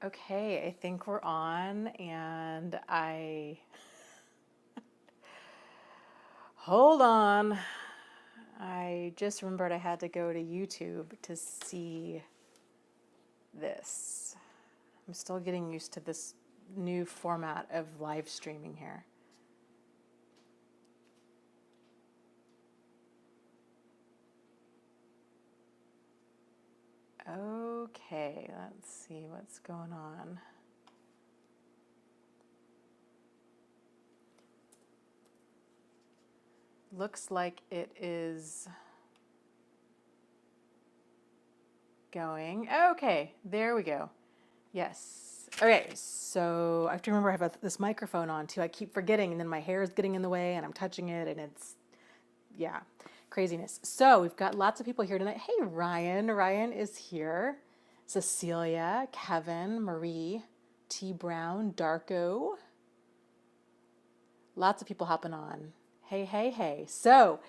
Okay, I think we're on, and hold on. I just remembered I had to go to YouTube to see this. I'm still getting used to this new format of live streaming here. Okay, let's see what's going on. Looks like it is going. Okay, there we go. Yes. Okay, so I have to remember I have this microphone on too. I keep forgetting, and then my hair is getting in the way, and I'm touching it, and it's, yeah, craziness. So we've got lots of people here tonight. Hey, Ryan. Ryan is here. Cecilia, Kevin, Marie, T. Brown, Darko. Lots of people hopping on. Hey, hey, hey. So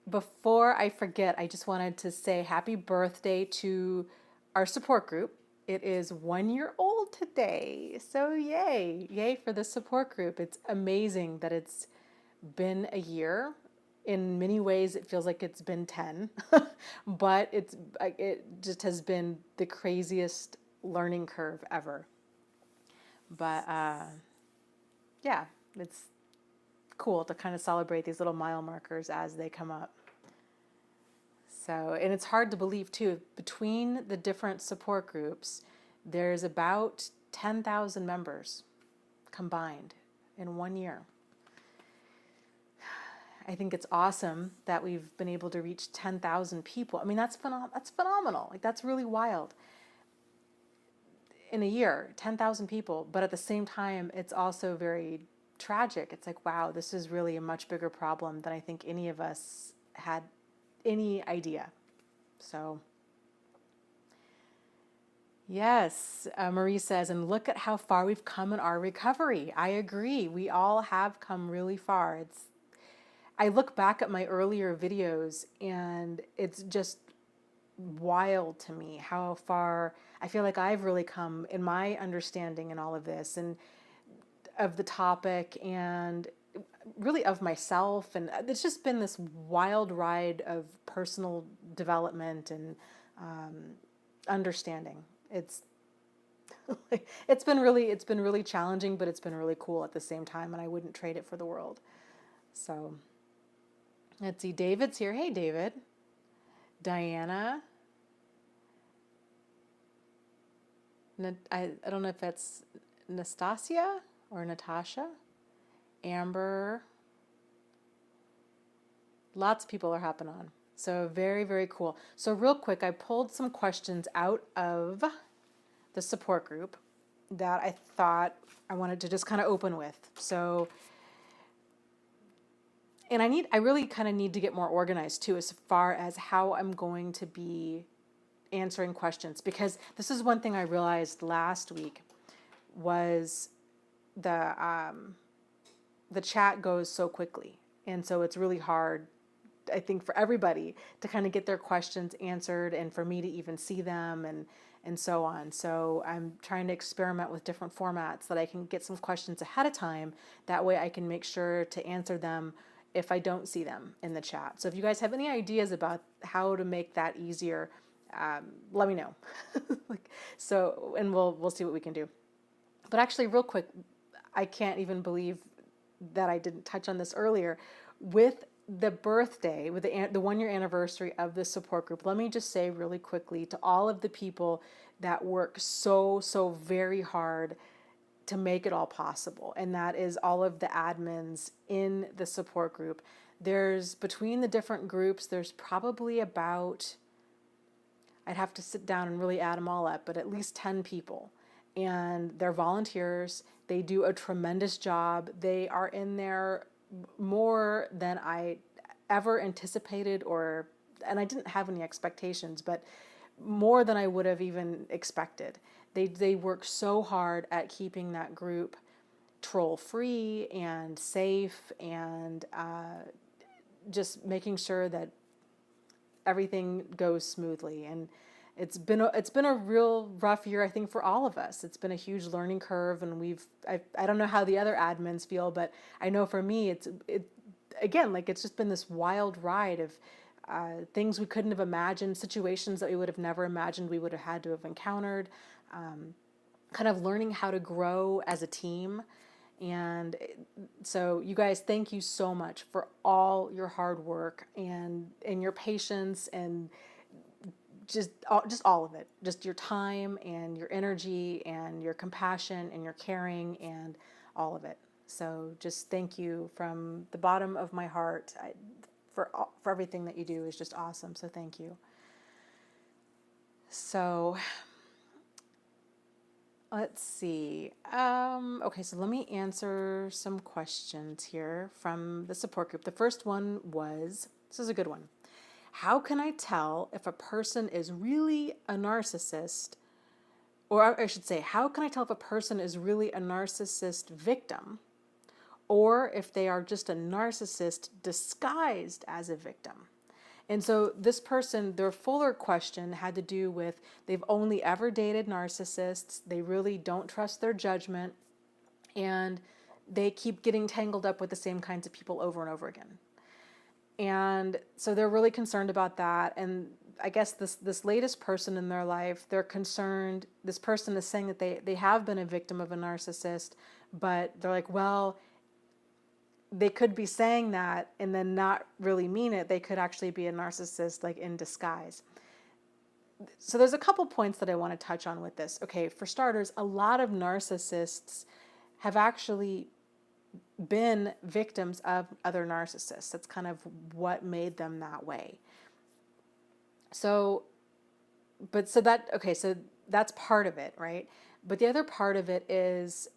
before I forget, I just wanted to say happy birthday to our support group. It is 1 year old today. So yay. Yay for the support group. It's amazing that it's been a year. In many ways, it feels like it's been 10, but it just has been the craziest learning curve ever. But yeah, it's cool to kind of celebrate these little mile markers as they come up. So, and it's hard to believe too, between the different support groups, there's about 10,000 members combined in 1 year. I think it's awesome that we've been able to reach 10,000 people. I mean, that's phenomenal. Like, that's really wild. In a year, 10,000 people, but at the same time, it's also very tragic. It's like, wow, this is really a much bigger problem than I think any of us had any idea. So, yes, Marie says, and look at how far we've come in our recovery. I agree. We all have come really far. I look back at my earlier videos and it's just wild to me how far I feel like I've really come in my understanding in all of this and of the topic and really of myself. And it's just been this wild ride of personal development and understanding. It's been really challenging, but it's been really cool at the same time, and I wouldn't trade it for the world. So let's see, David's here. Hey, David. Diana. I don't know if that's Nastasia or Natasha. Amber. Lots of people are hopping on. So very, very cool. So real quick, I pulled some questions out of the support group that I thought I wanted to just kind of open with. So, and I really kind of need to get more organized too, as far as how I'm going to be answering questions, because this is one thing I realized last week was the chat goes so quickly. And so it's really hard, I think, for everybody to kind of get their questions answered and for me to even see them and so on. So I'm trying to experiment with different formats that I can get some questions ahead of time. That way I can make sure to answer them if I don't see them in the chat. So if you guys have any ideas about how to make that easier, let me know. So, and we'll see what we can do. But actually, real quick, I can't even believe that I didn't touch on this earlier. With the birthday, with the 1 year anniversary of the support group, let me just say really quickly to all of the people that work so very hard to make it all possible, and that is all of the admins in the support group. There's, between the different groups, there's probably about, I'd have to sit down and really add them all up, but at least 10 people. And they're volunteers. They do a tremendous job. They are in there more than I ever anticipated, and I didn't have any expectations, but more than I would have even expected. They work so hard at keeping that group troll free and safe, and just making sure that everything goes smoothly. And it's been a real rough year, I think, for all of us. It's been a huge learning curve, and I don't know how the other admins feel, but I know for me, again, like it's just been this wild ride of things we couldn't have imagined, situations that we would have never imagined we would have had to have encountered, kind of learning how to grow as a team. And so you guys, thank you so much for all your hard work and your patience and just all of it, just your time and your energy and your compassion and your caring and all of it. So just thank you from the bottom of my heart. For everything that you do is just awesome. So thank you. So let's see. Okay, so let me answer some questions here from the support group. The first one was, this is a good one. How can I tell if a person is really a narcissist, or I should say, how can I tell if a person is really a narcissist victim, or if they are just a narcissist disguised as a victim? And so this person, their fuller question had to do with they've only ever dated narcissists, they really don't trust their judgment, and they keep getting tangled up with the same kinds of people over and over again. And so they're really concerned about that. And I guess this latest person in their life, they're concerned, this person is saying that they have been a victim of a narcissist, but they're like, well, they could be saying that and then not really mean it. They could actually be a narcissist, like in disguise. So there's a couple points that I want to touch on with this. Okay, for starters, a lot of narcissists have actually been victims of other narcissists. That's kind of what made them that way. So that's part of it, right? But the other part of it is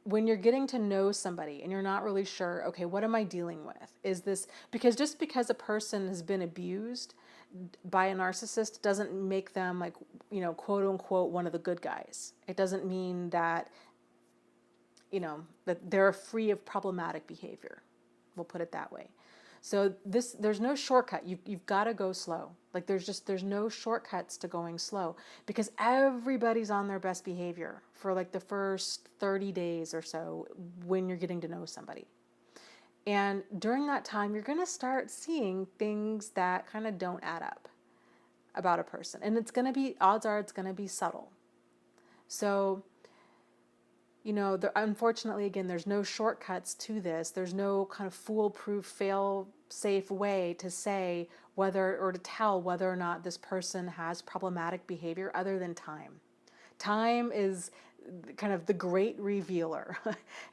when you're getting to know somebody and you're not really sure, okay, what am I dealing with? Is this just because a person has been abused by a narcissist doesn't make them, like, quote unquote, one of the good guys. It doesn't mean that, that they're free of problematic behavior. We'll put it that way. So there's no shortcut. You've got to go slow. Like there's no shortcuts to going slow, because everybody's on their best behavior for like the first 30 days or so when you're getting to know somebody. And during that time, you're going to start seeing things that kind of don't add up about a person. And odds are it's going to be subtle. So, unfortunately, again, there's no shortcuts to this. There's no kind of foolproof, fail-safe way to say to tell whether or not this person has problematic behavior other than time. Time is kind of the great revealer.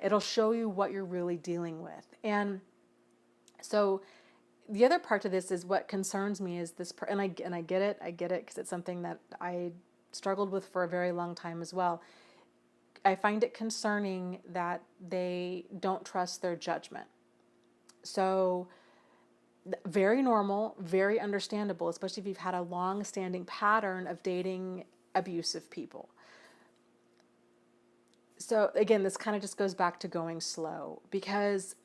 It'll show you what you're really dealing with. And so the other part to this is what concerns me is this, and I get it because it's something that I struggled with for a very long time as well. I find it concerning that they don't trust their judgment. So very normal, very understandable, especially if you've had a long-standing pattern of dating abusive people. So again, this kind of just goes back to going slow, because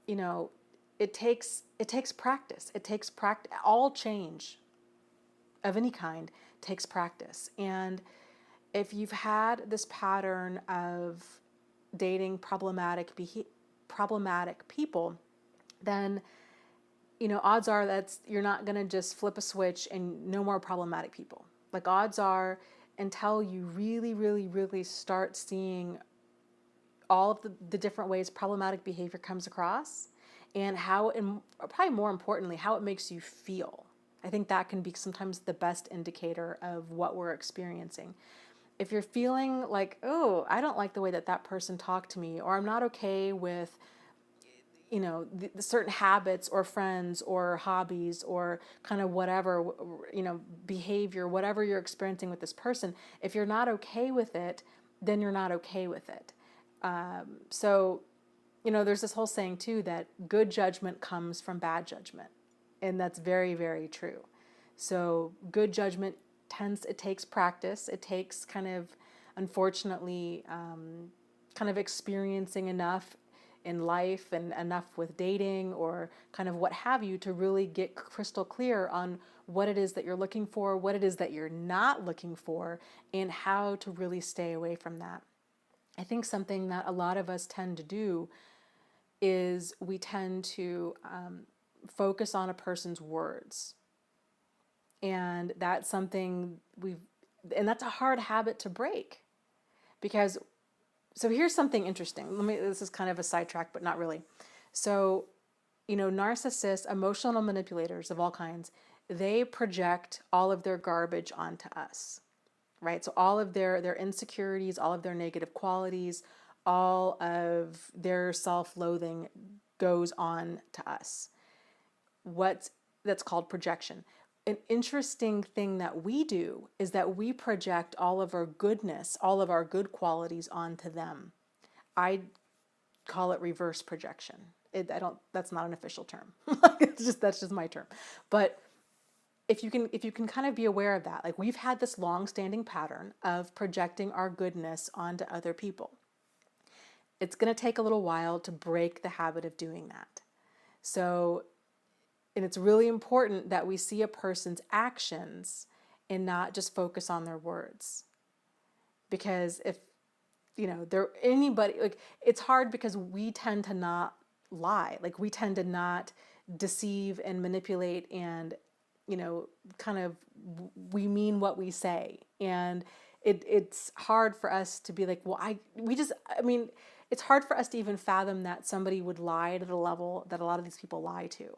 it takes practice. It takes practice. All change of any kind takes practice. And if you've had this pattern of dating problematic people, then odds are that you're not going to just flip a switch and no more problematic people. Like odds are, until you really, really, really start seeing all of the different ways problematic behavior comes across, and probably more importantly, how it makes you feel. I think that can be sometimes the best indicator of what we're experiencing. If you're feeling like, oh, I don't like the way that person talked to me, or I'm not okay with, the certain habits or friends or hobbies or kind of whatever, behavior, whatever you're experiencing with this person, if you're not okay with it, then you're not okay with it. So, there's this whole saying too that good judgment comes from bad judgment. And that's very, very true. So good judgment it takes practice. It takes kind of, unfortunately, kind of experiencing enough in life and enough with dating or kind of what have you to really get crystal clear on what it is that you're looking for, what it is that you're not looking for, and how to really stay away from that. I think something that a lot of us tend to do is we tend to focus on a person's words. And that's something and that's a hard habit to break because, so here's something interesting. This is kind of a sidetrack, but not really. So, narcissists, emotional manipulators of all kinds, they project all of their garbage onto us, right? So all of their insecurities, all of their negative qualities, all of their self-loathing goes on to us. That's called projection. An interesting thing that we do is that we project all of our goodness, all of our good qualities onto them. I call it reverse projection. That's not an official term. That's just my term. But if you can kind of be aware of that, like we've had this long-standing pattern of projecting our goodness onto other people. It's going to take a little while to break the habit of doing that. So, and it's really important that we see a person's actions and not just focus on their words. Because if, anybody, it's hard because we tend to not lie. Like we tend to not deceive and manipulate and, kind of, we mean what we say. And it's hard for us to be like, well, it's hard for us to even fathom that somebody would lie to the level that a lot of these people lie to.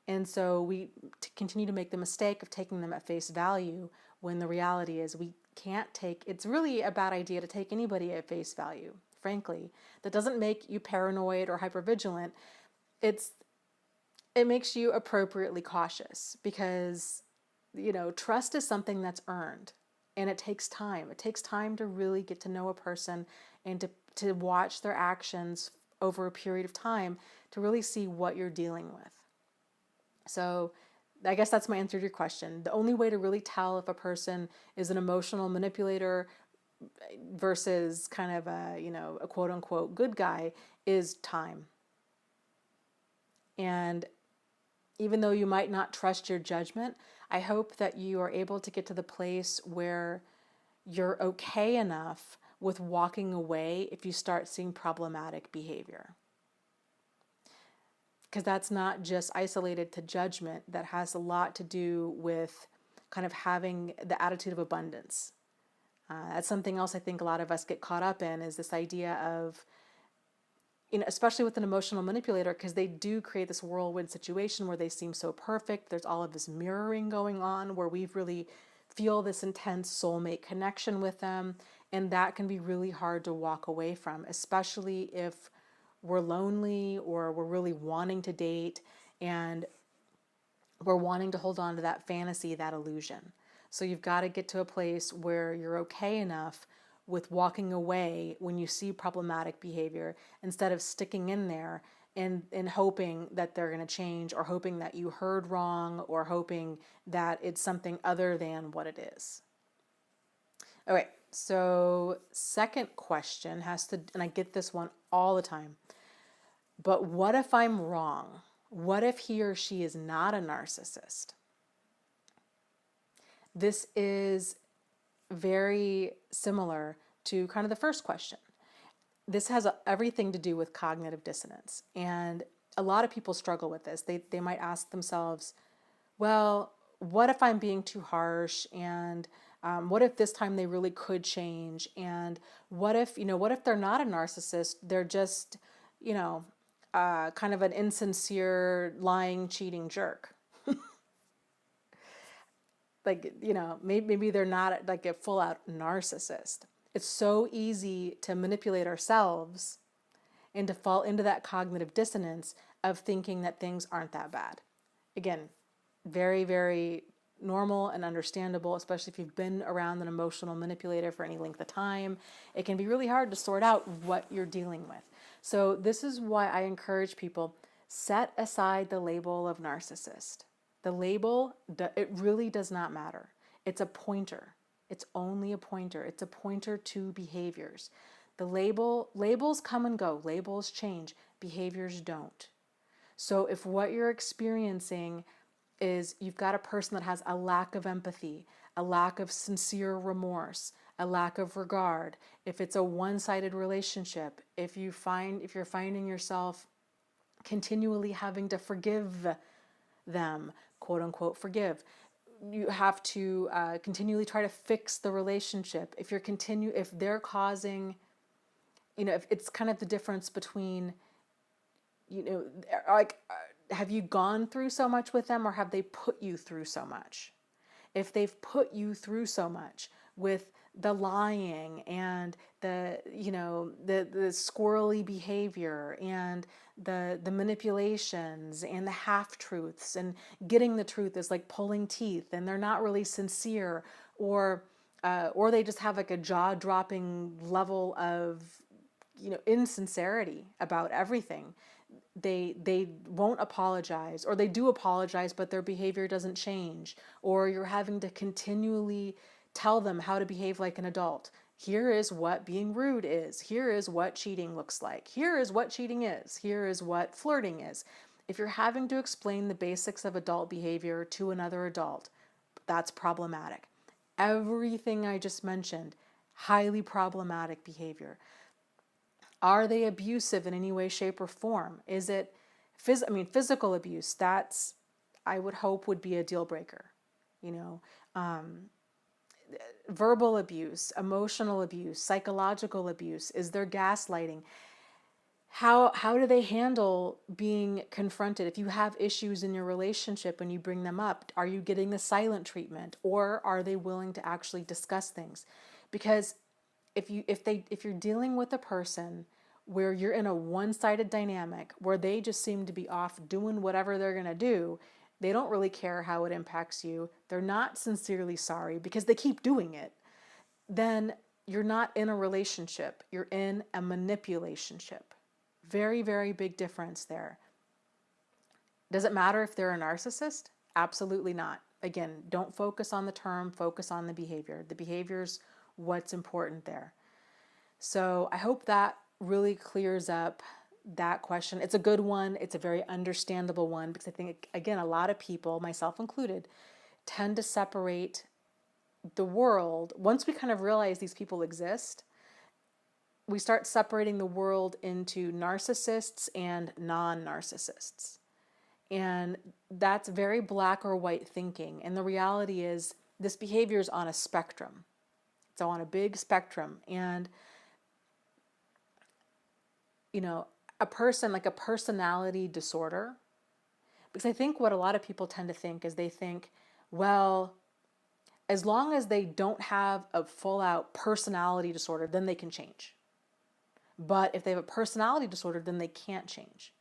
And so we continue to make the mistake of taking them at face value when the reality is it's really a bad idea to take anybody at face value, frankly. That doesn't make you paranoid or hypervigilant. It makes you appropriately cautious because, trust is something that's earned and it takes time. It takes time to really get to know a person and to watch their actions over a period of time to really see what you're dealing with. So I guess that's my answer to your question. The only way to really tell if a person is an emotional manipulator versus kind of a quote unquote good guy is time. And even though you might not trust your judgment, I hope that you are able to get to the place where you're okay enough with walking away if you start seeing problematic behavior. Because that's not just isolated to judgment. That has a lot to do with kind of having the attitude of abundance. That's something else I think a lot of us get caught up in is this idea of, especially with an emotional manipulator, because they do create this whirlwind situation where they seem so perfect. There's all of this mirroring going on where we really feel this intense soulmate connection with them. And that can be really hard to walk away from, especially if we're lonely or we're really wanting to date and we're wanting to hold on to that fantasy, that illusion. So you've got to get to a place where you're okay enough with walking away when you see problematic behavior instead of sticking in there and hoping that they're going to change or hoping that you heard wrong or hoping that it's something other than what it is. All right. So second question and I get this one all the time, but what if I'm wrong? What if he or she is not a narcissist? This is very similar to kind of the first question. This has everything to do with cognitive dissonance. And a lot of people struggle with this. They might ask themselves, well, what if I'm being too harsh? And what if this time they really could change? And what if they're not a narcissist? They're just, kind of an insincere, lying, cheating jerk. Maybe they're not like a full out narcissist. It's so easy to manipulate ourselves and to fall into that cognitive dissonance of thinking that things aren't that bad. Again, very, very normal and understandable, especially if you've been around an emotional manipulator for any length of time. It can be really hard to sort out what you're dealing with. So this is why I encourage people, set aside the label of narcissist. The label, it really does not matter. It's a pointer. It's only a pointer. It's a pointer to behaviors. The labels come and go. Labels change. behaviors don't. So if what you're experiencing is you've got a person that has a lack of empathy, a lack of sincere remorse, a lack of regard, if it's a one-sided relationship, if you're finding yourself continually having to forgive them, quote unquote forgive, you have to continually try to fix the relationship. If they're causing, if it's kind of the difference between, like, have you gone through so much with them, or have they put you through so much? If they've put you through so much with the lying and the squirrely behavior and the manipulations and the half truths, and getting the truth is like pulling teeth, and they're not really sincere, or they just have like a jaw-dropping level of insincerity about everything. They won't apologize, or they do apologize, but their behavior doesn't change, or you're having to continually tell them how to behave like an adult. Here is what being rude is. Here is what cheating looks like. Here is what cheating is. Here is what flirting is. If you're having to explain the basics of adult behavior to another adult, that's problematic. Everything I just mentioned, highly problematic behavior. Are they abusive in any way, shape, or form? Is it physical abuse? That's, I would hope, would be a deal breaker. Verbal abuse, emotional abuse, psychological abuse. Is there gaslighting? How do they handle being confronted? If you have issues in your relationship and you bring them up, are you getting the silent treatment, or are they willing to actually discuss things? Because if you're dealing with a person where you're in a one-sided dynamic where they just seem to be off doing whatever they're going to do, they don't really care how it impacts you, they're not sincerely sorry because they keep doing it, then you're not in a relationship, you're in a manipulationship. Very, very big difference there. Does it matter if they're a narcissist? Absolutely not. Again, don't focus on the term, focus on the behavior. The behavior's what's important there. So I hope that really clears up that question. It's a good one. It's a very understandable one, because I think, again, a lot of people, myself included, tend to separate the world. Once we kind of realize these people exist, we start separating the world into narcissists and non-narcissists. And that's very black or white thinking. And the reality is this behavior is on a spectrum. It's on a big spectrum. And, a person, like a personality disorder, because I think what a lot of people tend to think is they think, well, as long as they don't have a full out personality disorder, then they can change. But if they have a personality disorder, then they can't change.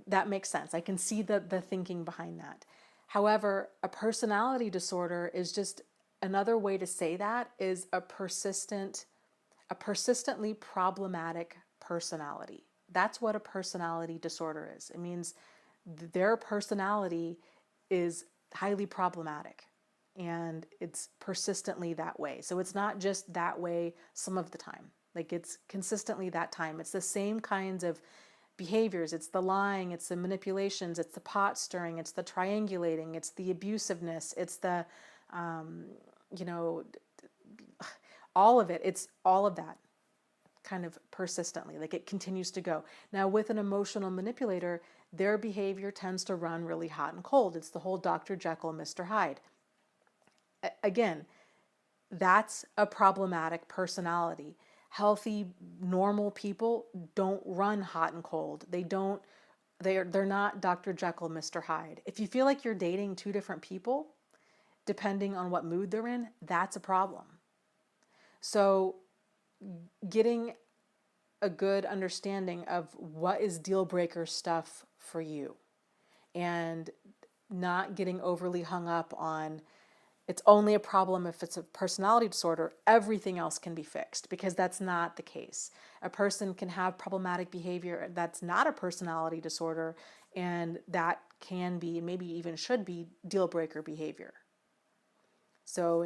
That makes sense. I can see the thinking behind that. However, a personality disorder is just another way to say that is a persistently problematic personality. That's what a personality disorder is. It means their personality is highly problematic, and it's persistently that way. So it's not just that way some of the time. Like, it's consistently that time. It's the same kinds of behaviors. It's the lying, it's the manipulations, it's the pot stirring, it's the triangulating, it's the abusiveness, it's the, all of it. It's all of that kind of persistently. Like, it continues to go. Now, with an emotional manipulator, their behavior tends to run really hot and cold. It's the whole Dr. Jekyll, Mr. Hyde. Again, that's a problematic personality. Healthy, normal people don't run hot and cold. They're not Dr. Jekyll, Mr. Hyde. If you feel like you're dating two different people, depending on what mood they're in, that's a problem. So getting a good understanding of what is deal breaker stuff for you, and not getting overly hung up on it's only a problem if it's a personality disorder, everything else can be fixed, because that's not the case. A person can have problematic behavior that's not a personality disorder, and that can be, maybe even should be, deal breaker behavior. So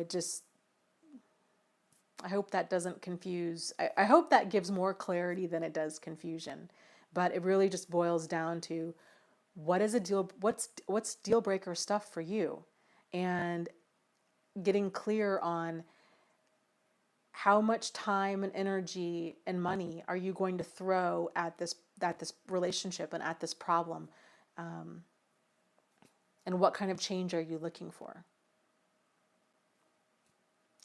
I hope that doesn't confuse. I hope that gives more clarity than it does confusion. But it really just boils down to what's deal breaker stuff for you, and getting clear on how much time and energy and money are you going to throw at this relationship and at this problem, and what kind of change are you looking for.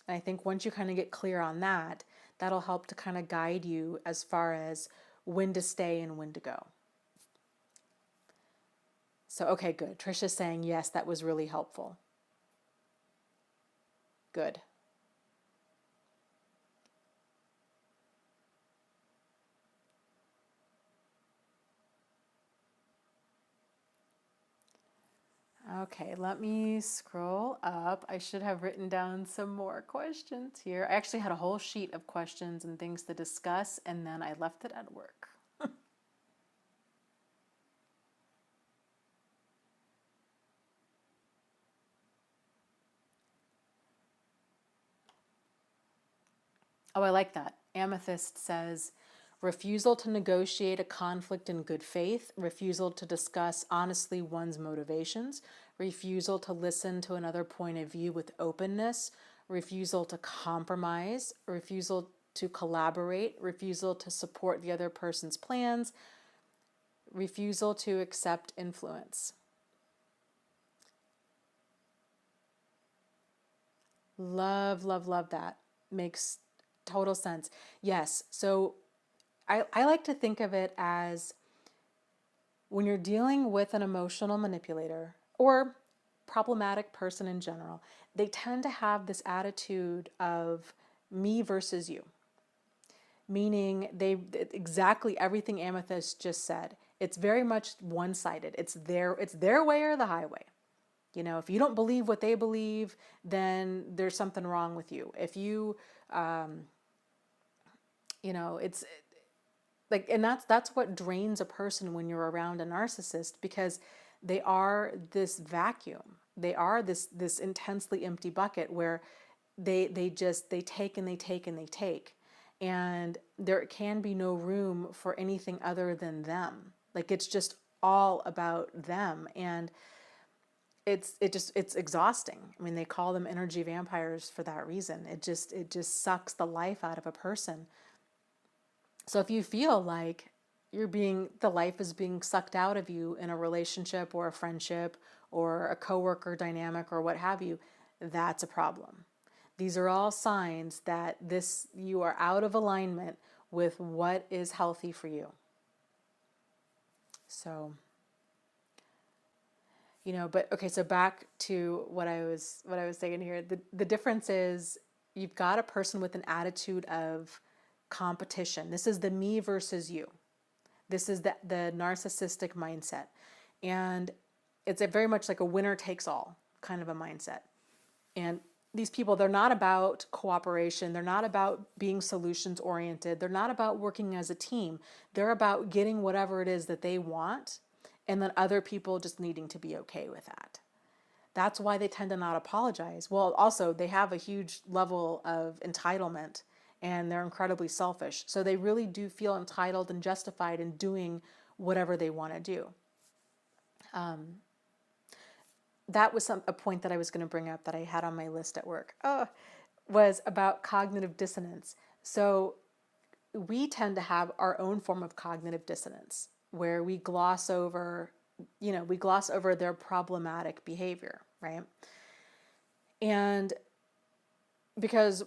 And I think once you kind of get clear on that, that'll help to kind of guide you as far as when to stay and when to go. So, okay, good. Trisha's saying, yes, that was really helpful. Good. Okay, let me scroll up. I should have written down some more questions here. I actually had a whole sheet of questions and things to discuss, and then I left it at work. Oh, I like that. Amethyst says, refusal to negotiate a conflict in good faith, refusal to discuss honestly one's motivations, refusal to listen to another point of view with openness, refusal to compromise, refusal to collaborate, refusal to support the other person's plans, refusal to accept influence. Love, love, love that. Makes total sense. Yes. So I like to think of it as when you're dealing with an emotional manipulator or problematic person in general, they tend to have this attitude of me versus you, meaning they exactly everything Amethyst just said. It's very much one-sided. It's their way or the highway. You know, if you don't believe what they believe, then there's something wrong with you. If you, it's like, and that's what drains a person when you're around a narcissist, because they are this vacuum. They are this intensely empty bucket where they take and they take and they take, and there can be no room for anything other than them. Like, it's just all about them, and it's exhausting. I mean, they call them energy vampires for that reason. It just sucks the life out of a person. So if you feel like the life is being sucked out of you in a relationship or a friendship or a coworker dynamic or what have you, that's a problem. These are all signs that you are out of alignment with what is healthy for you. So, but okay, so back to what I was saying here. The difference is you've got a person with an attitude of competition. This is the me versus you. This is the narcissistic mindset. And it's very much like a winner takes all kind of a mindset. And these people, they're not about cooperation. They're not about being solutions oriented. They're not about working as a team. They're about getting whatever it is that they want, and then other people just needing to be okay with that. That's why they tend to not apologize. Well, also, they have a huge level of entitlement, and they're incredibly selfish. So they really do feel entitled and justified in doing whatever they want to do. That was a point that I was going to bring up that I had on my list at work. Was about cognitive dissonance. So we tend to have our own form of cognitive dissonance where we gloss over their problematic behavior, right? And because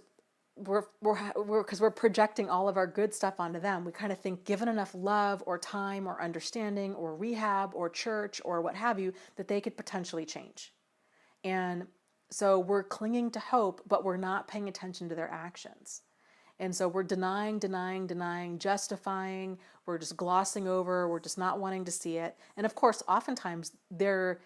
we're projecting all of our good stuff onto them, we kind of think, given enough love or time or understanding or rehab or church or what have you, that they could potentially change. And so we're clinging to hope, but we're not paying attention to their actions. And so we're denying, justifying, we're just glossing over, we're just not wanting to see it. And of course, oftentimes they're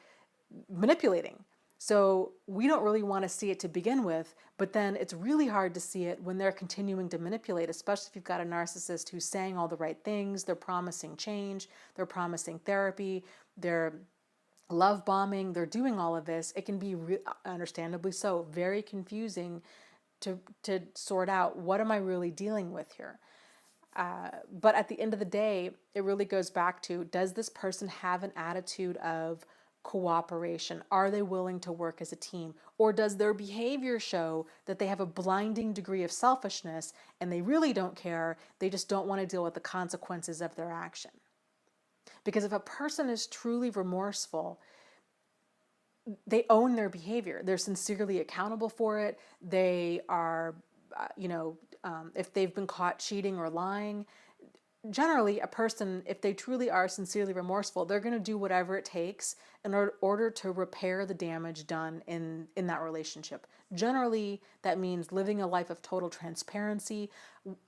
manipulating. So we don't really want to see it to begin with, but then it's really hard to see it when they're continuing to manipulate, especially if you've got a narcissist who's saying all the right things, they're promising change, they're promising therapy, they're love bombing, they're doing all of this. It can be, understandably so, very confusing to sort out, what am I really dealing with here? But at the end of the day, it really goes back to, does this person have an attitude of cooperation? Are they willing to work as a team? Or does their behavior show that they have a blinding degree of selfishness and they really don't care? They just don't want to deal with the consequences of their action. Because if a person is truly remorseful, they own their behavior. They're sincerely accountable for it. They are, if they've been caught cheating or lying, generally a person, if they truly are sincerely remorseful, they're going to do whatever it takes in order to repair the damage done in that relationship. Generally, that means living a life of total transparency,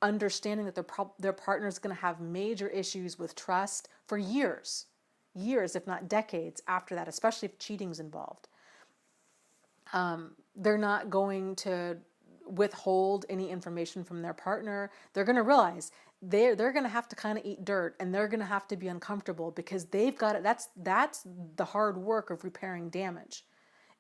understanding that their partner is going to have major issues with trust for years, if not decades after that, especially if cheating's involved. They're not going to withhold any information from their partner. They're going to realize they're going to have to kind of eat dirt, and they're going to have to be uncomfortable because they've got it. That's the hard work of repairing damage,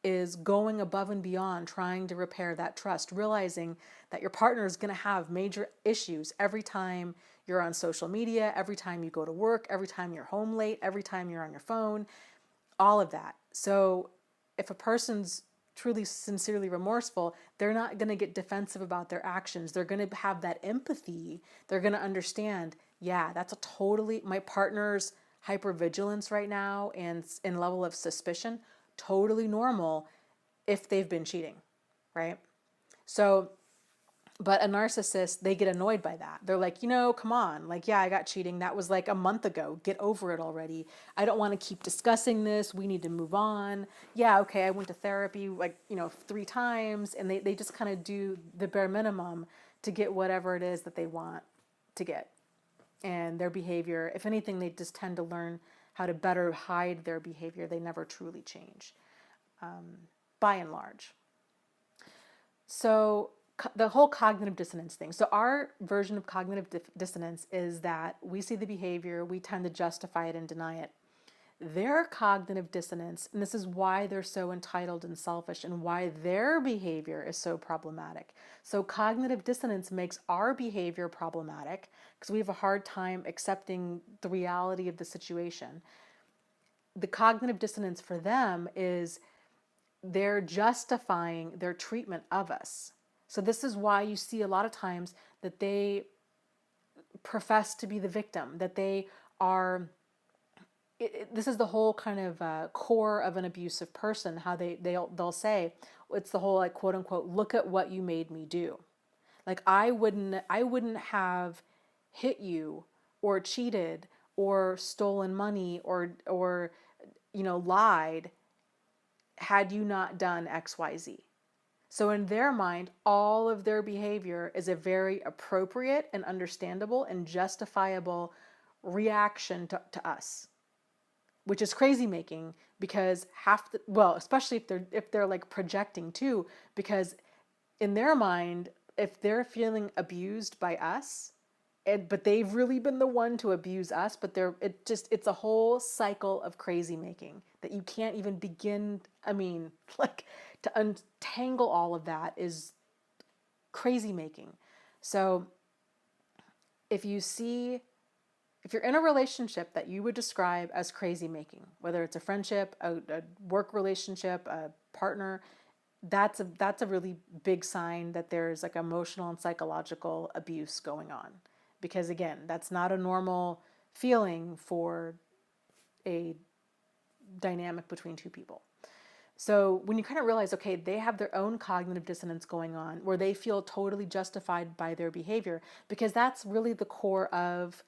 is going above and beyond trying to repair that trust, realizing that your partner is going to have major issues every time you're on social media, every time you go to work, every time you're home late, every time you're on your phone, all of that. So if a person's truly sincerely remorseful, they're not going to get defensive about their actions. They're going to have that empathy. They're going to understand, yeah, that's a totally, my partner's hypervigilance right now and level of suspicion, totally normal if they've been cheating, right? So, but a narcissist, they get annoyed by that. They're like, come on. Like, yeah, I got cheating. That was like a month ago. Get over it already. I don't want to keep discussing this. We need to move on. Yeah, okay, I went to therapy 3 times. And they just kind of do the bare minimum to get whatever it is that they want to get. And their behavior, if anything, they just tend to learn how to better hide their behavior. They never truly change, by and large. So the whole cognitive dissonance thing. So our version of cognitive dissonance is that we see the behavior, we tend to justify it and deny it. Their cognitive dissonance, and this is why they're so entitled and selfish and why their behavior is so problematic. So cognitive dissonance makes our behavior problematic because we have a hard time accepting the reality of the situation. The cognitive dissonance for them is they're justifying their treatment of us. So this is why you see a lot of times that they profess to be the victim, that they are, this is the whole kind of core of an abusive person, how they'll say, it's the whole like quote unquote, look at what you made me do. Like I wouldn't have hit you or cheated or stolen money or lied had you not done XYZ. So in their mind, all of their behavior is a very appropriate and understandable and justifiable reaction to us, which is crazy making because especially if they're like projecting too, because in their mind, if they're feeling abused by us, but they've really been the one to abuse us, but it's a whole cycle of crazy making that you can't even begin. I mean, like to untangle all of that is crazy making. So if you're in a relationship that you would describe as crazy making, whether it's a friendship, a work relationship, a partner, that's a really big sign that there's like emotional and psychological abuse going on. Because again, that's not a normal feeling for a dynamic between two people. So when you kind of realize, okay, they have their own cognitive dissonance going on where they feel totally justified by their behavior, because that's really the core of,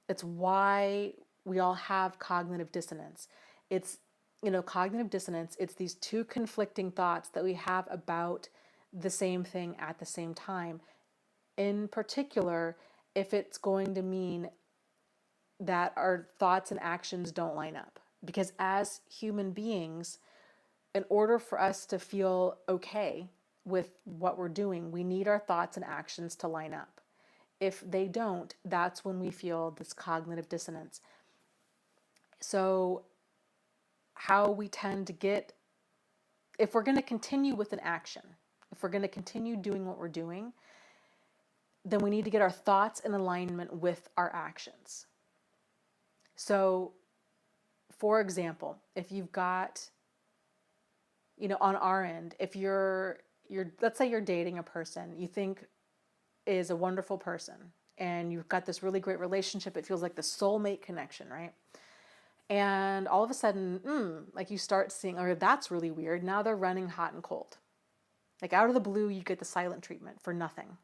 it's why we all have cognitive dissonance. It's, cognitive dissonance, it's these two conflicting thoughts that we have about the same thing at the same time. In particular, if it's going to mean that our thoughts and actions don't line up. Because as human beings, in order for us to feel okay with what we're doing, we need our thoughts and actions to line up. If they don't, that's when we feel this cognitive dissonance. So how we tend to get, if we're going to continue with an action, if we're going to continue doing what we're doing, then we need to get our thoughts in alignment with our actions. So, for example, if you've got, on our end, if you're let's say you're dating a person you think is a wonderful person, and you've got this really great relationship, it feels like the soulmate connection, right? And all of a sudden, like you start seeing, oh, that's really weird. Now they're running hot and cold. Like out of the blue, you get the silent treatment for nothing.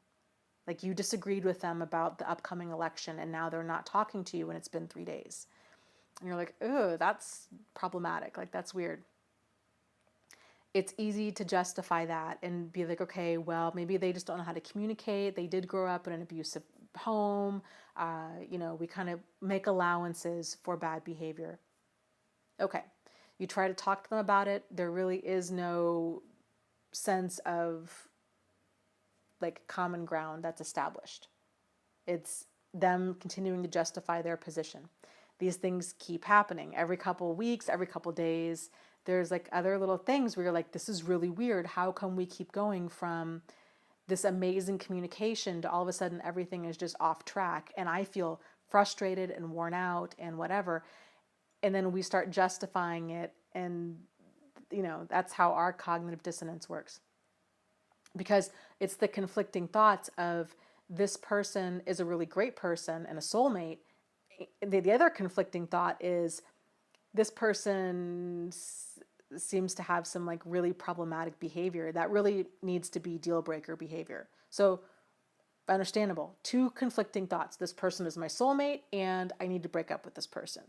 Like you disagreed with them about the upcoming election, and now they're not talking to you and it's been 3 days. And you're like, oh, that's problematic. Like that's weird. It's easy to justify that and be like, okay, well, maybe they just don't know how to communicate. They did grow up in an abusive home. We kind of make allowances for bad behavior. Okay. You try to talk to them about it. There really is no sense of like common ground that's established. It's them continuing to justify their position. These things keep happening every couple of weeks, every couple of days. There's like other little things where you're like, this is really weird. How come we keep going from this amazing communication to all of a sudden everything is just off track? And I feel frustrated and worn out and whatever. And then we start justifying it. And, that's how our cognitive dissonance works. Because it's the conflicting thoughts of this person is a really great person and a soulmate. The other conflicting thought is this person seems to have some like really problematic behavior that really needs to be deal breaker behavior. So understandable. Two conflicting thoughts. This person is my soulmate and I need to break up with this person.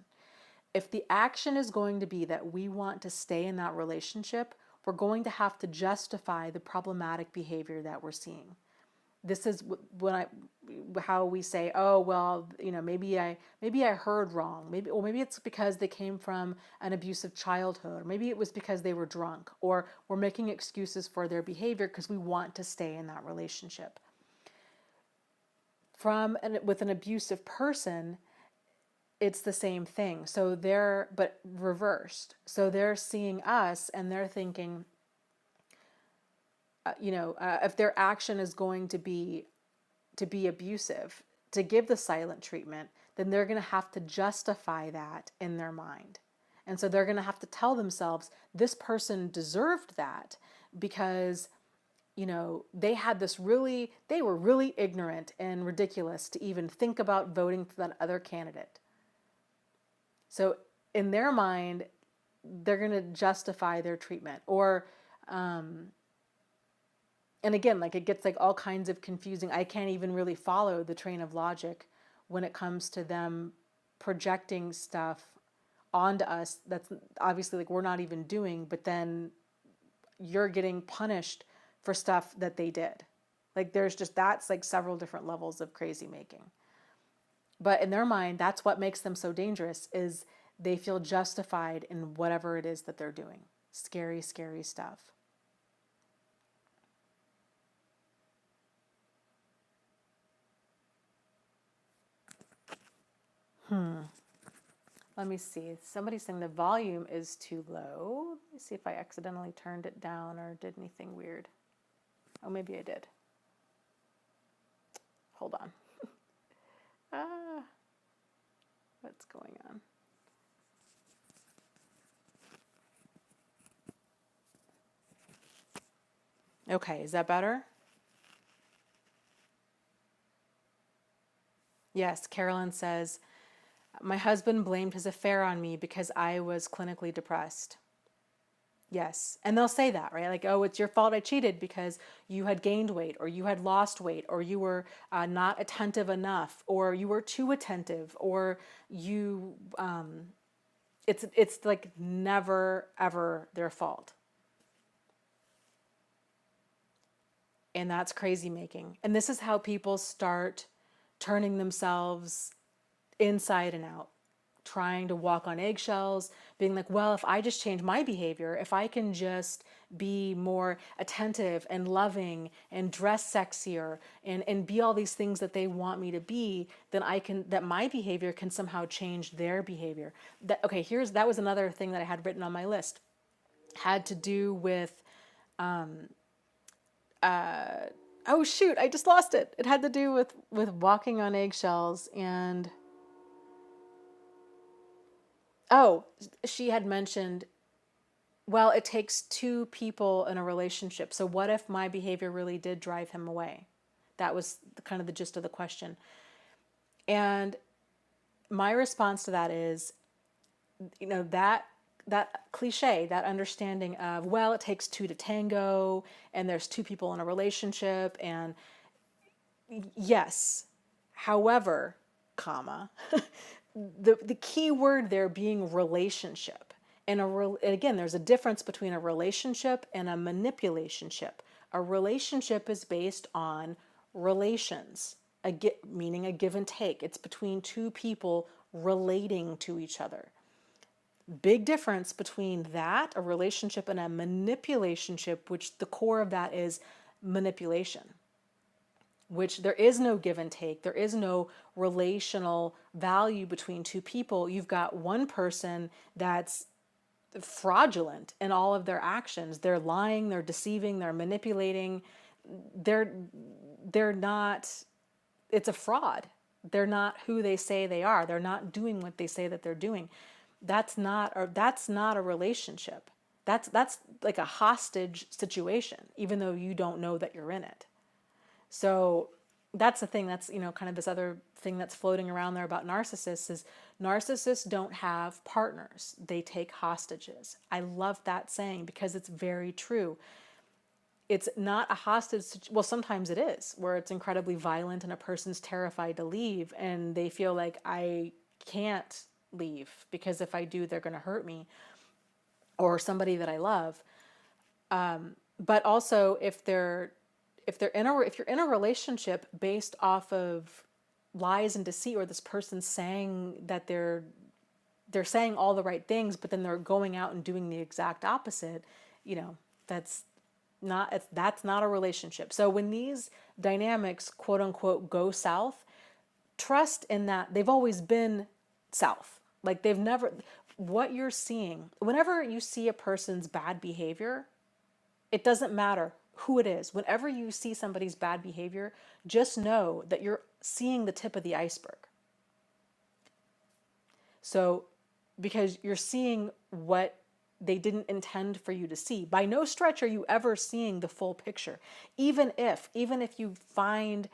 If the action is going to be that we want to stay in that relationship, we're going to have to justify the problematic behavior that we're seeing. This is how we say, oh, well, maybe I heard wrong. Maybe it's because they came from an abusive childhood. Or maybe it was because they were drunk, or we're making excuses for their behavior because we want to stay in that relationship. With an abusive person, it's the same thing. So but reversed. So they're seeing us and they're thinking, if their action is going to be abusive, to give the silent treatment, then they're going to have to justify that in their mind. And so they're going to have to tell themselves, this person deserved that because, they were really ignorant and ridiculous to even think about voting for that other candidate. So in their mind, they're going to justify their treatment. Or, and again, like it gets like all kinds of confusing. I can't even really follow the train of logic when it comes to them projecting stuff onto us that's obviously like we're not even doing, but then you're getting punished for stuff that they did. Like that's like several different levels of crazy making. But in their mind, that's what makes them so dangerous, is they feel justified in whatever it is that they're doing. Scary, scary stuff. Let me see. Somebody's saying the volume is too low. Let me see if I accidentally turned it down or did anything weird. Oh, maybe I did. Hold on. What's going on? Okay, is that better? Yes, Carolyn says, my husband blamed his affair on me because I was clinically depressed. Yes. And they'll say that, right? Like, oh, it's your fault I cheated because you had gained weight, or you had lost weight, or you were not attentive enough, or you were too attentive, or you, it's like never, ever their fault. And that's crazy making. And this is how people start turning themselves inside and out, trying to walk on eggshells, being like, well, if I just change my behavior, if I can just be more attentive and loving and dress sexier and be all these things that they want me to be, then that my behavior can somehow change their behavior. That was another thing that I had written on my list. Had to do with Oh shoot, I just lost it. It had to do with walking on eggshells. And oh, she had mentioned, well, it takes two people in a relationship. So what if my behavior really did drive him away? That was kind of the gist of the question. And my response to that is, that cliche, that understanding of, well, it takes two to tango, and there's two people in a relationship, and yes, however, comma, the key word there being relationship. And again, there's a difference between a relationship and a manipulationship. A relationship is based on relations, meaning a give and take. It's between two people relating to each other. Big difference between that, a relationship, and a manipulationship, which the core of that is manipulation, which there is no give and take. There is no relational value between two people. You've got one person that's fraudulent in all of their actions. They're lying, they're deceiving, they're manipulating. They're not, it's a fraud. They're not who they say they are. They're not doing what they say that they're doing. That's not a relationship. That's like a hostage situation, even though you don't know that you're in it. So that's the thing. That's, kind of this other thing that's floating around there about narcissists is narcissists don't have partners. They take hostages. I love that saying because it's very true. It's not a hostage. Well, sometimes it is, where it's incredibly violent and a person's terrified to leave and they feel like, I can't leave because if I do, they're going to hurt me or somebody that I love. But also if you're in a relationship based off of lies and deceit, or this person saying that they're saying all the right things, but then they're going out and doing the exact opposite, that's not a relationship. So when these dynamics, quote unquote, go south, trust in that they've always been south. Like they've never, what you're seeing, whenever you see a person's bad behavior, it doesn't matter who it is. Whenever you see somebody's bad behavior, just know that you're seeing the tip of the iceberg. So, because you're seeing what they didn't intend for you to see. By no stretch are you ever seeing the full picture. Even if you find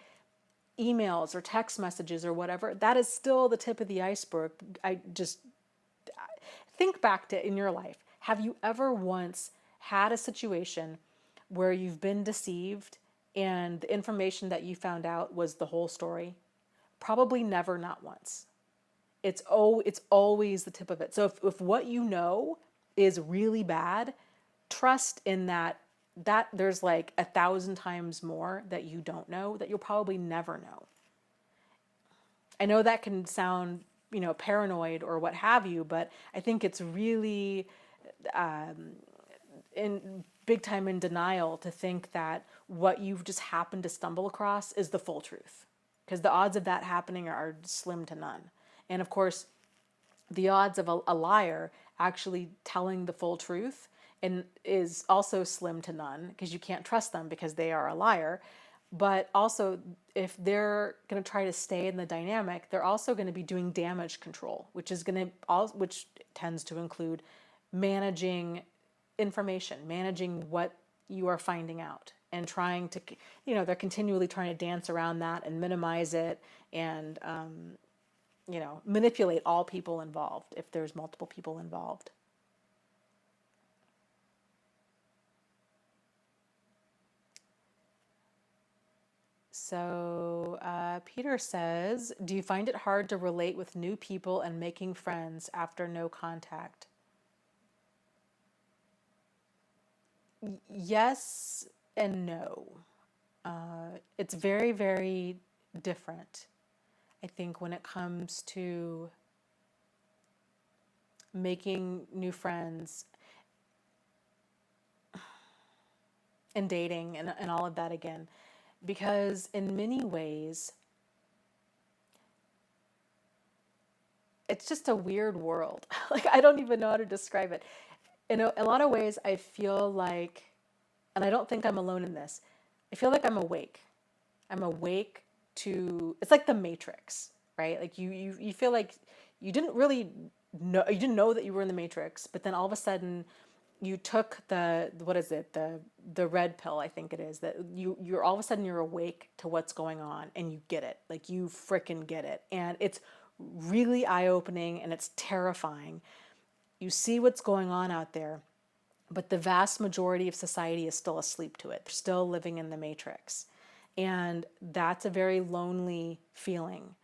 emails or text messages or whatever, that is still the tip of the iceberg. I just think back to in your life. Have you ever once had a situation where you've been deceived and the information that you found out was the whole story? Probably never, not once. It's always the tip of it. So if what you know is really bad, trust in that there's like 1,000 times more that you don't know, that you'll probably never know. I know that can sound, paranoid or what have you, but I think it's really in big time in denial to think that what you've just happened to stumble across is the full truth, because the odds of that happening are slim to none. And of course, the odds of a liar actually telling the full truth and is also slim to none, because you can't trust them because they are a liar. But also, if they're going to try to stay in the dynamic, they're also going to be doing damage control, which tends to include managing information, managing what you are finding out, and trying to, they're continually trying to dance around that and minimize it and, manipulate all people involved if there's multiple people involved. So Peter says, do you find it hard to relate with new people and making friends after no contact? Yes and no. It's very, very different, I think, when it comes to making new friends and dating and all of that again. Because in many ways, it's just a weird world. Like, I don't even know how to describe it. In a lot of ways, I feel like, and I don't think I'm alone in this, I feel like I'm awake. I'm awake to, it's like the Matrix, right? Like you feel like you didn't really know, you didn't know that you were in the Matrix, but then all of a sudden you took the, what is it? The red pill, I think it is, that you're all of a sudden you're awake to what's going on and you get it. Like you frickin' get it. And it's really eye-opening and it's terrifying. You see what's going on out there, but the vast majority of society is still asleep to it. They're still living in the Matrix. And that's a very lonely feeling.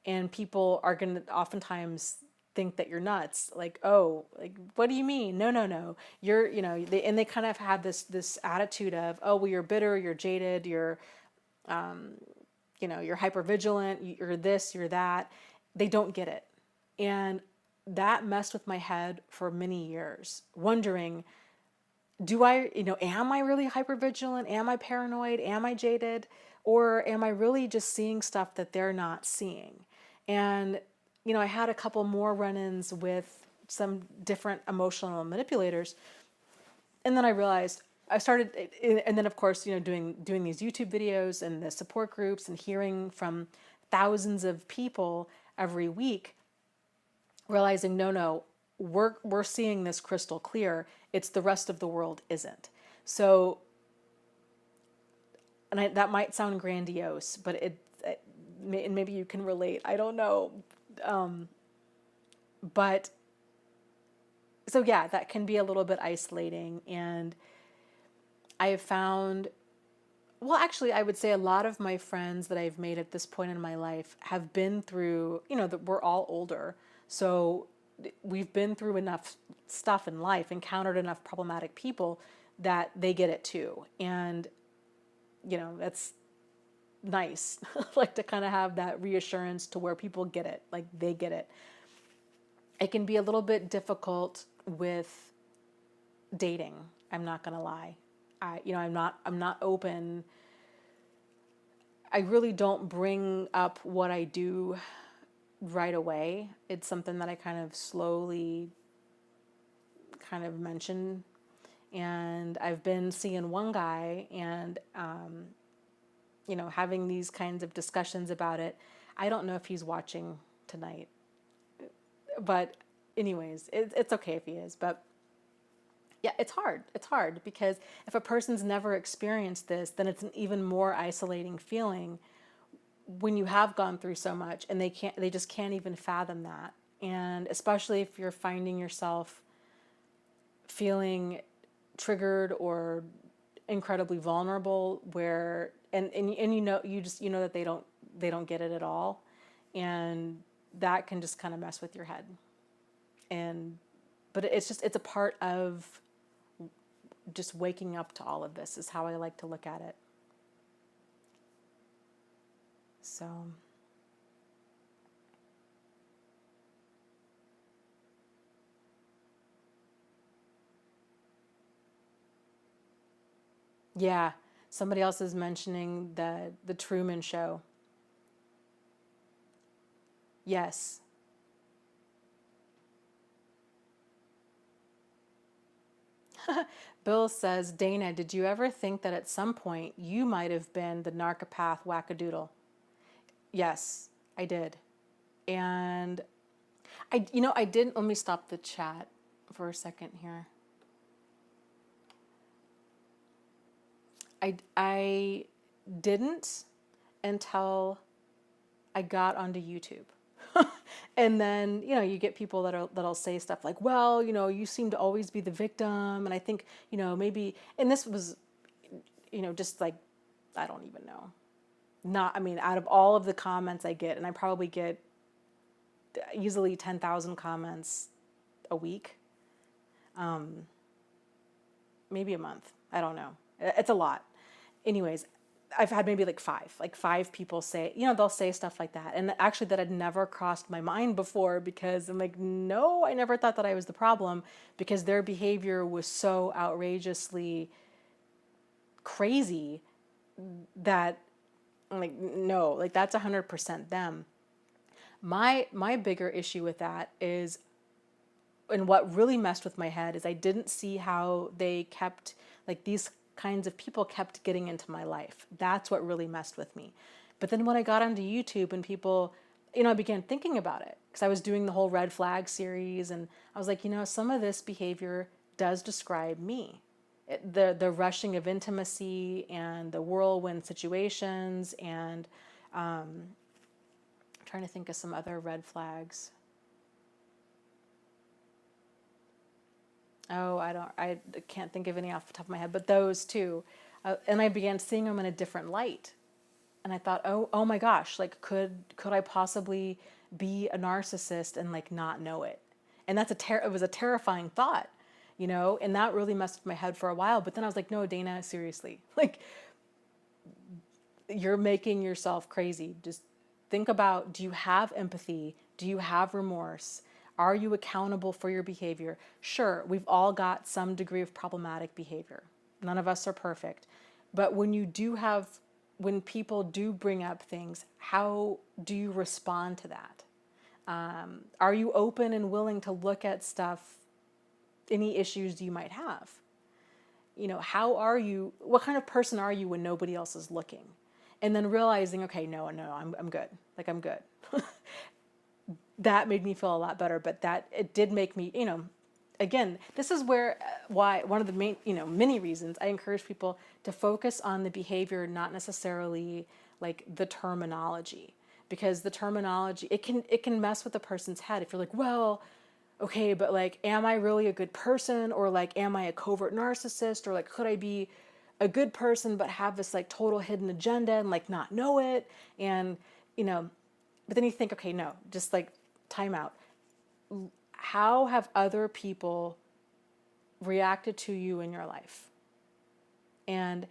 And people are going to oftentimes think that you're nuts. Like, oh, like, what do you mean? No, no, no. You're, and they kind of have this attitude of, oh, well, you're bitter, you're jaded, you're hypervigilant, you're this, you're that. They don't get it. And that messed with my head for many years, wondering, am I really hypervigilant? Am I paranoid? Am I jaded? Or am I really just seeing stuff that they're not seeing? And, I had a couple more run-ins with some different emotional manipulators. And then I realized I started, and then of course, doing these YouTube videos and the support groups and hearing from thousands of people every week, realizing, no, we're seeing this crystal clear. It's the rest of the world isn't. So, and that might sound grandiose, but and maybe you can relate. I don't know. But so yeah, that can be a little bit isolating. And I have found, well, actually, I would say a lot of my friends that I've made at this point in my life have been through, we're all older. So we've been through enough stuff in life, encountered enough problematic people that they get it too. And, that's nice. Like to kind of have that reassurance to where people get it, like they get it. It can be a little bit difficult with dating. I'm not going to lie. I'm not open. I really don't bring up what I do right away. It's something that I kind of slowly kind of mention. And I've been seeing one guy and, having these kinds of discussions about it. I don't know if he's watching tonight, but anyways, it's okay if he is, but yeah, it's hard. It's hard because if a person's never experienced this, then it's an even more isolating feeling when you have gone through so much and they just can't even fathom that. And especially if you're finding yourself feeling triggered or incredibly vulnerable where, and you know that they don't get it at all. And that can just kind of mess with your head. But it's a part of just waking up to all of this is how I like to look at it. So yeah, somebody else is mentioning the Truman Show. Yes. Bill says, Dana, did you ever think that at some point you might have been the narcopath wackadoodle? Yes, I did. And I didn't, let me stop the chat for a second here. I didn't until I got onto YouTube. And then, you get people that'll say stuff like, well, you seem to always be the victim. And I think, maybe, and this was, just like, I don't even know. Out of all of the comments I get, and I probably get easily 10,000 comments a week, maybe a month. I don't know. It's a lot. Anyways, I've had maybe like five people say, they'll say stuff like that. And actually that had never crossed my mind before because I'm like, no, I never thought that I was the problem because their behavior was so outrageously crazy that I'm like, no, like that's 100% them. My bigger issue with that is, and what really messed with my head is I didn't see how they kept like these kinds of people kept getting into my life. That's what really messed with me. But then when I got onto YouTube and people, I began thinking about it because I was doing the whole red flag series, and I was like, some of this behavior does describe me. The rushing of intimacy and the whirlwind situations, and trying to think of some other red flags. Oh, I can't think of any off the top of my head, but those two. And I began seeing them in a different light. And I thought, oh my gosh, like could I possibly be a narcissist and like not know it? And it was a terrifying thought, and that really messed with my head for a while. But then I was like, no, Dana, seriously, like you're making yourself crazy. Just think about, do you have empathy? Do you have remorse? Are you accountable for your behavior? Sure, we've all got some degree of problematic behavior. None of us are perfect. But when people do bring up things, how do you respond to that? Are you open and willing to look at stuff, any issues you might have? What kind of person are you when nobody else is looking? And then realizing, okay, no, I'm good. Like, I'm good. That made me feel a lot better, but it did make me, again, this is why one of the main, many reasons I encourage people to focus on the behavior, not necessarily like the terminology, because the terminology, it can mess with a person's head. If you're like, well, okay, but like, am I really a good person? Or like, am I a covert narcissist? Or like, could I be a good person, but have this like total hidden agenda and like not know it? And, but then you think, okay, no, just like time out. How have other people reacted to you in your life? And,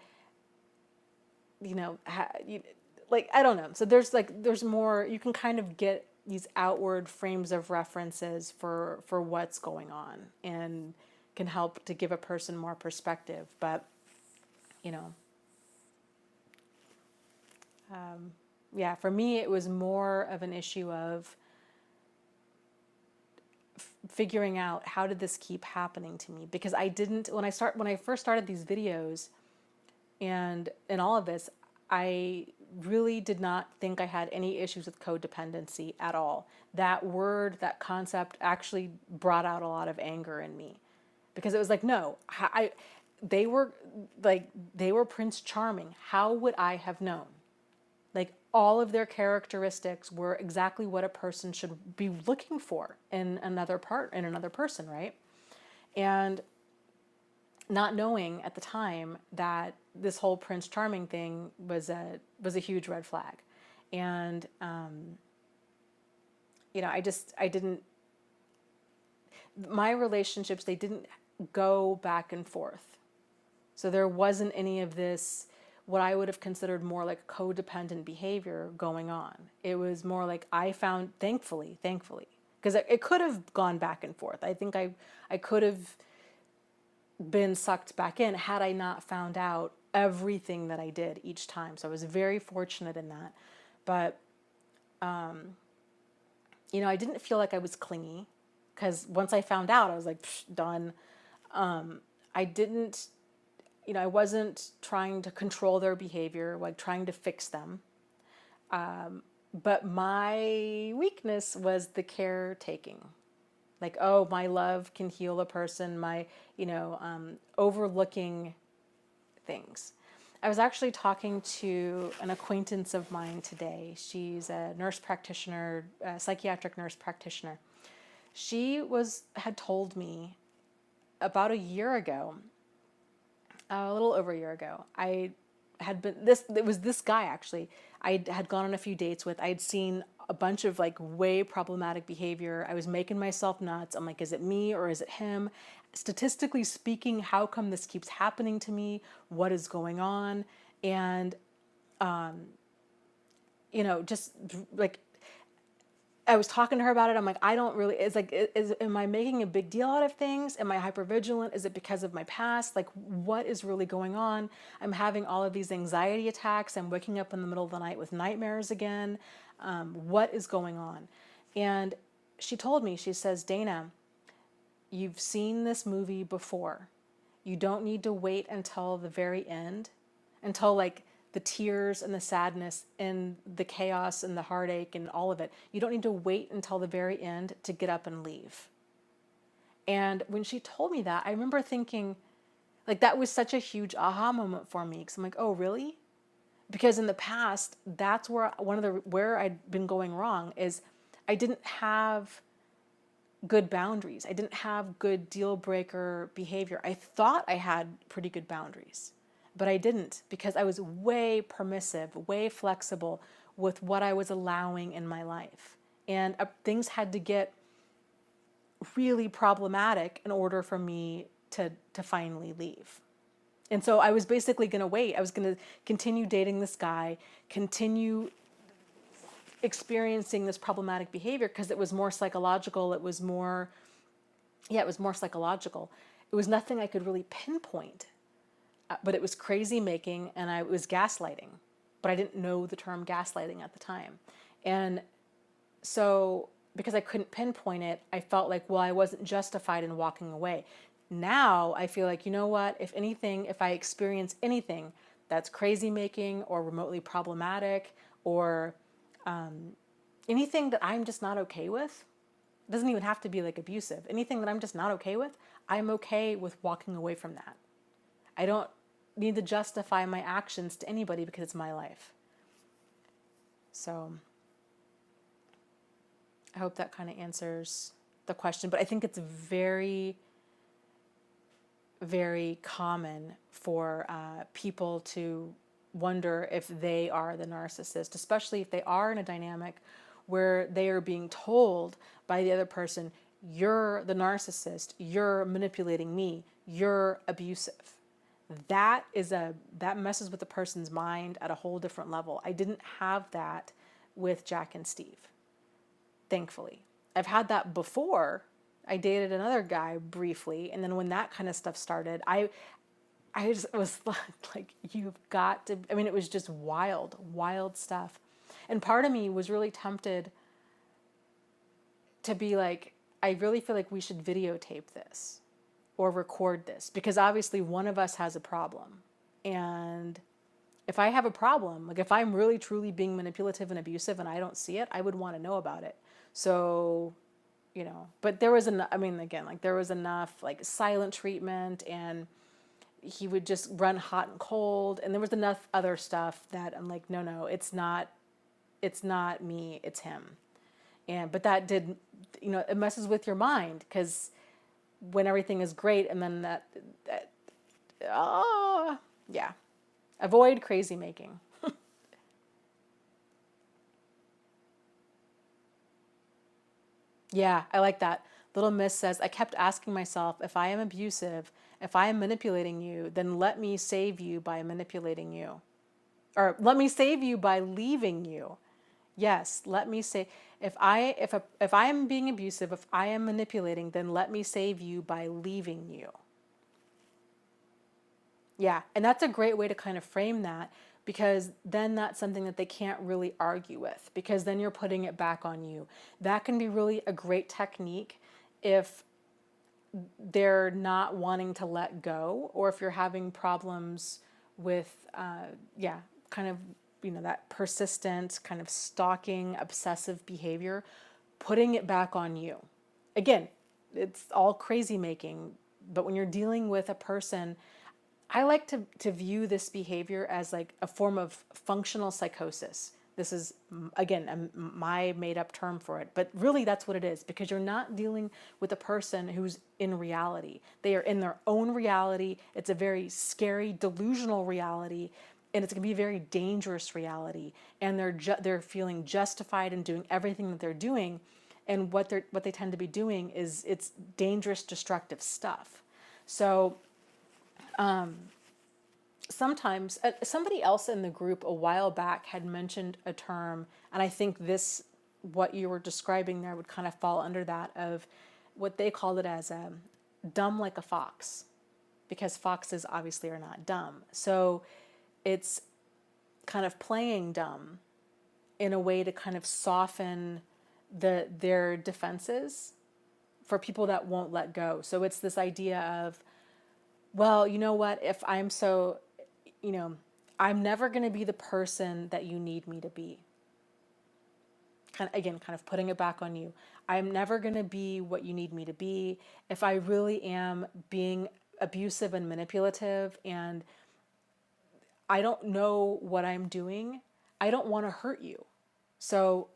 I don't know. So there's more, you can kind of get these outward frames of references for what's going on, and can help to give a person more perspective. But, yeah, for me, it was more of an issue of figuring out, how did this keep happening to me? Because when I first started these videos and all of this, I really did not think I had any issues with codependency at all. That word, that concept actually brought out a lot of anger in me, because it was like, no, they were Prince Charming. How would I have known? Like, all of their characteristics were exactly what a person should be looking for in another person, right? And not knowing at the time that this whole Prince Charming thing was a huge red flag. And my relationships, they didn't go back and forth. So there wasn't any of this, what I would have considered more like codependent behavior going on. It was more like, I found, thankfully, because it could have gone back and forth. I think I could have been sucked back in had I not found out everything that I did each time. So I was very fortunate in that. But, I didn't feel like I was clingy, because once I found out, I was like, done. I didn't, I wasn't trying to control their behavior, like trying to fix them. But my weakness was the caretaking. Like, oh, my love can heal a person, overlooking things. I was actually talking to an acquaintance of mine today. She's a nurse practitioner, a psychiatric nurse practitioner. She had told me about a year ago, a little over a year ago, it was this guy actually, I had gone on a few dates with. I had seen a bunch of like way problematic behavior. I was making myself nuts. I'm like, is it me or is it him? Statistically speaking, how come this keeps happening to me? What is going on? And, just like, I was talking to her about it. I'm like, I don't really, it's like, am I making a big deal out of things? Am I hypervigilant? Is it because of my past? Like, what is really going on? I'm having all of these anxiety attacks. I'm waking up in the middle of the night with nightmares again. What is going on? And she told me, she says, Dana, you've seen this movie before. You don't need to wait until the very end, until like the tears and the sadness and the chaos and the heartache and all of it. You don't need to wait until the very end to get up and leave. And when she told me that, I remember thinking, like, that was such a huge aha moment for me. Because I'm like, oh, really? Because in the past, that's where where I'd been going wrong is I didn't have good boundaries. I didn't have good deal breaker behavior. I thought I had pretty good boundaries, but I didn't because I was way permissive, way flexible with what I was allowing in my life. And things had to get really problematic in order for me to finally leave. And so I was basically going to wait. I was going to continue dating this guy, continue experiencing this problematic behavior because it was more psychological. It was more psychological. It was nothing I could really pinpoint, but it was crazy making and it was gaslighting, but I didn't know the term gaslighting at the time. And so because I couldn't pinpoint it, I felt like, well, I wasn't justified in walking away. Now I feel like, you know what, if anything, if I experience anything that's crazy making or remotely problematic or anything that I'm just not okay with, it doesn't even have to be like abusive. Anything that I'm just not okay with, I'm okay with walking away from that. I don't need to justify my actions to anybody because it's my life. So I hope that kind of answers the question, but I think it's very, very common for people to wonder if they are the narcissist, especially if they are in a dynamic where they are being told by the other person, you're the narcissist, you're manipulating me, you're abusive. That messes with the person's mind at a whole different level. I didn't have that with Jack and Steve, thankfully. I've had that before. I dated another guy briefly, and then when that kind of stuff started, I just was like, you've got to, I mean, it was just wild stuff. And part of me was really tempted to be like, I really feel like we should videotape this or record this because obviously one of us has a problem. And if I have a problem, like if I'm really truly being manipulative and abusive and I don't see it, I would want to know about it. So, you know, but there was there was enough like silent treatment and he would just run hot and cold. And there was enough other stuff that I'm like, no, it's not me, it's him. But that did, it messes with your mind because when everything is great and then avoid crazy making. Yeah, I like that. Little Miss says, I kept asking myself, if I am abusive, if I am manipulating you, then let me save you by manipulating you. Or let me save you by leaving you. Yes, let me say, if I am being abusive, if I am manipulating, then let me save you by leaving you. Yeah, and that's a great way to kind of frame that because then that's something that they can't really argue with because then you're putting it back on you. That can be really a great technique if they're not wanting to let go or if you're having problems with, kind of, that persistent kind of stalking, obsessive behavior, putting it back on you. Again, it's all crazy making, but when you're dealing with a person, I like to view this behavior as like a form of functional psychosis. This is, again, my made up term for it, but really that's what it is because you're not dealing with a person who's in reality. They are in their own reality. It's a very scary, delusional reality, and it's going to be a very dangerous reality. And they're feeling justified in doing everything that they're doing, and what they tend to be doing is it's dangerous, destructive stuff. So sometimes somebody else in the group a while back had mentioned a term, and I think what you were describing there would kind of fall under that of what they called it as dumb like a fox, because foxes obviously are not dumb. So it's kind of playing dumb in a way to kind of soften their defenses for people that won't let go. So it's this idea of Well, you know what? If I'm so, you know, I'm never going to be the person that you need me to be. Kind of putting it back on you. I'm never going to be what you need me to be. If I really am being abusive and manipulative and I don't know what I'm doing, I don't want to hurt you. So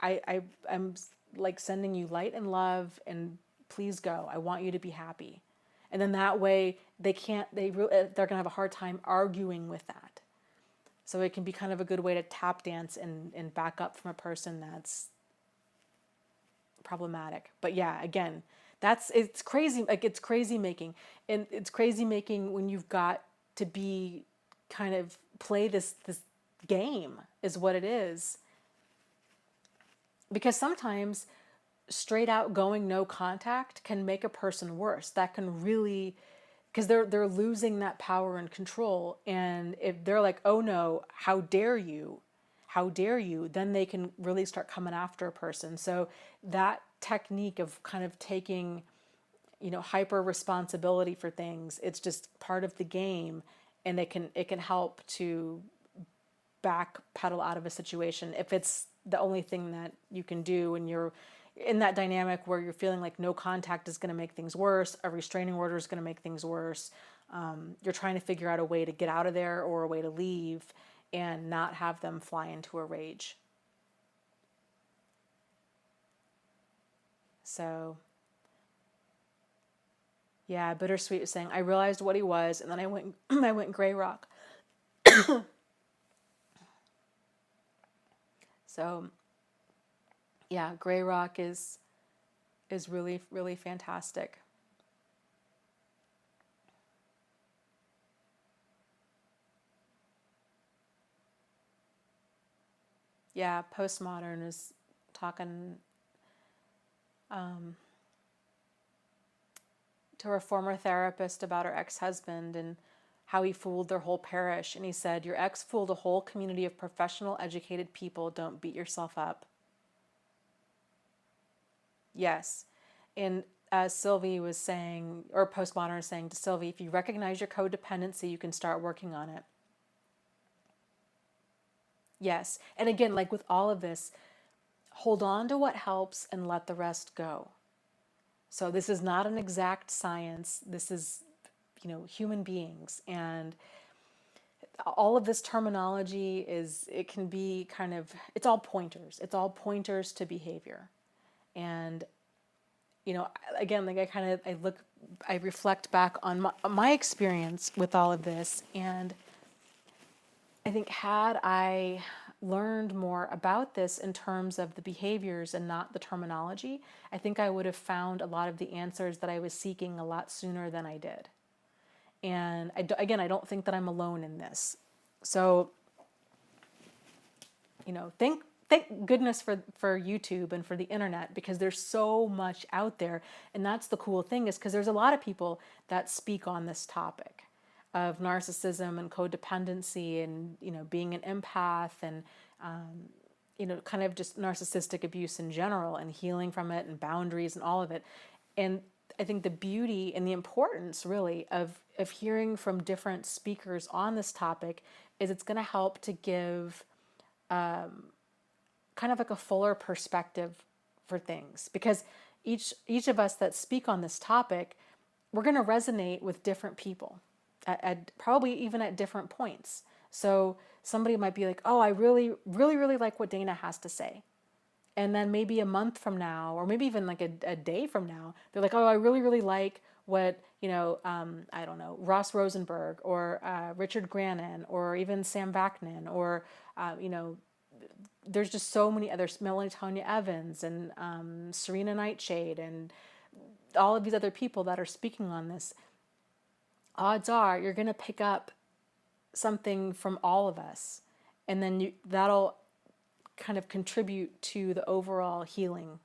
I'm like sending you light and love and please go. I want you to be happy. And then that way they're going to have a hard time arguing with that. So it can be kind of a good way to tap dance and back up from a person that's problematic. But yeah, again, it's crazy. Like it's crazy making, and it's crazy making when you've got to be kind of play this game is what it is. Because sometimes straight out going no contact can make a person worse. That can really, because they're losing that power and control. And if they're like, oh no, how dare you, then they can really start coming after a person. So that technique of kind of taking, hyper responsibility for things, it's just part of the game, and it can help to backpedal out of a situation if it's the only thing that you can do and you're in that dynamic where you're feeling like no contact is going to make things worse, a restraining order is going to make things worse. You're trying to figure out a way to get out of there or a way to leave and not have them fly into a rage. So, yeah, Bittersweet was saying, I realized what he was, and then I went I went gray rock. So, yeah, gray rock is really, really fantastic. Yeah, postmodern is talking to her former therapist about her ex-husband and how he fooled their whole parish. And he said, your ex fooled a whole community of professional, educated people. Don't beat yourself up. Yes. And as Sylvie was saying, or postmodern is saying to Sylvie, if you recognize your codependency, you can start working on it. Yes. And again, like with all of this, hold on to what helps and let the rest go. So this is not an exact science. This is, human beings. And all of this terminology it can be kind of, it's all pointers. It's all pointers to behavior. And, again, like I reflect back on my experience with all of this. And I think had I learned more about this in terms of the behaviors and not the terminology, I think I would have found a lot of the answers that I was seeking a lot sooner than I did. And I don't think that I'm alone in this. So, thank goodness for YouTube and for the internet, because there's so much out there. And that's the cool thing, is because there's a lot of people that speak on this topic of narcissism and codependency and, being an empath and, kind of just narcissistic abuse in general and healing from it and boundaries and all of it. And I think the beauty and the importance really of hearing from different speakers on this topic is it's going to help to give kind of like a fuller perspective for things, because each of us that speak on this topic, we're going to resonate with different people at probably even at different points. So somebody might be like, oh, I really, really, really like what Dana has to say. And then maybe a month from now, or maybe even like a day from now, they're like, oh, I really, really like what, I don't know, Ross Rosenberg or Richard Grannon or even Sam Vaknin or, there's just so many others, Melanie Evans and Serena Nightshade and all of these other people that are speaking on this. Odds are you're going to pick up something from all of us, and then that'll kind of contribute to the overall healing,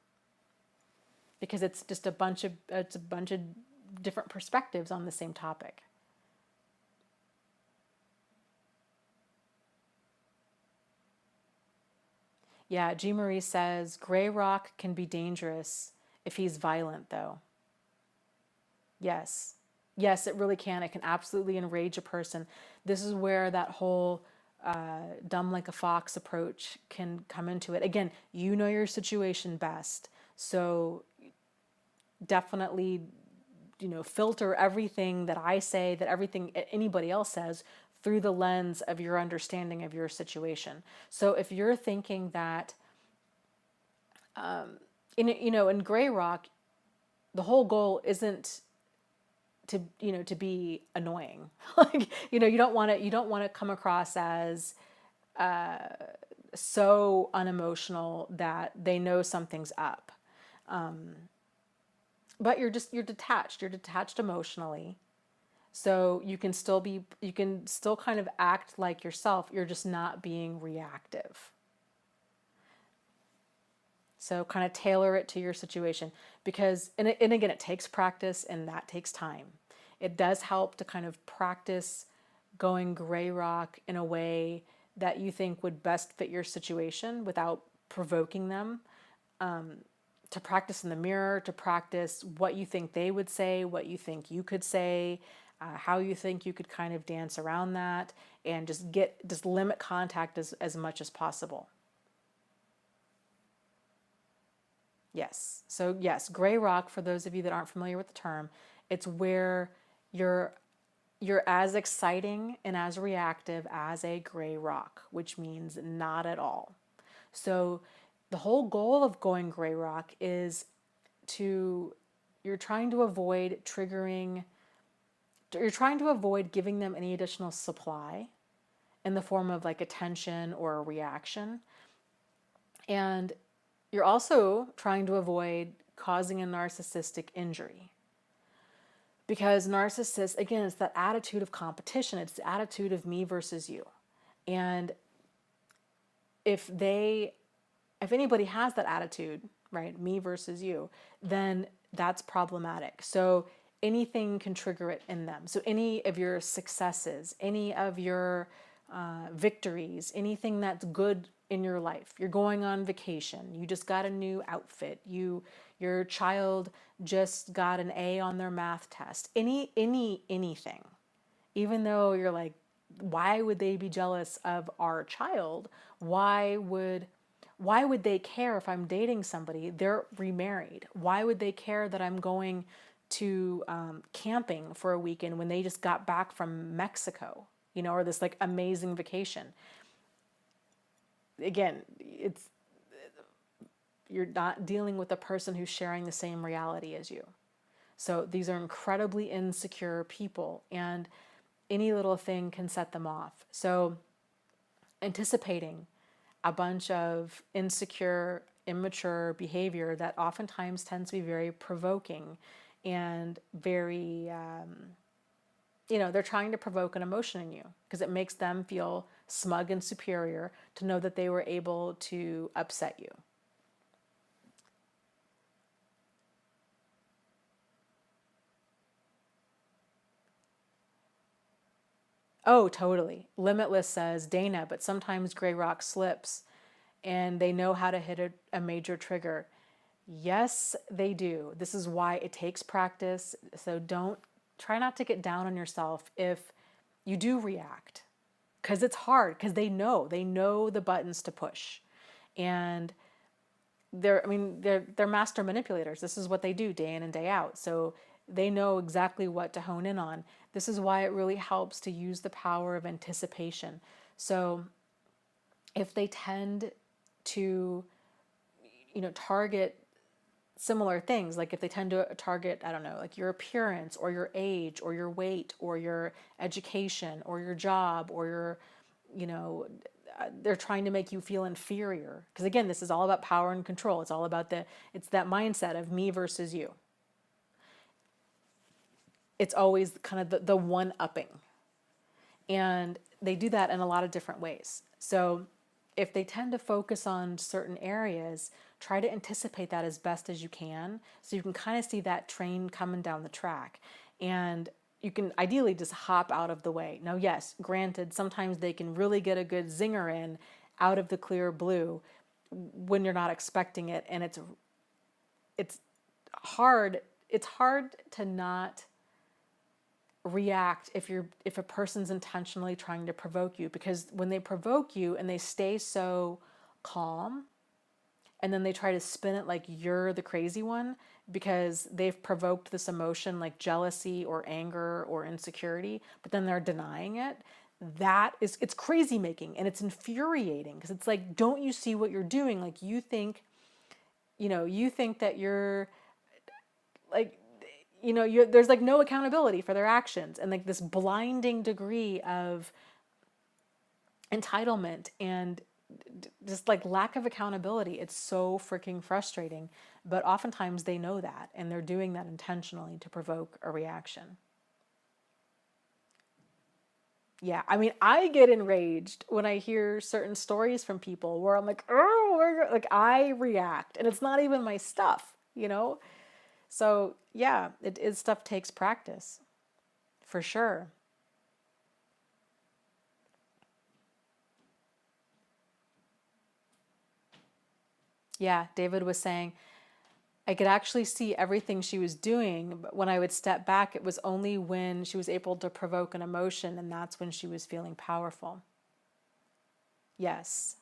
because it's just a bunch of different perspectives on the same topic. Yeah, G. Marie says, Gray Rock can be dangerous if he's violent, though. Yes. Yes, it really can. It can absolutely enrage a person. This is where that whole dumb like a fox approach can come into it. Again, you know your situation best. So definitely, filter everything that I say, that everything anybody else says through the lens of your understanding of your situation. So if you're thinking that, in Gray Rock, the whole goal isn't to be annoying. Like, you don't want to come across as so unemotional that they know something's up. But you're detached emotionally. So you can still kind of act like yourself. You're just not being reactive. So kind of tailor it to your situation, because, and again, it takes practice and that takes time. It does help to kind of practice going gray rock in a way that you think would best fit your situation without provoking them. To practice in the mirror, to practice what you think they would say, what you think you could say, how you think you could kind of dance around that, and just limit contact as much as possible. Yes. So yes, gray rock, for those of you that aren't familiar with the term, it's where you're you're as exciting and as reactive as a gray rock, which means not at all. So the whole goal of going gray rock is to you're trying to avoid triggering you're trying to avoid giving them any additional supply in the form of like attention or a reaction. And you're also trying to avoid causing a narcissistic injury. Because narcissists, again, it's that attitude of competition. It's the attitude of me versus you. And if they, if anybody has that attitude, right, me versus you, then that's problematic. So anything can trigger it in them. So any of your successes, any of your victories, anything that's good in your life. You're going on vacation. You just got a new outfit. Your child just got an A on their math test. Anything. Even though you're like, why would they be jealous of our child? Why would they care if I'm dating somebody? They're remarried. Why would they care that I'm going to camping for a weekend when they just got back from Mexico, or this like amazing vacation? Again, you're not dealing with a person who's sharing the same reality as you. So these are incredibly insecure people, and any little thing can set them off. So anticipating a bunch of insecure, immature behavior that oftentimes tends to be very provoking and very, they're trying to provoke an emotion in you because it makes them feel smug and superior to know that they were able to upset you. Oh, totally. Limitless says, Dana, but sometimes Grey Rock slips and they know how to hit a major trigger. Yes, they do. This is why it takes practice. So try not to get down on yourself if you do react, because it's hard, because they know the buttons to push. And they're master manipulators. This is what they do day in and day out. So they know exactly what to hone in on. This is why it really helps to use the power of anticipation. So if they tend to, target similar things, like if they tend to target, I don't know, like your appearance or your age or your weight or your education or your job or your, they're trying to make you feel inferior. Because again, this is all about power and control. It's all about it's that mindset of me versus you. It's always kind of the one upping. And they do that in a lot of different ways. So if they tend to focus on certain areas, try to anticipate that as best as you can, so you can kind of see that train coming down the track. And you can ideally just hop out of the way. Now, yes, granted, sometimes they can really get a good zinger in out of the clear blue when you're not expecting it. And it's hard to not react if a person's intentionally trying to provoke you, because when they provoke you and they stay so calm and then they try to spin it like you're the crazy one because they've provoked this emotion like jealousy or anger or insecurity, but then they're denying it. It's crazy making, and it's infuriating because it's like, don't you see what you're doing? Like, you think that you're like, there's like no accountability for their actions, and like this blinding degree of entitlement and just like lack of accountability. It's so freaking frustrating, but oftentimes they know that and they're doing that intentionally to provoke a reaction. Yeah, I mean, I get enraged when I hear certain stories from people where I'm like, oh, like I react, and it's not even my stuff. So yeah, stuff takes practice, for sure. Yeah, David was saying, I could actually see everything she was doing, but when I would step back, it was only when she was able to provoke an emotion, and that's when she was feeling powerful. Yes.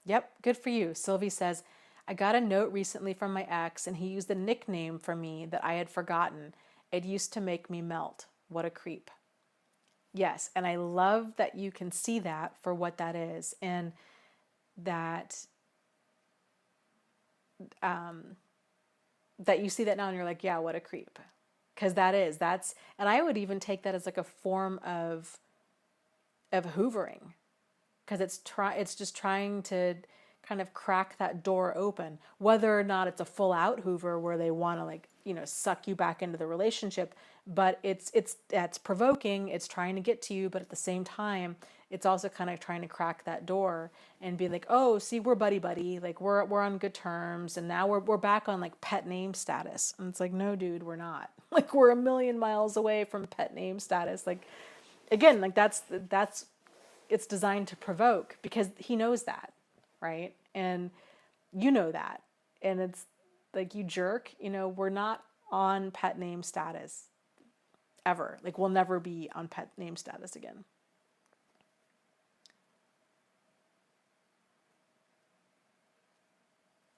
Yep, good for you. Sylvie says, I got a note recently from my ex, and he used a nickname for me that I had forgotten. It used to make me melt. What a creep. Yes, and I love that you can see that for what that is, and that that you see that now and you're like, yeah, what a creep. Because that's, and I would even take that as like a form of hoovering, because it's just trying to kind of crack that door open, whether or not it's a full out hoover where they want to like, suck you back into the relationship, but that's provoking, it's trying to get to you, but at the same time it's also kind of trying to crack that door and be like, oh, see, we're buddy buddy, like we're on good terms, and now we're back on like pet name status. And it's like, no dude, we're not. Like, we're a million miles away from pet name status. Like, again, like that's it's designed to provoke because he knows that, right? And you know that. And it's like, you jerk, we're not on pet name status ever. Like, we'll never be on pet name status again.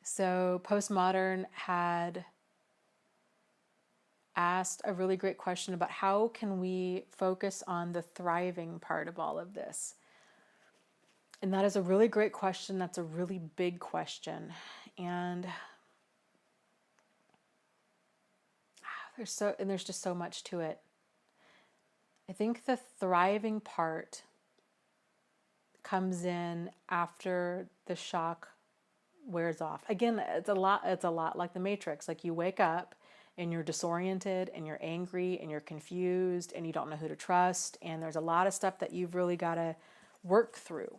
So Postmodern had asked a really great question about how can we focus on the thriving part of all of this. And that is a really great question. That's a really big question. And there's just so much to it. I think the thriving part comes in after the shock wears off. Again, it's a lot like the Matrix. Like, you wake up and you're disoriented and you're angry and you're confused and you don't know who to trust, and there's a lot of stuff that you've really got to work through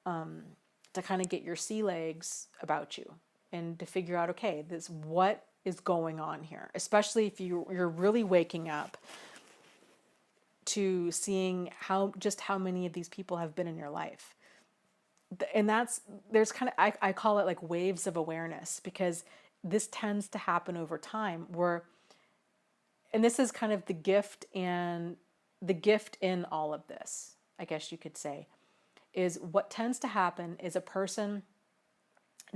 to kind of get your sea legs about you and to figure out, okay, what is going on here, especially if you're really waking up to seeing how many of these people have been in your life. And there's kind of, I call it like waves of awareness, because this tends to happen over time and this is kind of the gift in all of this, I guess you could say, is what tends to happen is a person,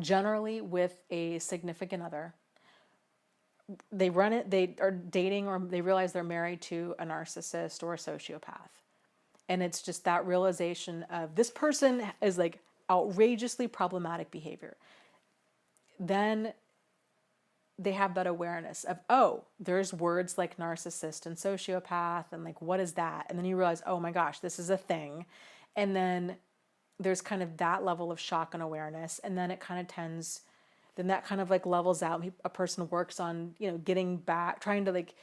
generally with a significant other, they are dating, or they realize they're married to a narcissist or a sociopath. And it's just that realization of, this person is like outrageously problematic behavior. Then they have that awareness of, oh, there's words like narcissist and sociopath, and like, what is that? And then you realize, oh my gosh, this is a thing. And then there's kind of that level of shock and awareness. And then then that kind of like levels out. A person works on, getting back, trying to like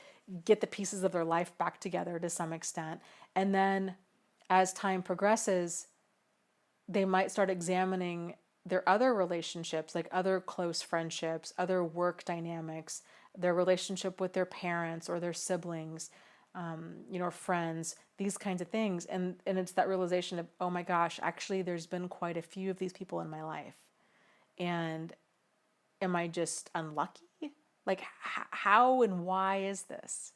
get the pieces of their life back together to some extent. And then as time progresses, they might start examining their other relationships, like other close friendships, other work dynamics, their relationship with their parents or their siblings, friends, these kinds of things. And it's that realization of, oh my gosh, actually there's been quite a few of these people in my life. And am I just unlucky? Like, how and why is this?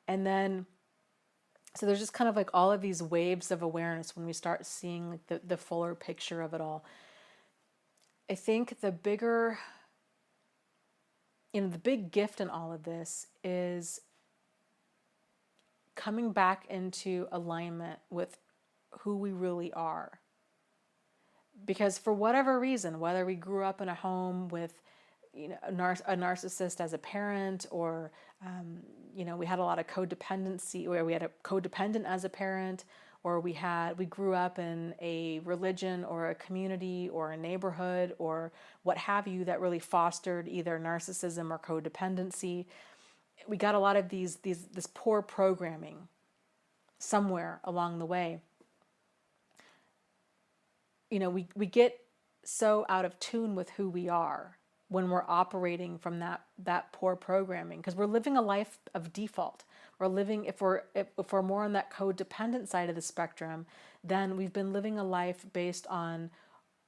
And then, so there's just kind of like all of these waves of awareness when we start seeing like the fuller picture of it all. I think the bigger, the big gift in all of this is coming back into alignment with who we really are. Because for whatever reason, whether we grew up in a home with, a narcissist as a parent, or, we had a lot of codependency, where we had a codependent as a parent, or we grew up in a religion or a community or a neighborhood or what have you that really fostered either narcissism or codependency. We got a lot of this poor programming somewhere along the way. We get so out of tune with who we are when we're operating from that poor programming, because we're living a life of default. We're living, if we're more on that codependent side of the spectrum, then we've been living a life based on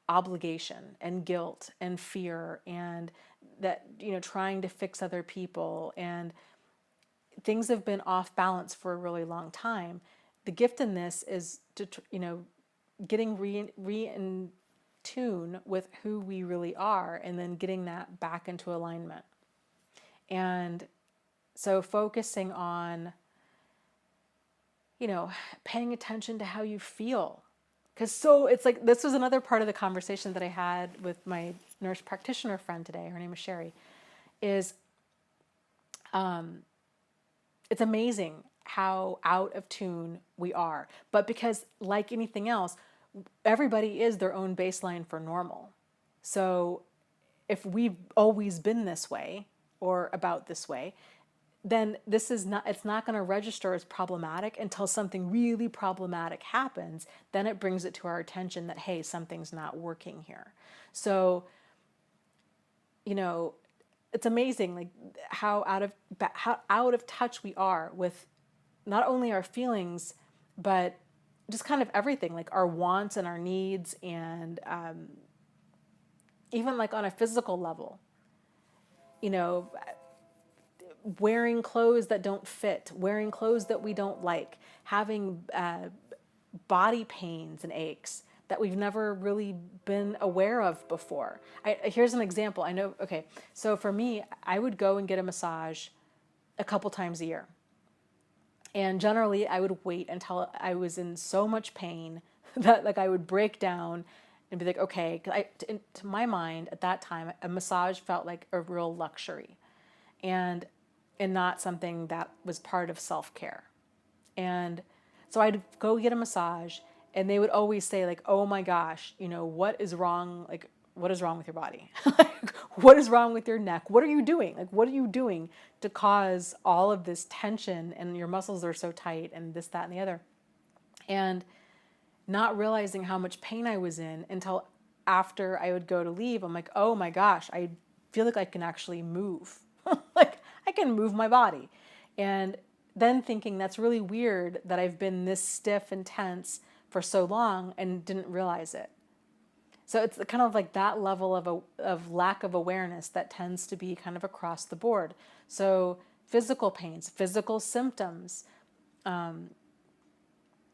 obligation and guilt and fear, and that, trying to fix other people, and things have been off balance for a really long time. The gift in this is to, getting re in tune with who we really are, and then getting that back into alignment. And so focusing on, paying attention to how you feel. Because it's like, this was another part of the conversation that I had with my nurse practitioner friend today. Her name is Sherry. It's amazing how out of tune we are. But because, like anything else, everybody is their own baseline for normal. So if we've always been this way or about this way, then it's not going to register as problematic until something really problematic happens. Then it brings it to our attention that, hey, something's not working here. So, it's amazing, like how out of touch we are with not only our feelings, but just kind of everything, like our wants and our needs, and even like on a physical level, wearing clothes that don't fit, wearing clothes that we don't like, having body pains and aches that we've never really been aware of before. Here's an example. I know, okay, so for me, I would go and get a massage a couple times a year. And generally, I would wait until I was in so much pain that like I would break down and be like, okay, to my mind at that time, a massage felt like a real luxury, and not something that was part of self-care. And so I'd go get a massage, and they would always say like, oh my gosh, what is wrong? Like, what is wrong with your body? Like, what is wrong with your neck? What are you doing? Like, what are you doing to cause all of this tension, and your muscles are so tight, and this, that, and the other? And not realizing how much pain I was in until after I would go to leave. I'm like, oh my gosh, I feel like I can actually move. Like, I can move my body. And then thinking that's really weird that I've been this stiff and tense for so long and didn't realize it. So it's kind of like that level of lack of awareness that tends to be kind of across the board. So physical pains, physical symptoms,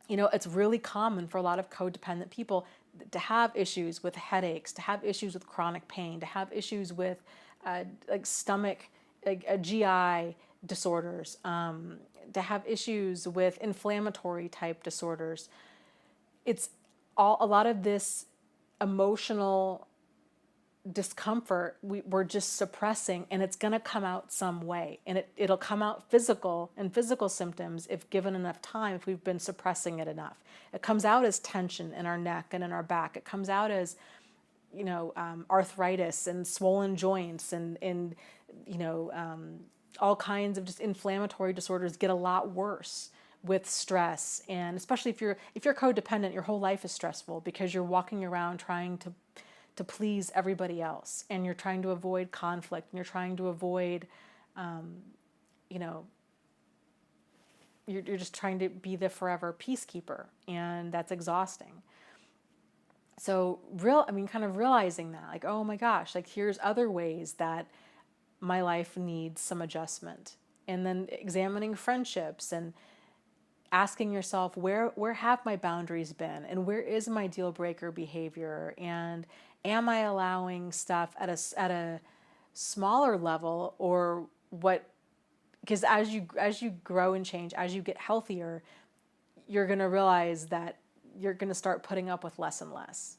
it's really common for a lot of codependent people to have issues with headaches, to have issues with chronic pain, to have issues with like stomach, like GI disorders, to have issues with inflammatory type disorders. It's a lot of this emotional discomfort we're just suppressing, and it's going to come out some way, and it'll come out physical symptoms if given enough time, if we've been suppressing it enough. It comes out as tension in our neck and in our back. It comes out as arthritis and swollen joints, and all kinds of just inflammatory disorders get a lot worse with stress. And especially if you're codependent, your whole life is stressful because you're walking around trying to please everybody else, and you're trying to avoid conflict, and you're trying to avoid, you're just trying to be the forever peacekeeper, and that's exhausting. So kind of realizing that, like, oh my gosh, like here's other ways that my life needs some adjustment. And then examining friendships and asking yourself, where have my boundaries been, and where is my deal breaker behavior, and am I allowing stuff at a smaller level, or what? Because as you grow and change, as you get healthier, you're going to realize that you're going to start putting up with less and less,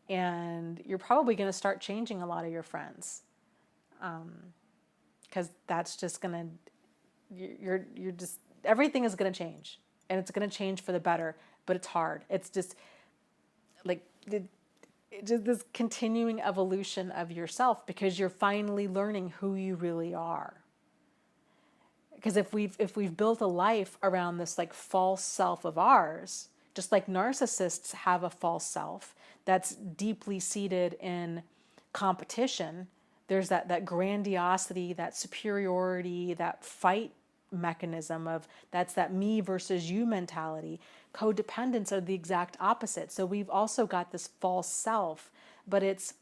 and you're probably going to start changing a lot of your friends, because that's just going to, you're just, everything is going to change, and it's going to change for the better, but it's hard. It's just like just this continuing evolution of yourself, because you're finally learning who you really are. Because if we've built a life around this like false self of ours, just like narcissists have a false self that's deeply seated in competition, there's that grandiosity, that superiority, that fight mechanism of, that's that me versus you mentality. Codependents are the exact opposite. So we've also got this false self, but it's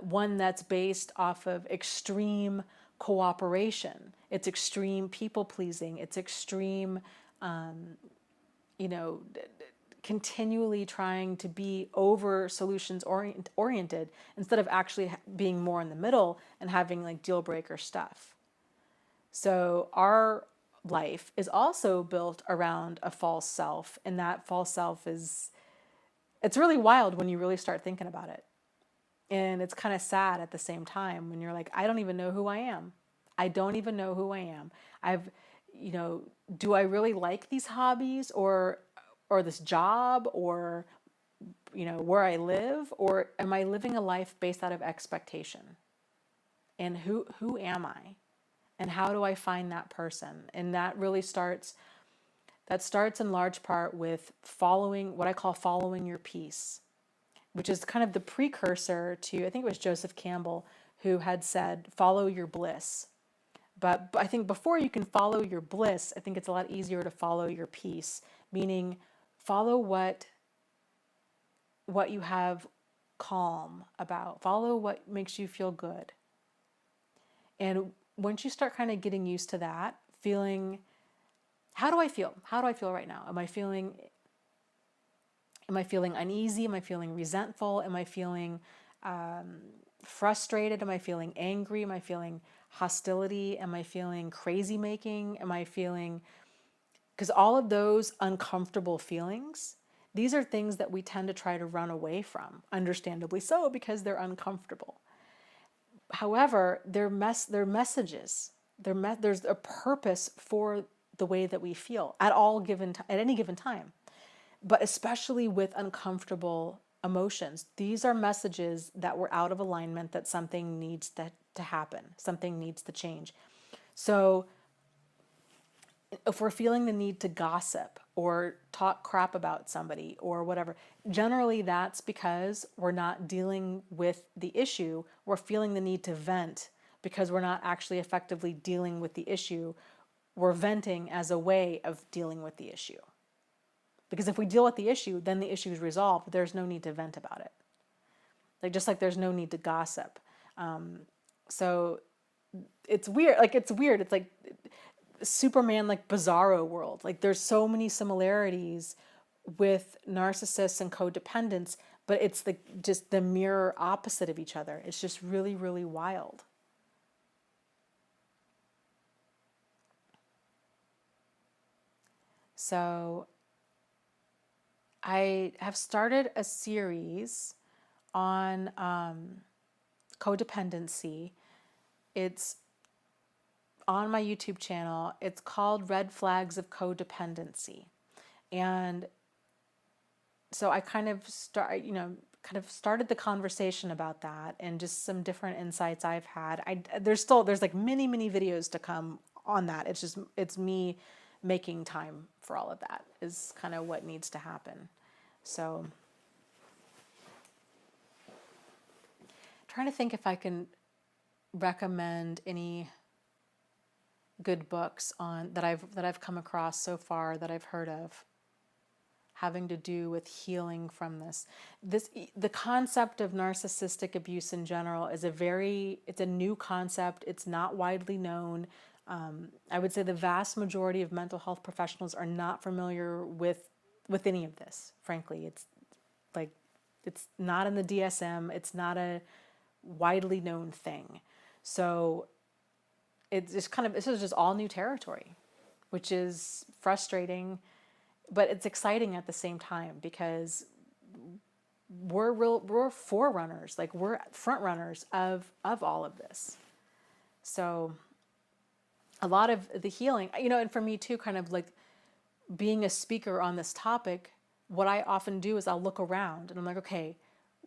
one that's based off of extreme cooperation. It's extreme people pleasing. It's extreme, you know, continually trying to be over solutions oriented instead of actually being more in the middle and having like deal breaker stuff. So our life is also built around a false self, and that false self is, it's really wild when you really start thinking about it. And it's kind of sad at the same time when you're like, I don't even know who I am. I don't even know who I am. I've, do I really like these hobbies, or this job, or, where I live, or am I living a life based out of expectation? And who am I? And how do I find that person? And that really starts in large part with following, what I call following your peace, which is kind of the precursor to, I think it was Joseph Campbell who had said, follow your bliss. But I think before you can follow your bliss, I think it's a lot easier to follow your peace, meaning follow what you have calm about, follow what makes you feel good. And once you start kind of getting used to that, feeling, how do I feel? How do I feel right now? Am I feeling uneasy? Am I feeling resentful? Am I feeling frustrated? Am I feeling angry? Am I feeling hostility? Am I feeling crazy making? Am I feeling, because all of those uncomfortable feelings, these are things that we tend to try to run away from, understandably so, because they're uncomfortable. However, they're messages. There's a purpose for the way that we feel at any given time, but especially with uncomfortable emotions. These are messages that we're out of alignment, that something needs to happen, something needs to change. So if we're feeling the need to gossip or talk crap about somebody or whatever, generally that's because we're not dealing with the issue. We're feeling the need to vent because we're not actually effectively dealing with the issue. We're venting as a way of dealing with the issue. Because if we deal with the issue, then the issue is resolved. There's no need to vent about it. Just like there's no need to gossip. So it's weird. It's like Superman, like Bizarro world. Like there's so many similarities with narcissists and codependents, but it's just the mirror opposite of each other. It's just really, really wild. So I have started a series on codependency. It's on my YouTube channel. It's called Red Flags of Codependency. And so I kind of started the conversation about that, and just some different insights I've had. There's like many, many videos to come on that. It's me making time for all of that is kind of what needs to happen. So trying to think if I can recommend any good books on that I've come across so far that I've heard of. having to do with healing from this. The concept of narcissistic abuse in general is it's a new concept. It's not widely known. I would say the vast majority of mental health professionals are not familiar with any of this. Frankly, like it's not in the DSM. It's not a widely known thing. So it's just this is just all new territory, which is frustrating, but it's exciting at the same time because we're forerunners, like we're front runners of all of this. So a lot of the healing, and for me too, kind of like being a speaker on this topic, what I often do is I'll look around and I'm like, okay,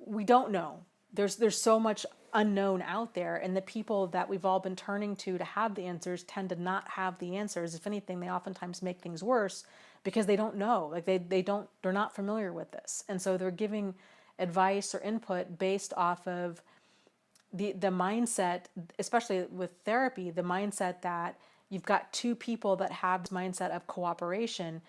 we don't know. There's so much unknown out there, and the people that we've all been turning to have the answers tend to not have the answers. If anything, they oftentimes make things worse because they don't know. Like they're not familiar with this. And so they're giving advice or input based off of the mindset, especially with therapy, the mindset that you've got two people that have this mindset of cooperation,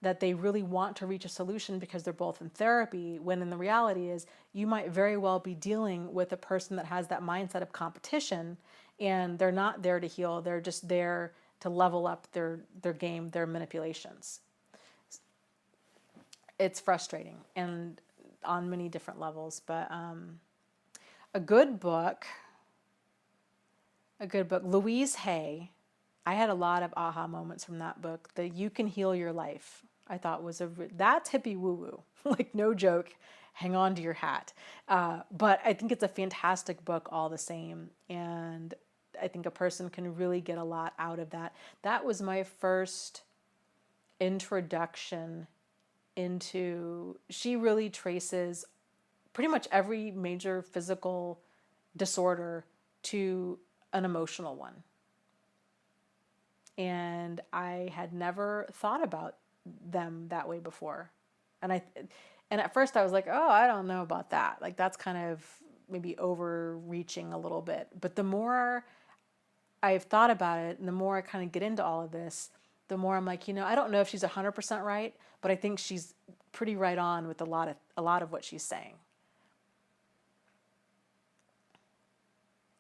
that they really want to reach a solution because they're both in therapy, when in the reality is you might very well be dealing with a person that has that mindset of competition, and they're not there to heal. They're just there to level up their game, their manipulations. It's frustrating and on many different levels, but a good book, Louise Hay. I had a lot of aha moments from that book. The You Can Heal Your Life, I thought that's hippie woo-woo, like no joke, hang on to your hat. But I think it's a fantastic book all the same. And I think a person can really get a lot out of that. That was my first introduction into, she really traces pretty much every major physical disorder to an emotional one. And I had never thought about them that way before. And at first I was like, oh, I don't know about that. Like that's kind of maybe overreaching a little bit. But the more I've thought about it and the more I kind of get into all of this, the more I'm like, I don't know if she's 100% right, but I think she's pretty right on with a lot of what she's saying.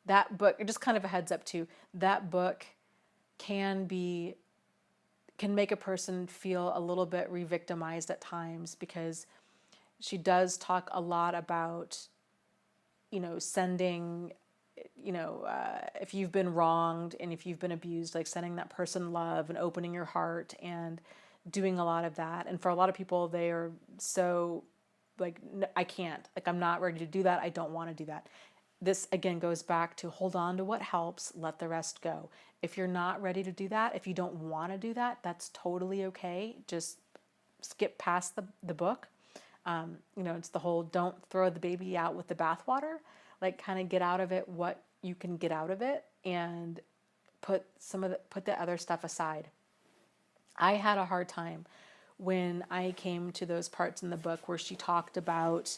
That book, just kind of a heads up too, that book can make a person feel a little bit re-victimized at times, because she does talk a lot about, sending, if you've been wronged and if you've been abused, like sending that person love and opening your heart and doing a lot of that. And for a lot of people, they are so like, I can't, like, I'm not ready to do that. I don't want to do that. This again goes back to hold on to what helps, let the rest go. If you're not ready to do that, if you don't want to do that, that's totally okay. Just skip past the book. It's the whole don't throw the baby out with the bathwater. Like kind of get out of it what you can get out of it and put the other stuff aside. I had a hard time when I came to those parts in the book where she talked about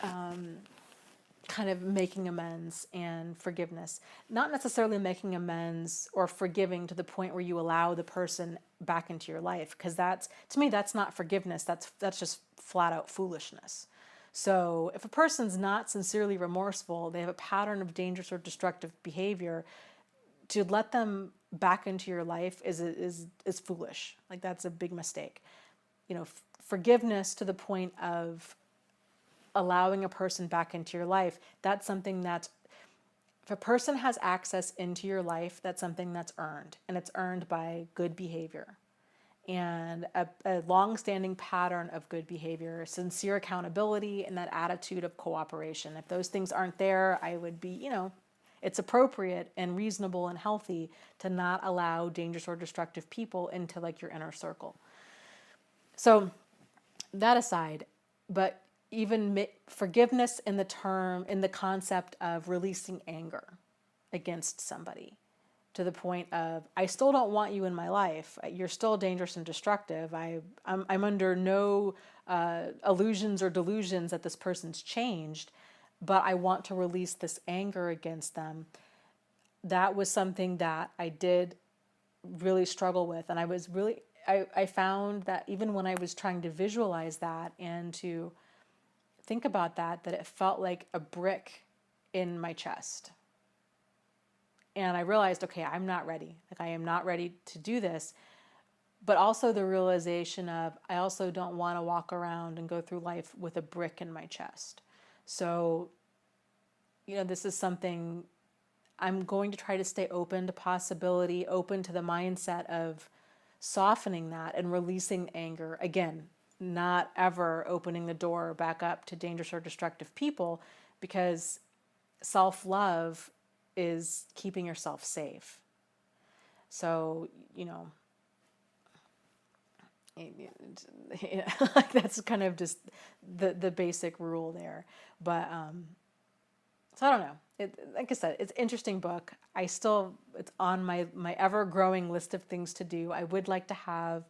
kind of making amends and forgiveness. Not necessarily making amends or forgiving to the point where you allow the person back into your life, because to me that's not forgiveness. That's just flat out foolishness. So if a person's not sincerely remorseful, they have a pattern of dangerous or destructive behavior, to let them back into your life is foolish. Like that's a big mistake. Forgiveness to the point of allowing a person back into your life, that's something that if a person has access into your life, that's something that's earned, and it's earned by good behavior and a long-standing pattern of good behavior, sincere accountability, and that attitude of cooperation. If those things aren't there, I would be, it's appropriate and reasonable and healthy to not allow dangerous or destructive people into like your inner circle. So that aside, but even forgiveness in the concept of releasing anger against somebody, to the point of, I still don't want you in my life. You're still dangerous and destructive. I'm under no illusions or delusions that this person's changed, but I want to release this anger against them. That was something that I did really struggle with. And I found that even when I was trying to visualize that and to think about that, that it felt like a brick in my chest. And I realized, okay, I'm not ready. Like, I am not ready to do this. But also the realization of, I also don't want to walk around and go through life with a brick in my chest. So, this is something I'm going to try to stay open to possibility, open to the mindset of softening that and releasing anger. Again, not ever opening the door back up to dangerous or destructive people, because self-love is keeping yourself safe. So, that's kind of just the basic rule there. But so I don't know. Like I said, it's an interesting book. It's on my ever-growing list of things to do. I would like to have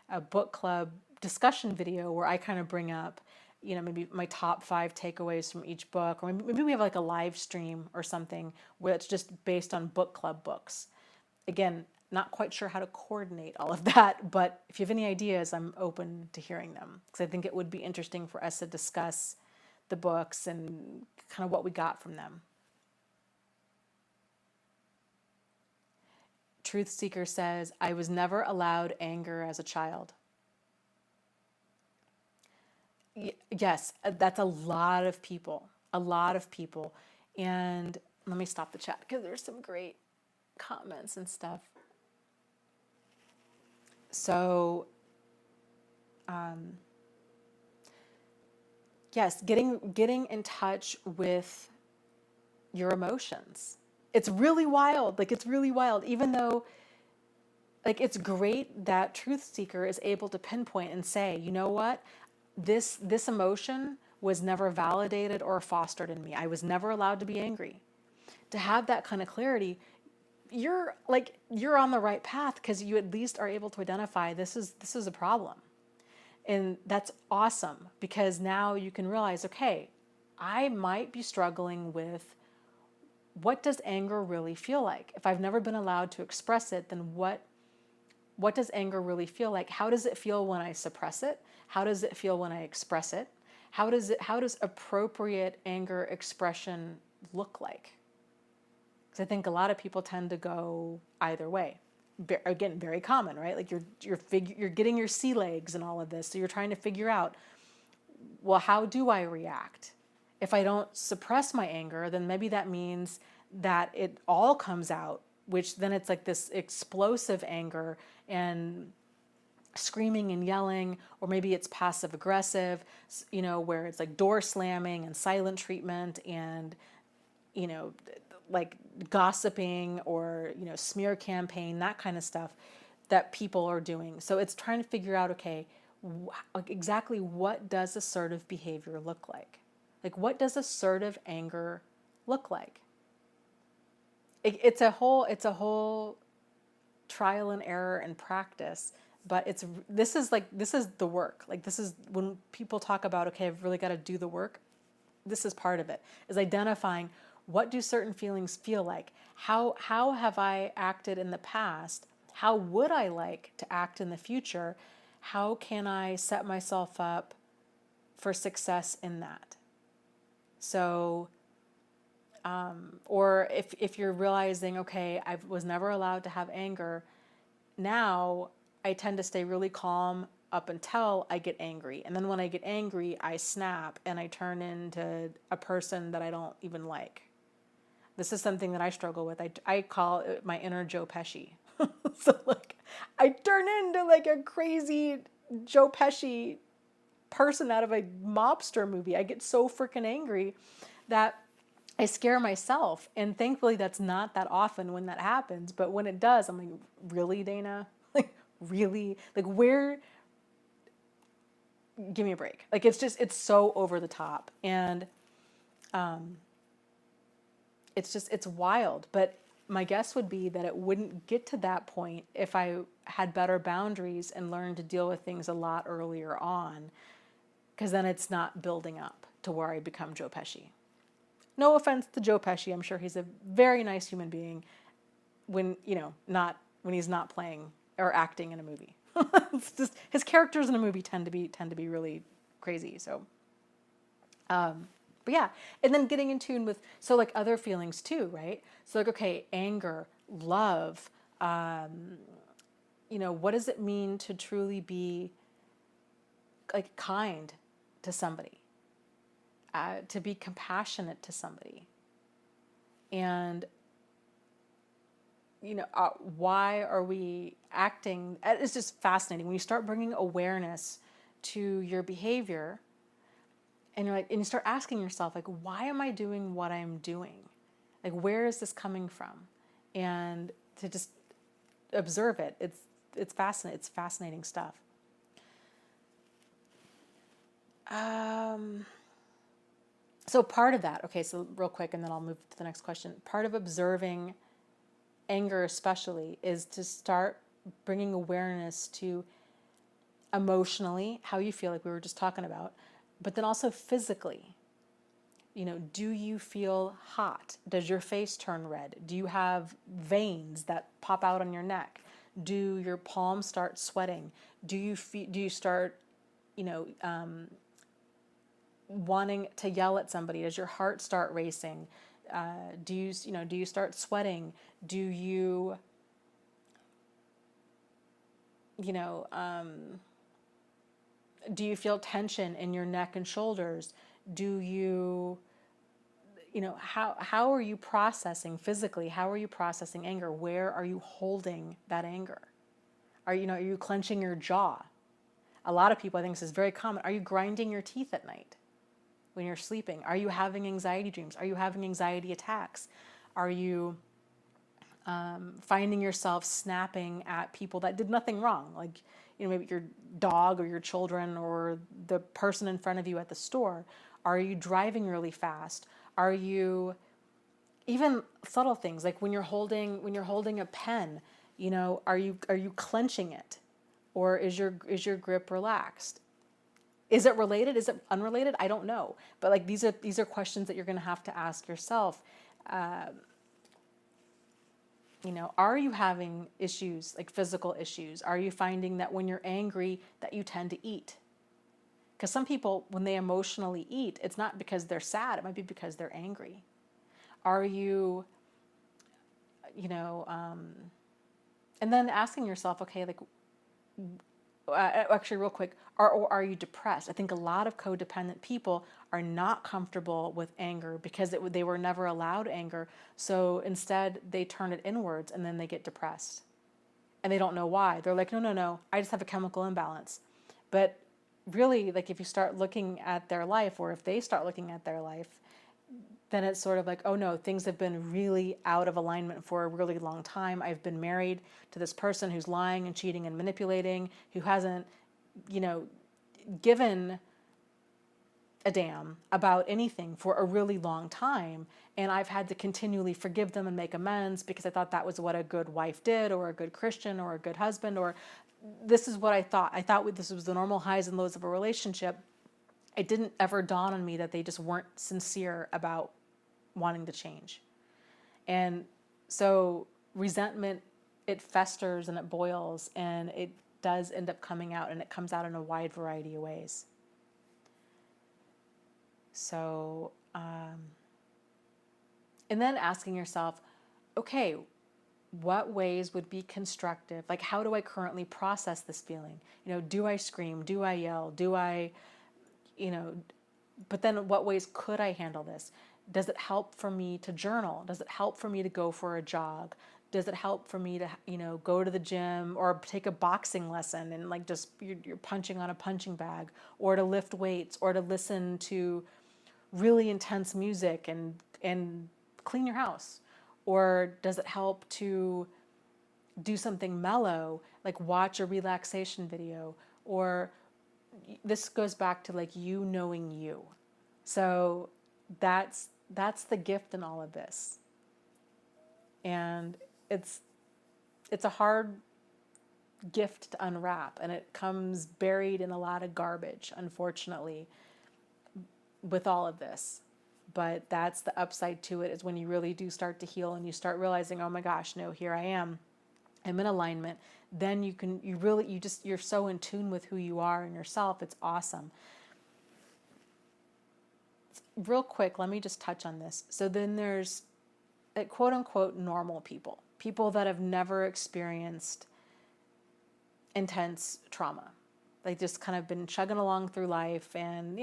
a book club discussion video where I kind of bring up, maybe my top 5 takeaways from each book, or maybe we have like a live stream or something where it's just based on book club books. Again, not quite sure how to coordinate all of that, but if you have any ideas, I'm open to hearing them, because I think it would be interesting for us to discuss the books and kind of what we got from them. Truth Seeker says, I was never allowed anger as a child. Yes, that's a lot of people. And let me stop the chat because there's some great comments and stuff. So, yes, getting in touch with your emotions. It's really wild. Like, it's really wild. Even though, like, it's great that Truth Seeker is able to pinpoint and say, you know what? This emotion was never validated or fostered in me. I was never allowed to be angry. To have that kind of clarity, you're on the right path, because you at least are able to identify this is a problem. And that's awesome, because now you can realize, okay, I might be struggling with, what does anger really feel like? If I've never been allowed to express it, then what does anger really feel like? How does it feel when I suppress it? How does it feel when I express it? How does appropriate anger expression look like? Because I think a lot of people tend to go either way. Again, very common, right? Like you're getting your sea legs and all of this, so you're trying to figure out, well, how do I react? If I don't suppress my anger, then maybe that means that it all comes out, which then it's like this explosive anger and screaming and yelling, or maybe it's passive aggressive, where it's like door slamming and silent treatment and, like gossiping or, smear campaign, that kind of stuff that people are doing. So it's trying to figure out, okay, exactly what does assertive behavior look like? Like, what does assertive anger look like? It's a whole trial and error and practice, but this is the work. Like, this is when people talk about, okay, I've really got to do the work. This is part of it, is identifying, what do certain feelings feel like? How have I acted in the past? How would I like to act in the future? How can I set myself up for success in that? So, or if you're realizing, okay, I was never allowed to have anger, now I tend to stay really calm up until I get angry. And then when I get angry, I snap and I turn into a person that I don't even like. This is something that I struggle with. I call it my inner Joe Pesci. So, like, I turn into like a crazy Joe Pesci person out of a mobster movie. I get so freaking angry that I scare myself. And thankfully that's not that often when that happens. But when it does, I'm like, really, Dana? Like, really? Like, where? Give me a break. Like, it's so over the top. And it's wild. But my guess would be that it wouldn't get to that point if I had better boundaries and learned to deal with things a lot earlier on, because then it's not building up to where I become Joe Pesci. No offense to Joe Pesci. I'm sure he's a very nice human being when he's not playing or acting in a movie. It's just, his characters in a movie tend to be really crazy. So, but yeah, and then getting in tune with, so like other feelings too, right? So like, okay, anger, love, what does it mean to truly be like kind to somebody, to be compassionate to somebody, and why are we acting? It's just fascinating when you start bringing awareness to your behavior, and and you start asking yourself, like, why am I doing what I'm doing? Like, where is this coming from? And to just observe it. It's fascinating. It's fascinating stuff. So part of that, okay, so real quick, and then I'll move to the next question. Part of observing anger especially is to start bringing awareness to emotionally how you feel, like we were just talking about, but then also physically. Do you feel hot? Does your face turn red? Do you have veins that pop out on your neck? Do your palms start sweating? Do you start, wanting to yell at somebody? Does your heart start racing? Do you start sweating? Do you, do you feel tension in your neck and shoulders? Do you, how are you processing physically? How are you processing anger? Where are you holding that anger? Are you clenching your jaw? A lot of people, I think this is very common. Are you grinding your teeth at night when you're sleeping? Are you having anxiety dreams? Are you having anxiety attacks? Are you finding yourself snapping at people that did nothing wrong? Like, maybe your dog or your children or the person in front of you at the store. Are you driving really fast? Are you, even subtle things like when you're holding a pen, are you clenching it, or is your grip relaxed? Is it related? Is it unrelated? I don't know. But like these are questions that you're going to have to ask yourself. Are you having issues, like physical issues? Are you finding that when you're angry that you tend to eat? Because some people, when they emotionally eat, it's not because they're sad. It might be because they're angry. Are you, and then asking yourself, okay, like, actually real quick, are you depressed? I think a lot of codependent people are not comfortable with anger because they were never allowed anger. So instead they turn it inwards and then they get depressed. And they don't know why. They're like, no, I just have a chemical imbalance. But really, like, if you start looking at their life, or if they start looking at their life, then it's sort of like, oh no, things have been really out of alignment for a really long time. I've been married to this person who's lying and cheating and manipulating, who hasn't, given a damn about anything for a really long time. And I've had to continually forgive them and make amends because I thought that was what a good wife did, or a good Christian, or a good husband, or this is what I thought. I thought this was the normal highs and lows of a relationship. It didn't ever dawn on me that they just weren't sincere about wanting to change. And so resentment, it festers and it boils, and it does end up coming out, and it comes out in a wide variety of ways. So, and then asking yourself, okay, what ways would be constructive? Like, how do I currently process this feeling? Do I scream? Do I yell? Do I, but then what ways could I handle this? Does it help for me to journal? Does it help for me to go for a jog? Does it help for me to, go to the gym or take a boxing lesson and like just you're punching on a punching bag, or to lift weights, or to listen to really intense music and clean your house? Or does it help to do something mellow, like watch a relaxation video? Or this goes back to like you knowing you. So that's the gift in all of this. And it's a hard gift to unwrap, and it comes buried in a lot of garbage, unfortunately, with all of this. But that's the upside to it, is when you really do start to heal and you start realizing, oh my gosh, no, here I am. I'm in alignment, then you're so in tune with who you are and yourself. It's awesome. Real quick, let me just touch on this. So then there's quote unquote normal people, people that have never experienced intense trauma. They just kind of been chugging along through life and,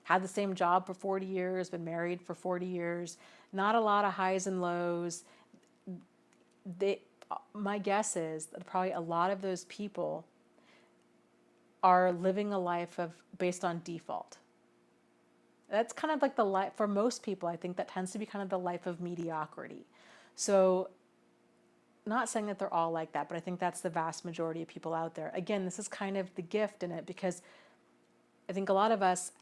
had the same job for 40 years, been married for 40 years, not a lot of highs and lows. My guess is that probably a lot of those people are living a life based on default. That's kind of like the life for most people. I think that tends to be kind of the life of mediocrity. So, not saying that they're all like that, but I think that's the vast majority of people out there. Again, this is kind of the gift in it, because I think a lot of us,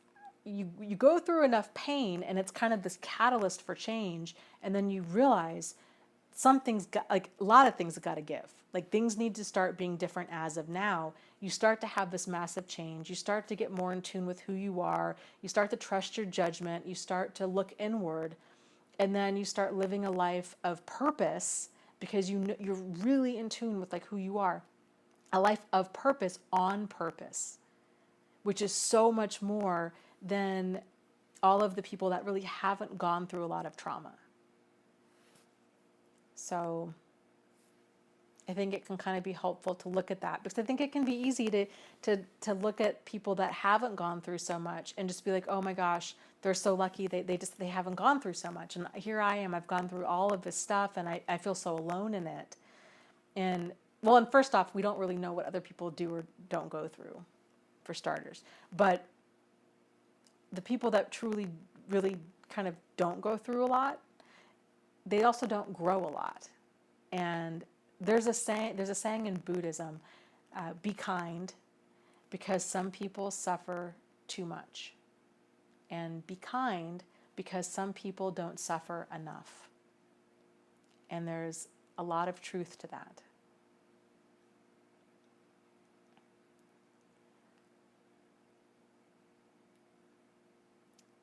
you go through enough pain and it's kind of this catalyst for change, and then you realize something's got, like a lot of things have got to give. Like things need to start being different as of now. You start to have this massive change. You start to get more in tune with who you are. You start to trust your judgment. You start to look inward, and then you start living a life of purpose, because you're really in tune with like who you are. A life of purpose on purpose, which is so much more than all of the people that really haven't gone through a lot of trauma. So I think it can kind of be helpful to look at that, because I think it can be easy to look at people that haven't gone through so much and just be like, oh my gosh, they're so lucky they haven't gone through so much. And here I am, I've gone through all of this stuff, and I feel so alone in it. And first off, we don't really know what other people do or don't go through, for starters. But the people that truly, really kind of don't go through a lot, they also don't grow a lot. And there's a saying in Buddhism, be kind, because some people suffer too much. And be kind because some people don't suffer enough. And there's a lot of truth to that.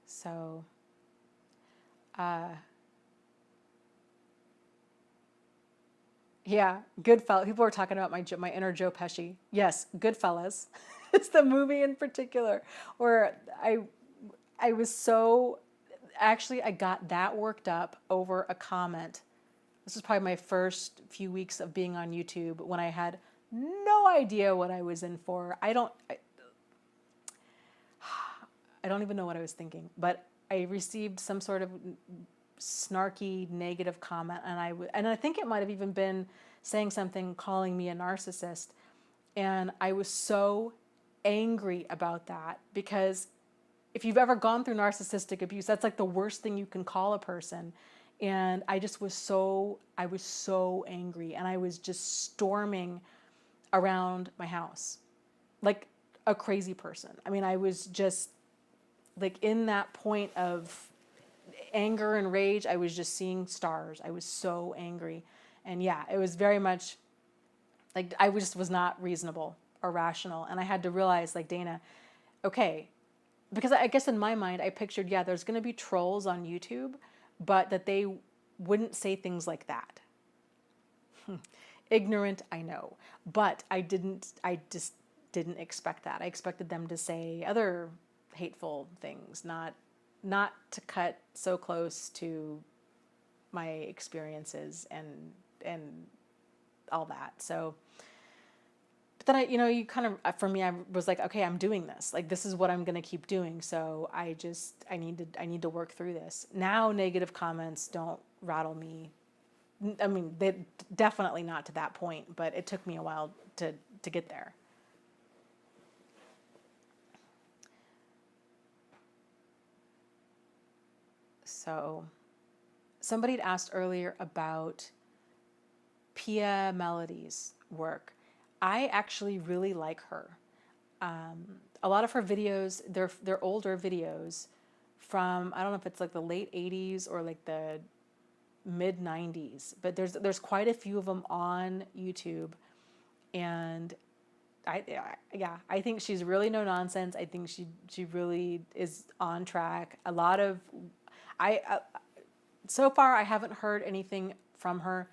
So, yeah, Goodfellas. People were talking about my inner Joe Pesci. Yes, Goodfellas. It's the movie in particular where I was so, actually I got that worked up over a comment. This was probably my first few weeks of being on YouTube, when I had no idea what I was in for. I don't even know what I was thinking, but I received some sort of snarky negative comment, and I think it might have even been saying something, calling me a narcissist, and I was so angry about that, because if you've ever gone through narcissistic abuse, that's like the worst thing you can call a person. And I was so angry, and I was just storming around my house like a crazy person. I mean, I was just like in that point of anger and rage, I was just seeing stars. I was so angry. And yeah, it was very much like I just was not reasonable or rational. And I had to realize, like, Dana, okay, because I guess in my mind I pictured, yeah, there's going to be trolls on YouTube, but that they wouldn't say things like that. Ignorant, I know, but I just didn't expect that. I expected them to say other hateful things, not to cut so close to my experiences and all that. So, but then you kind of, for me, I was like, okay, I'm doing this. Like, this is what I'm going to keep doing. So I need to work through this. Now, negative comments don't rattle me. I mean, they definitely not to that point, but it took me a while to get there. So, somebody had asked earlier about Pia Melody's work. I actually really like her. A lot of her videos, they're older videos from, I don't know if it's like the late 80s or like the mid 90s, but there's quite a few of them on YouTube, and I think she's really no nonsense. I think she really is on track. A lot of so far I haven't heard anything from her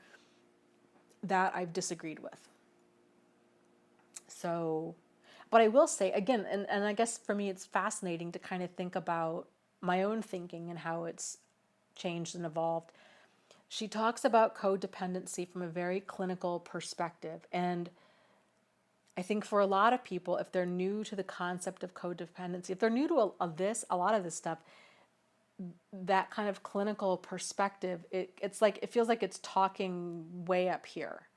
that I've disagreed with. So, but I will say again, and I guess for me it's fascinating to kind of think about my own thinking and how it's changed and evolved. She talks about codependency from a very clinical perspective. And I think for a lot of people, if they're new to the concept of codependency, if they're new to a lot of this stuff, that kind of clinical perspective, it's like, it feels like it's talking way up here.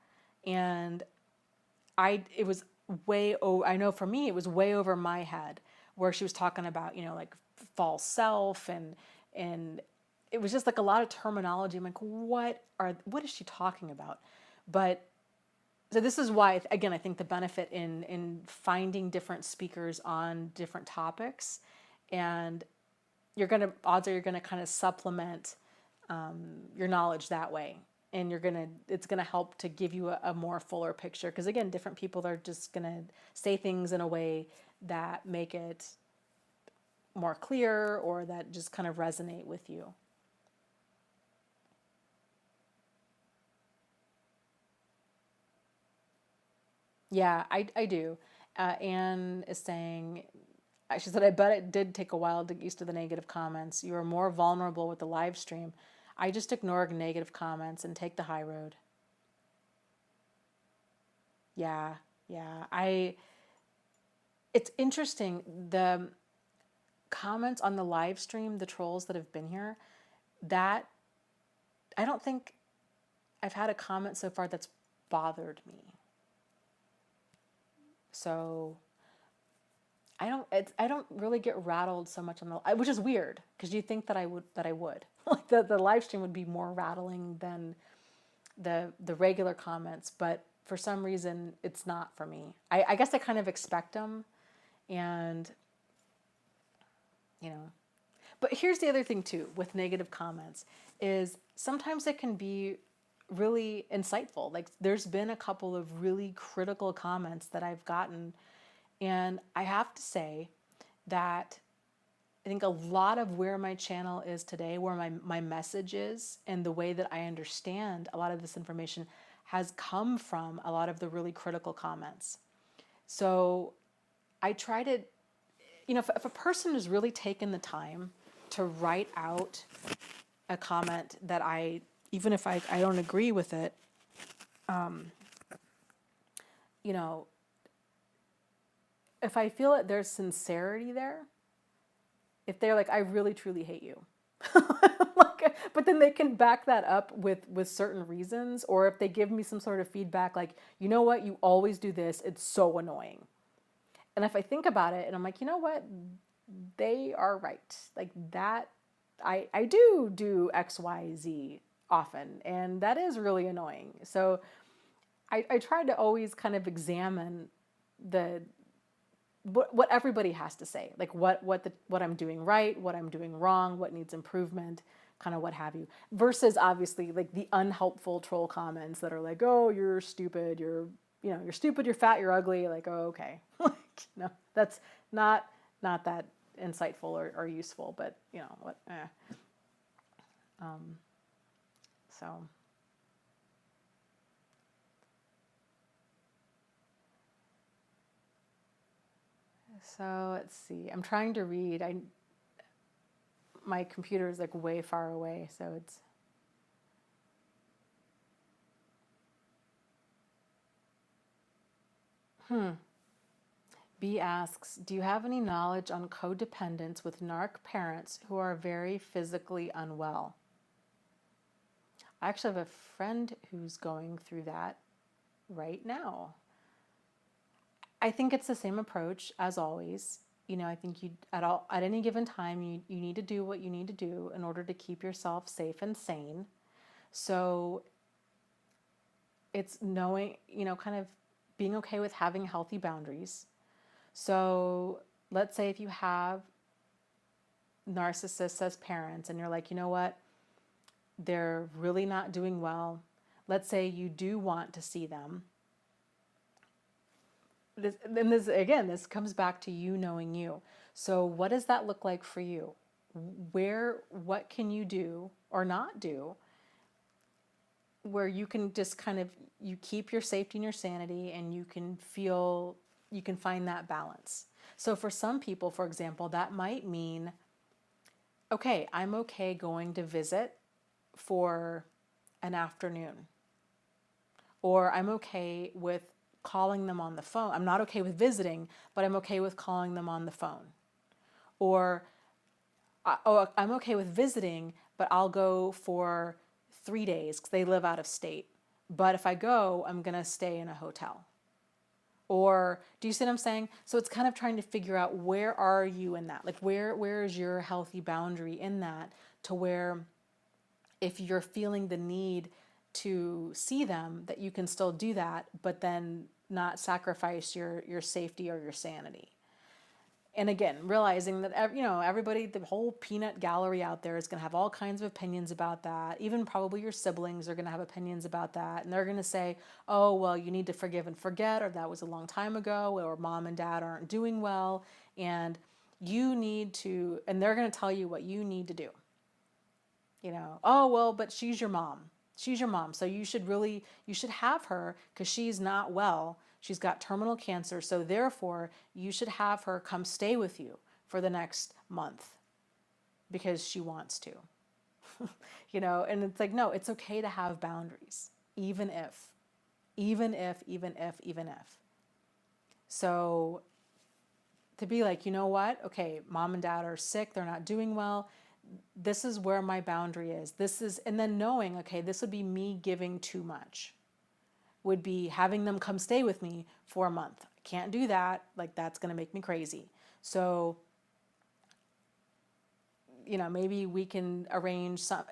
And it was I know for me, it was way over my head where she was talking about, like false self and it was just like a lot of terminology. I'm like, what is she talking about? But so this is why, again, I think the benefit in finding different speakers on different topics, and odds are you're gonna kind of supplement your knowledge that way, and it's gonna help to give you a more fuller picture. Because again, different people are just gonna say things in a way that make it more clear or that just kind of resonate with you. Yeah, I do. Anne is saying, she said, I bet it did take a while to get used to the negative comments. You are more vulnerable with the live stream. I just ignore negative comments and take the high road. Yeah, yeah. It's interesting. The comments on the live stream, the trolls that have been here, that I don't think I've had a comment so far that's bothered me. So I don't really get rattled so much on which is weird because you think that I would like the live stream would be more rattling than the regular comments, but for some reason it's not for me. I guess I kind of expect them, and you know. But here's the other thing too with negative comments is sometimes it can be really insightful. Like there's been a couple of really critical comments that I've gotten, and I have to say that I think a lot of where my channel is today, where my message is, and the way that I understand a lot of this information has come from a lot of the really critical comments. So I try to, if a person has really taken the time to write out a comment that even if I don't agree with it, you know, if I feel that there's sincerity there, if they're like, I really truly hate you, like, but then they can back that up with certain reasons, or if they give me some sort of feedback, like, you know what, you always do this, it's so annoying. And if I think about it and I'm like, you know what, they are right. Like that, I do X, Y, Z often, and that is really annoying. So I try to always kind of examine what everybody has to say, like what I'm doing right, what I'm doing wrong, what needs improvement, kind of what have you, versus obviously like the unhelpful troll comments that are like, oh, you're stupid, you're stupid, you're fat, you're ugly, like, oh, okay. Like, no, that's not that insightful or useful, but what, so. So let's see. I'm trying to read. My computer is like way far away, so it's. B asks, do you have any knowledge on codependence with narc parents who are very physically unwell? I actually have a friend who's going through that right now. I think it's the same approach as always. I think at any given time you need to do what you need to do in order to keep yourself safe and sane. So it's knowing, kind of being okay with having healthy boundaries. So let's say if you have narcissists as parents and you're like, you know what, they're really not doing well. Let's say you do want to see them. This comes back to you knowing you. So what does that look like for you? What can you do or not do where you can just kind of, you keep your safety and your sanity, and you can feel, you can find that balance. So for some people, for example, that might mean, okay, I'm okay going to visit for an afternoon, or I'm okay with calling them on the phone. I'm not okay with visiting, but I'm okay with calling them on the phone. Or, oh, I'm okay with visiting, but I'll go for 3 days because they live out of state. But if I go, I'm going to stay in a hotel. Or do you see what I'm saying? So it's kind of trying to figure out, where are you in that? Like where is your healthy boundary in that, to where if you're feeling the need to see them, that you can still do that, but then not sacrifice your safety or your sanity. And again, realizing that, everybody, the whole peanut gallery out there is going to have all kinds of opinions about that. Even probably your siblings are going to have opinions about that. And they're going to say, oh, well, you need to forgive and forget, or that was a long time ago, or mom and dad aren't doing well. And you need to, and they're going to tell you what you need to do. Oh, well, but she's your mom. She's your mom. So you should have her, because she's not well. She's got terminal cancer. So therefore, you should have her come stay with you for the next month because she wants to. And it's like, no, it's okay to have boundaries, even if. So to be like, you know what? Okay, mom and dad are sick. They're not doing well. This is where my boundary is. And then knowing, okay, this would be me giving too much. Would be having them come stay with me for a month. I can't do that. Like, that's going to make me crazy. So, maybe we can arrange some,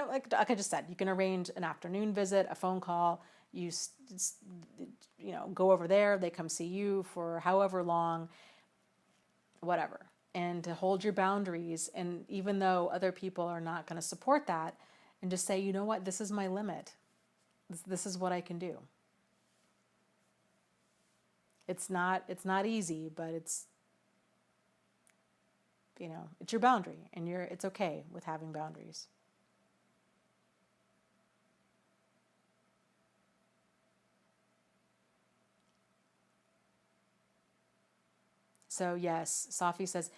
like I just said, you can arrange an afternoon visit, a phone call. You go over there. They come see you for however long, whatever. And to hold your boundaries. And even though other people are not going to support that, and just say, you know what, this is my limit. This is what I can do. It's not easy, but it's your boundary, and it's okay with having boundaries. So yes, Safi says,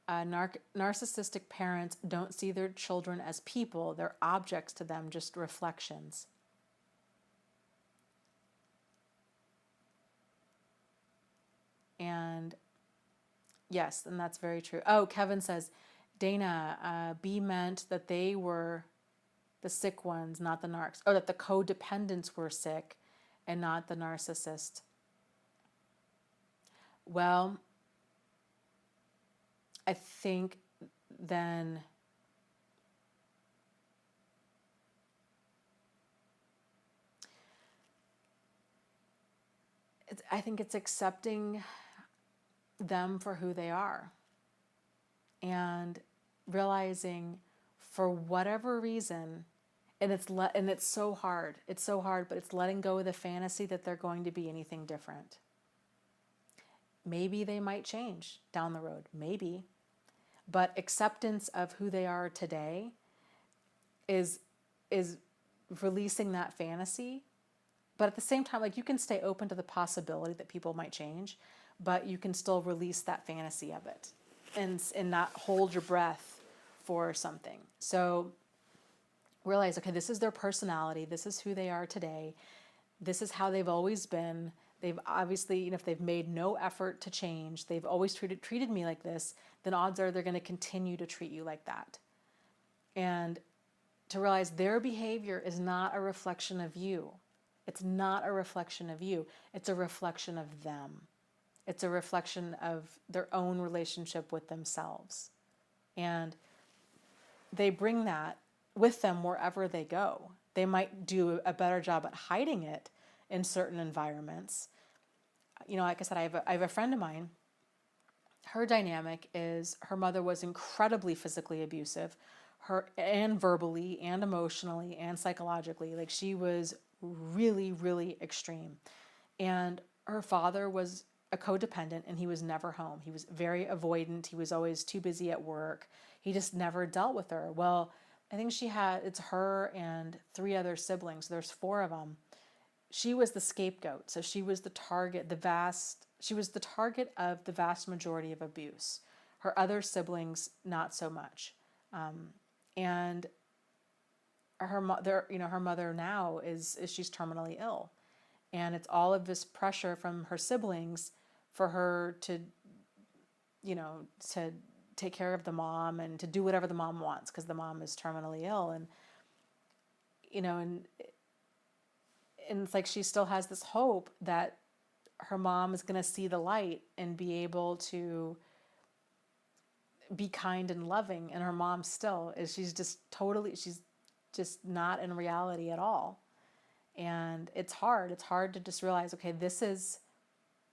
narcissistic parents don't see their children as people. They're objects to them, just reflections. And yes, and that's very true. Oh, Kevin says, Dana, B meant that they were the sick ones, not the narcs. Or that the codependents were sick and not the narcissist. Well, I think then I think it's accepting them for who they are, and realizing, for whatever reason, and it's so hard. It's so hard, but it's letting go of the fantasy that they're going to be anything different. Maybe they might change down the road, maybe. But acceptance of who they are today is releasing that fantasy. But at the same time, like, you can stay open to the possibility that people might change, but you can still release that fantasy of it, and not hold your breath for something. So realize, okay, this is their personality. This is who they are today. This is how they've always been. They've obviously, if they've made no effort to change, they've always treated me like this, then odds are they're going to continue to treat you like that. And to realize their behavior is not a reflection of you. It's not a reflection of you. It's a reflection of them. It's a reflection of their own relationship with themselves. And they bring that with them wherever they go. They might do a better job at hiding it in certain environments. Like I said, I have a friend of mine. Her dynamic is, her mother was incredibly physically abusive, and verbally and emotionally and psychologically. Like, she was really, really extreme. And her father was a codependent, and he was never home. He was very avoidant. He was always too busy at work. He just never dealt with her. Well, I think it's her and three other siblings. There's four of them. She was the scapegoat. So she was the target, she was the target of the vast majority of abuse. Her other siblings, not so much. And her mother, her mother now is she's terminally ill. And it's all of this pressure from her siblings for her to, to take care of the mom and to do whatever the mom wants because the mom is terminally ill. And, and it's like she still has this hope that her mom is going to see the light and be able to be kind and loving. And her mom still is, she's just not in reality at all. And it's hard to just realize, okay, this is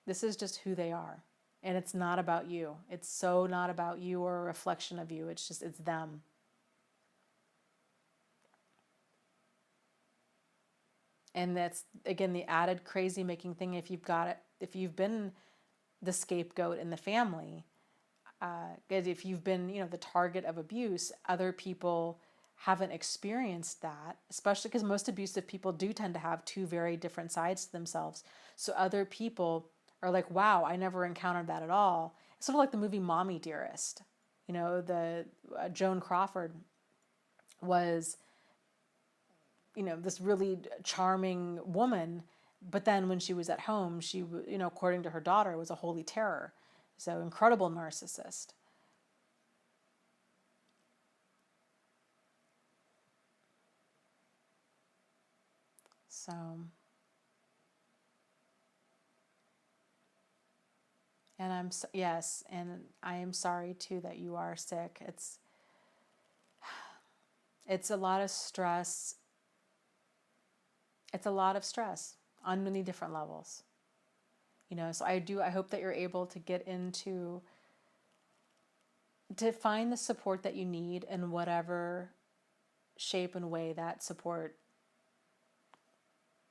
just who they are. And it's not about you. It's so not about you or a reflection of you. It's them. And that's, again, the added crazy making thing. If you've been the scapegoat in the family, if you've been, the target of abuse, other people haven't experienced that, especially because most abusive people do tend to have two very different sides to themselves. So other people are like, wow, I never encountered that at all. It's sort of like the movie Mommy Dearest. The Joan Crawford was, this really charming woman, but then when she was at home, she, according to her daughter, was a holy terror. So incredible narcissist. So, and yes, and I am sorry too that you are sick. It's a lot of stress. It's a lot of stress on many different levels. So I hope that you're able to to find the support that you need in whatever shape and way that support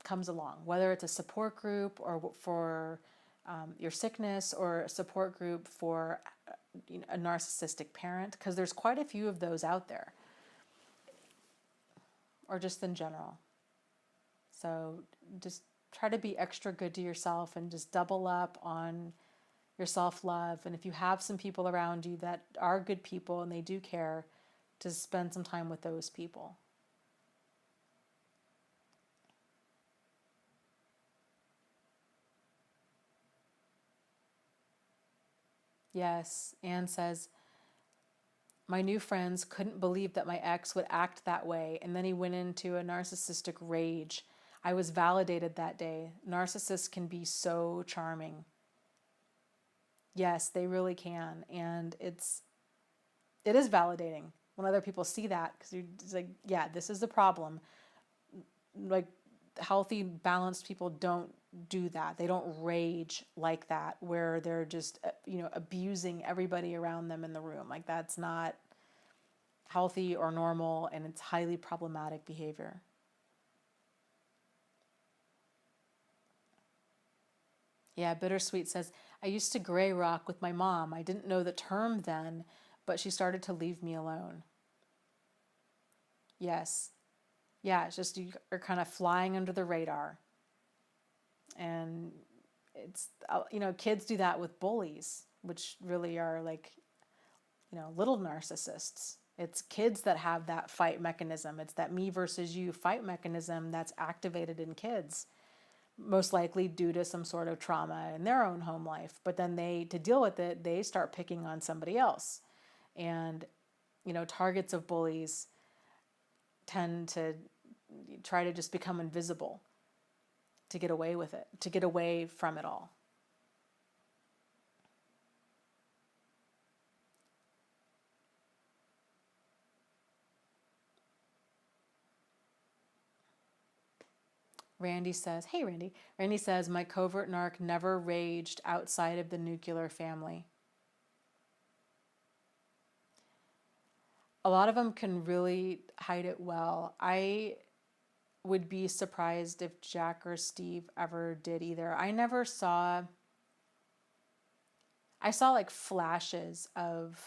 comes along, whether it's a support group or for your sickness, or a support group for a narcissistic parent, because there's quite a few of those out there, or just in general. So just try to be extra good to yourself and just double up on your self-love. And if you have some people around you that are good people and they do care, to spend some time with those people. Yes, Anne says, my new friends couldn't believe that my ex would act that way, and then he went into a narcissistic rage. I was validated that day. Narcissists can be so charming. Yes, they really can. And it is validating when other people see that, because you're just like, yeah, this is the problem. Like, healthy, balanced people don't do that. They don't rage like that, where they're just, abusing everybody around them in the room. Like, that's not healthy or normal, and it's highly problematic behavior. Yeah, Bittersweet says, I used to gray rock with my mom. I didn't know the term then, but she started to leave me alone. Yes. Yeah, it's just you are kind of flying under the radar. And it's, kids do that with bullies, which really are like, little narcissists. It's kids that have that fight mechanism. It's that me versus you fight mechanism that's activated in kids, most likely due to some sort of trauma in their own home life. But then to deal with it, they start picking on somebody else. And, targets of bullies tend to try to just become invisible to get away with it, to get away from it all. Randy says, hey Randy. Randy says, my covert narc never raged outside of the nuclear family. A lot of them can really hide it well. I would be surprised if Jack or Steve ever did either. I saw like flashes of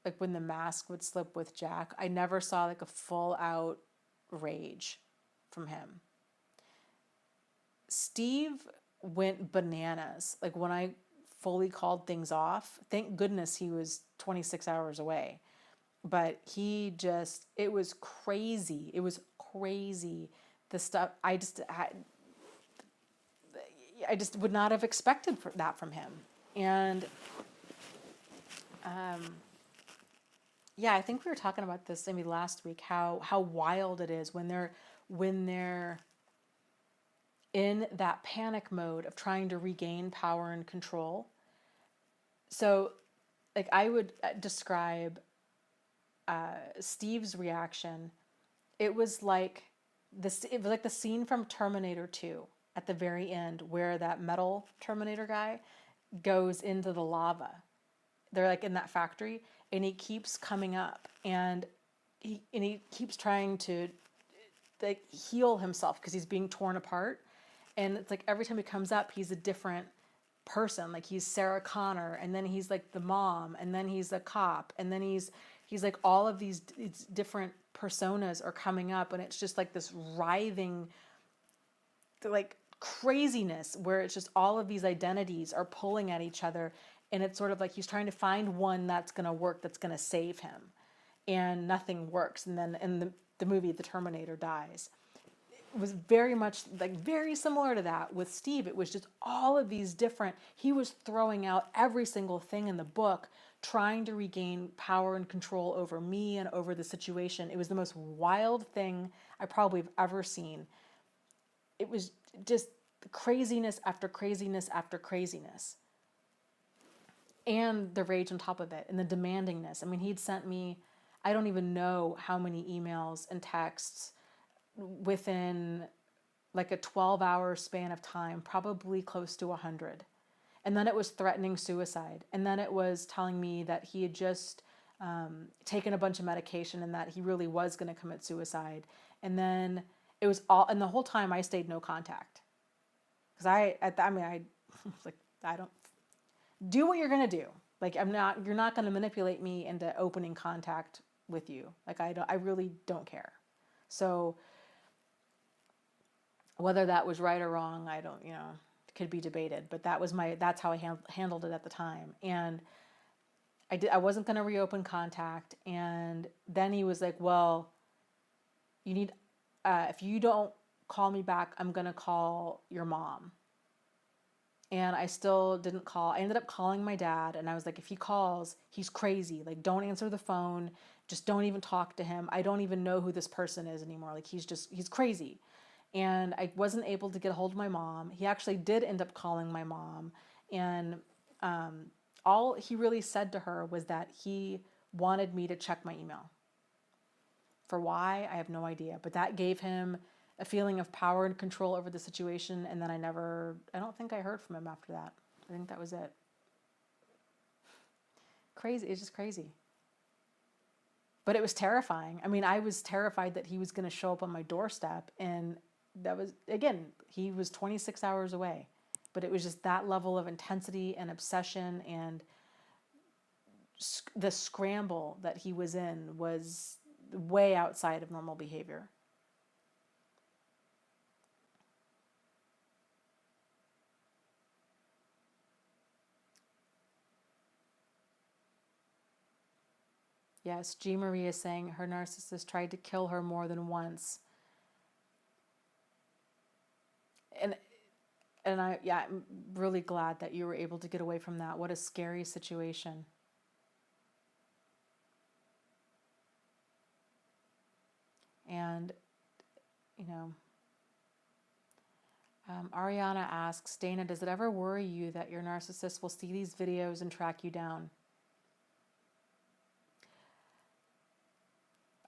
like when the mask would slip with Jack, I never saw like a full out rage from him. Steve went bananas. Like when I fully called things off, thank goodness he was 26 hours away. But he just, it was crazy. It was crazy. The stuff, I just would not have expected that from him. And yeah, I think we were talking about this maybe last week, how wild it is when they're in that panic mode of trying to regain power and control. So like I would describe Steve's reaction. It was like the scene from Terminator 2 at the very end where that metal Terminator guy goes into the lava. They're like in that factory and he keeps coming up and he keeps trying to like heal himself because he's being torn apart. And it's like every time he comes up, he's a different person. Like he's Sarah Connor, and then he's like the mom, and then he's a cop, and then he's like all of these different personas are coming up, and it's just like this writhing, like craziness where it's just all of these identities are pulling at each other, and it's sort of like he's trying to find one that's going to work, that's going to save him, and nothing works. And then in the movie, the Terminator dies. It was very much like very similar to that with Steve. It was just all of these different, he was throwing out every single thing in the book, trying to regain power and control over me and over the situation. It was the most wild thing I probably have ever seen. It was just craziness after craziness after craziness. And the rage on top of it and the demandingness. I mean, he'd sent me, I don't even know how many emails and texts within like a 12-hour span of time, probably close to 100. And then it was threatening suicide. And then it was telling me that he had just taken a bunch of medication and that he really was going to commit suicide. And then it was all, and the whole time I stayed no contact. Because I was like, I don't, do what you're going to do. Like, you're not going to manipulate me into opening contact with you. Like, I really don't care. So whether that was right or wrong, I don't, could be debated, but that's how I handled it at the time. And I wasn't going to reopen contact. And then he was like, well, you need, if you don't call me back, I'm going to call your mom. And I still didn't call. I ended up calling my dad, and I was like, if he calls, he's crazy. Like, don't answer the phone. Just don't even talk to him. I don't even know who this person is anymore. Like, he's crazy. And I wasn't able to get a hold of my mom. He actually did end up calling my mom. And all he really said to her was that he wanted me to check my email. For why, I have no idea. But that gave him a feeling of power and control over the situation. And then I don't think I heard from him after that. I think that was it. Crazy. It's just crazy. But it was terrifying. I mean, I was terrified that he was going to show up on my doorstep. And that was, again, he was 26 hours away. But it was just that level of intensity and obsession, and the scramble that he was in was way outside of normal behavior. Yes, G. Marie is saying her narcissist tried to kill her more than once. And I'm really glad that you were able to get away from that. What a scary situation. And, Ariana asks, Dana, does it ever worry you that your narcissist will see these videos and track you down?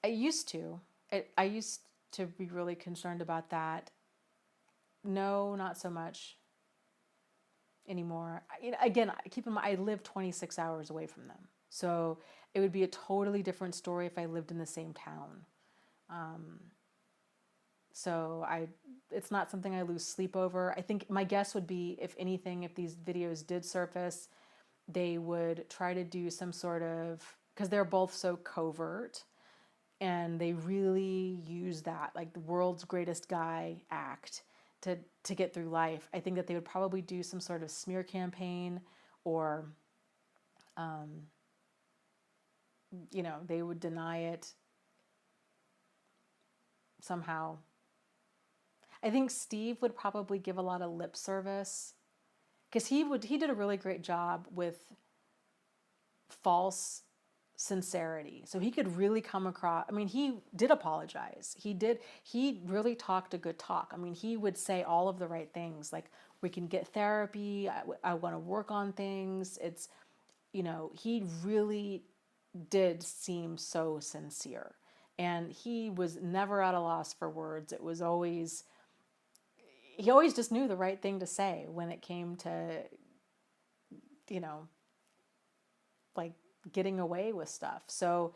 I used to. I used to be really concerned about that. No, not so much anymore. Again, keep in mind, I live 26 hours away from them. So it would be a totally different story if I lived in the same town. So it's not something I lose sleep over. I think my guess would be, if anything, if these videos did surface, they would try to do some sort of because they're both so covert and they really use that, like the world's greatest guy act to get through life. I think that they would probably do some sort of smear campaign, or they would deny it somehow. I think Steve would probably give a lot of lip service, because he did a really great job with false sincerity. So he could really come across, I mean, he did apologize. He really talked a good talk. I mean, he would say all of the right things, like, we can get therapy, I want to work on things. It's, he really did seem so sincere. And he was never at a loss for words. It was always, he always just knew the right thing to say when it came to, like getting away with stuff. So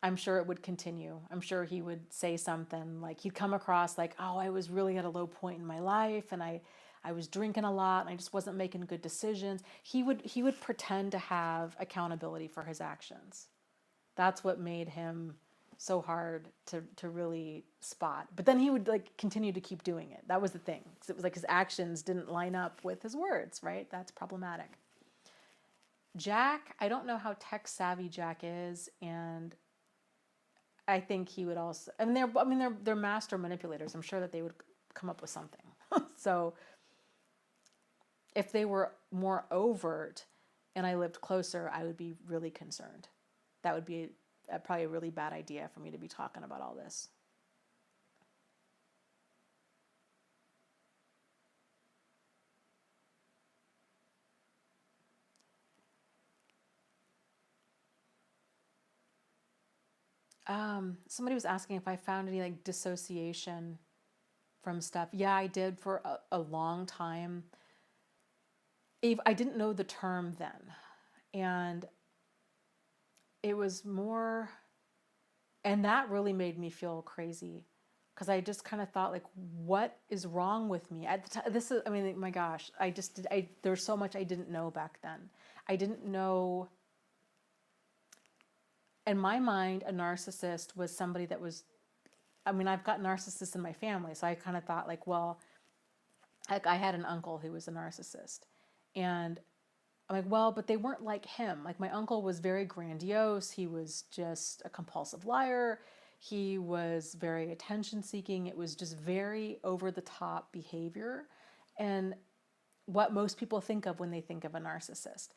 I'm sure it would continue. I'm sure he would say something like, he'd come across like, oh, I was really at a low point in my life, and I was drinking a lot and I just wasn't making good decisions. He would pretend to have accountability for his actions. That's what made him so hard to really spot. But then he would like continue to keep doing it. That was the thing. 'Cause it was like his actions didn't line up with his words, right? That's problematic. Jack, I don't know how tech savvy Jack is, and I think he would also, they're master manipulators. I'm sure that they would come up with something. So if they were more overt and I lived closer, I would be really concerned. That would be probably a really bad idea for me to be talking about all this. Somebody was asking if I found any like dissociation from stuff. Yeah, I did for a long time. I didn't know the term then. And it was more, and that really made me feel crazy, because I just kind of thought like, what is wrong with me at the time? This is, I mean, my gosh, there's so much I didn't know back then. I didn't know. In my mind, a narcissist was somebody that was, I've got narcissists in my family. So I kind of thought like, well, like I had an uncle who was a narcissist, and I'm like, well, but they weren't like him. Like my uncle was very grandiose. He was just a compulsive liar. He was very attention seeking. It was just very over the top behavior, and what most people think of when they think of a narcissist.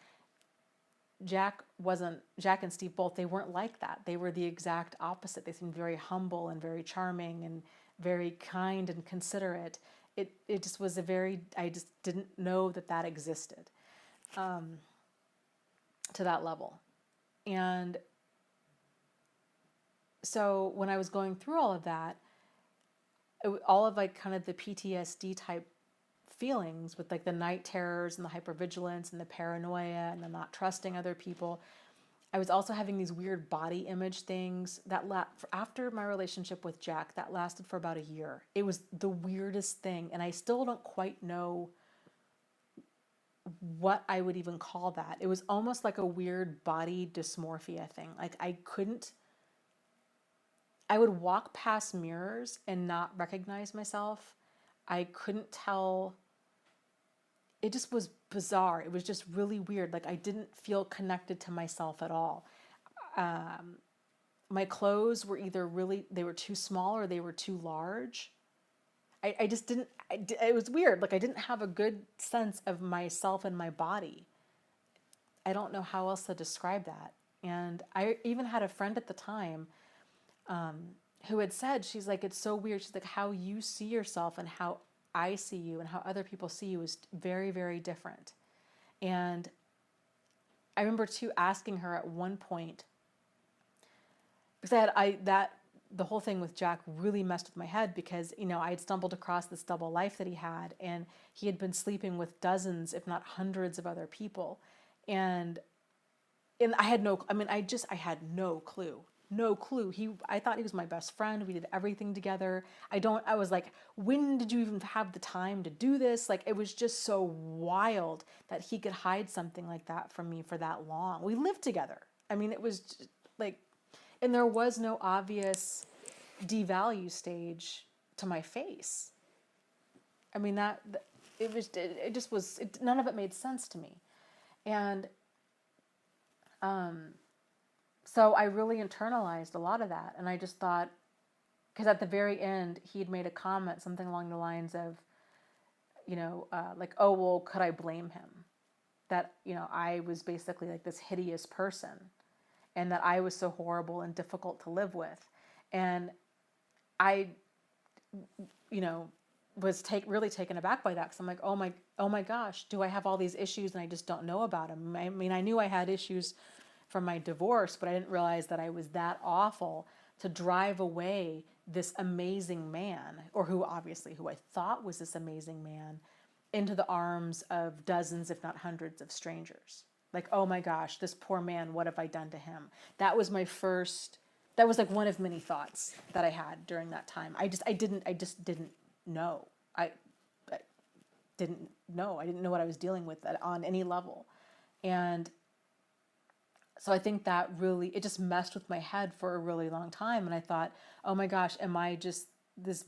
Jack and Steve both, they weren't like that. They were the exact opposite. They seemed very humble and very charming and very kind and considerate. It just was I just didn't know that existed to that level. And so when I was going through all of that, all of like kind of the PTSD type feelings with like the night terrors and the hypervigilance and the paranoia and the not trusting other people, I was also having these weird body image things that after my relationship with Jack, that lasted for about a year. It was the weirdest thing, and I still don't quite know what I would even call that. It was almost like a weird body dysmorphia thing. Like I would walk past mirrors and not recognize myself. I couldn't tell. It just was bizarre. It was just really weird. Like I didn't feel connected to myself at all. My clothes were either they were too small or they were too large. I just didn't, it was weird. Like I didn't have a good sense of myself and my body. I don't know how else to describe that. And I even had a friend at the time who had said, she's like, it's so weird. She's like, how you see yourself and how I see you and how other people see you is very, very different. And I remember too asking her at one point, because the whole thing with Jack really messed with my head, because I had stumbled across this double life that he had, and he had been sleeping with dozens, if not hundreds, of other people, and I had I had no clue. No clue. I thought he was my best friend. We did everything together. I was like, when did you even have the time to do this? Like, it was just so wild that he could hide something like that from me for that long. We lived together. I mean, it was like, and there was no obvious devalue stage to my face. I mean, it just was, none of it made sense to me. And so I really internalized a lot of that. And I just thought, because at the very end, he'd made a comment, something along the lines of, like, oh, well, could I blame him? That, I was basically like this hideous person and that I was so horrible and difficult to live with. And I, was really taken aback by that, because I'm like, oh my gosh, do I have all these issues and I just don't know about them? I mean, I knew I had issues from my divorce, but I didn't realize that I was that awful to drive away this amazing man, or who I thought was this amazing man, into the arms of dozens, if not hundreds, of strangers. Like, oh my gosh, this poor man, what have I done to him? That was like one of many thoughts that I had during that time. I just didn't know. I didn't know. I didn't know what I was dealing with on any level. And so I think that really, it just messed with my head for a really long time. And I thought, oh my gosh, am I just this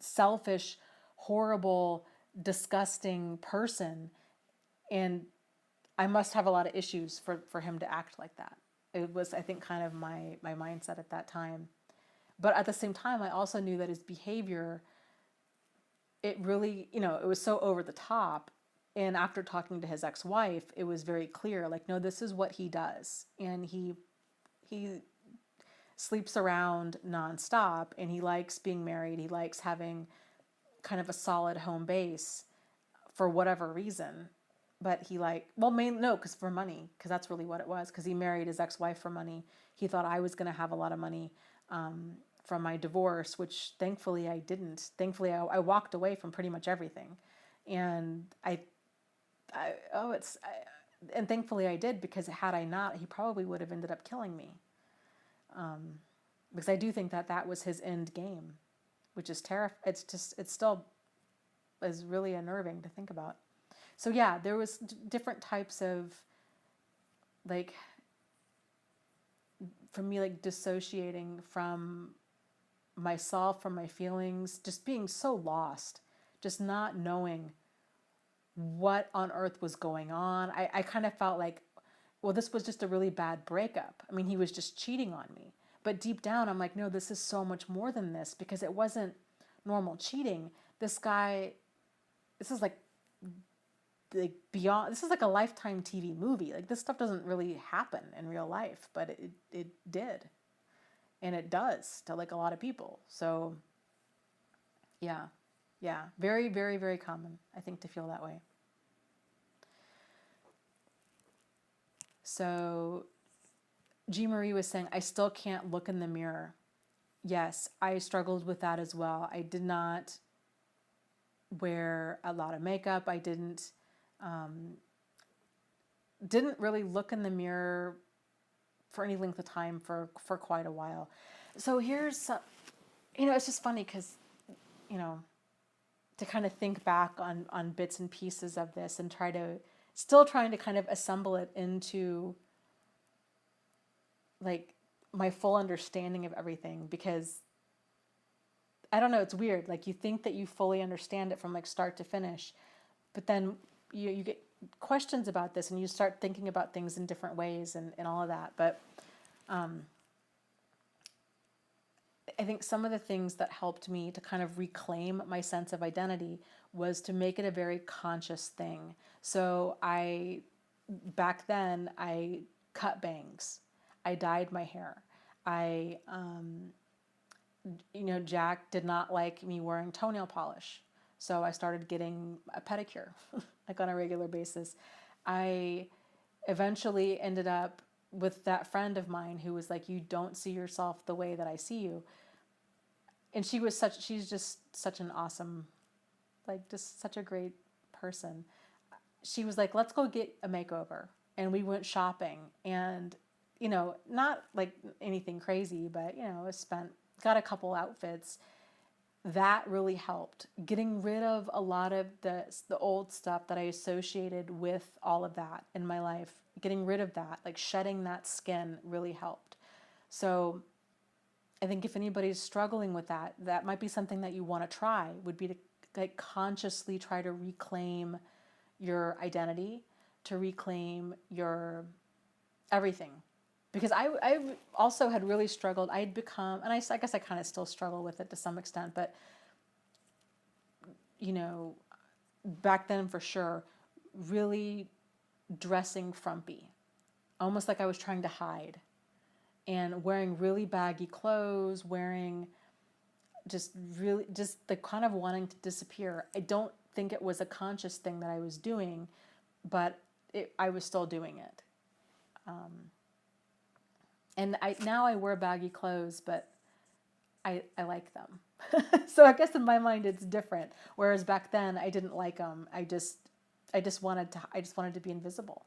selfish, horrible, disgusting person? And I must have a lot of issues for him to act like that. It was, I think, kind of my mindset at that time. But at the same time, I also knew that his behavior, it really, it was so over the top. And after talking to his ex-wife, it was very clear, like, no, this is what he does. And he sleeps around nonstop, and he likes being married. He likes having kind of a solid home base for whatever reason. But because for money, because that's really what it was, because he married his ex-wife for money. He thought I was going to have a lot of money from my divorce, which thankfully I didn't. Thankfully, I walked away from pretty much everything. And and thankfully I did, because had I not, he probably would have ended up killing me. Because I do think that was his end game, which is terrifying. It still is really unnerving to think about. So yeah, there was different types of, like, for me, like, dissociating from myself, from my feelings, just being so lost, just not knowing what on earth was going on. I kind of felt like, well, this was just a really bad breakup. I mean, he was just cheating on me. But deep down, I'm like, no, this is so much more than this, because it wasn't normal cheating. This is like beyond, this is like a Lifetime TV movie. Like, this stuff doesn't really happen in real life, but it did. And it does to, like, a lot of people. So yeah. Very, very, very common, I think, to feel that way. So G. Marie was saying, I still can't look in the mirror. Yes, I struggled with that as well. I did not wear a lot of makeup. I didn't really look in the mirror for any length of time for quite a while. So here's, it's just funny because, to kind of think back on bits and pieces of this and trying to kind of assemble it into, like, my full understanding of everything, because I don't know, it's weird. Like, you think that you fully understand it from, like, start to finish, but then you get questions about this and you start thinking about things in different ways and all of that. But I think some of the things that helped me to kind of reclaim my sense of identity was to make it a very conscious thing. So back then, I cut bangs. I dyed my hair. Jack did not like me wearing toenail polish. So I started getting a pedicure, like, on a regular basis. I eventually ended up with that friend of mine who was like, you don't see yourself the way that I see you. And she's just such an awesome, like, just such a great person. She was like, let's go get a makeover. And we went shopping, and, not like anything crazy, but, got a couple outfits. that really helped. Getting rid of a lot of the old stuff that I associated with all of that in my life, getting rid of that, like shedding that skin really helped. So I think if anybody's struggling with that, that might be something that you want to try, would be to like consciously try to reclaim your identity, to reclaim your everything. Because I also had really struggled. I had become, and I guess I kind of still struggle with it to some extent, but, you know, back then for sure, really dressing frumpy, almost like I was trying to hide, and wearing really baggy clothes, wearing just really, just the kind of wanting to disappear. I don't think it was a conscious thing that I was doing, but I was still doing it. And now I wear baggy clothes, but I like them. So I guess in my mind it's different. Whereas back then I didn't like them. I just wanted to be invisible.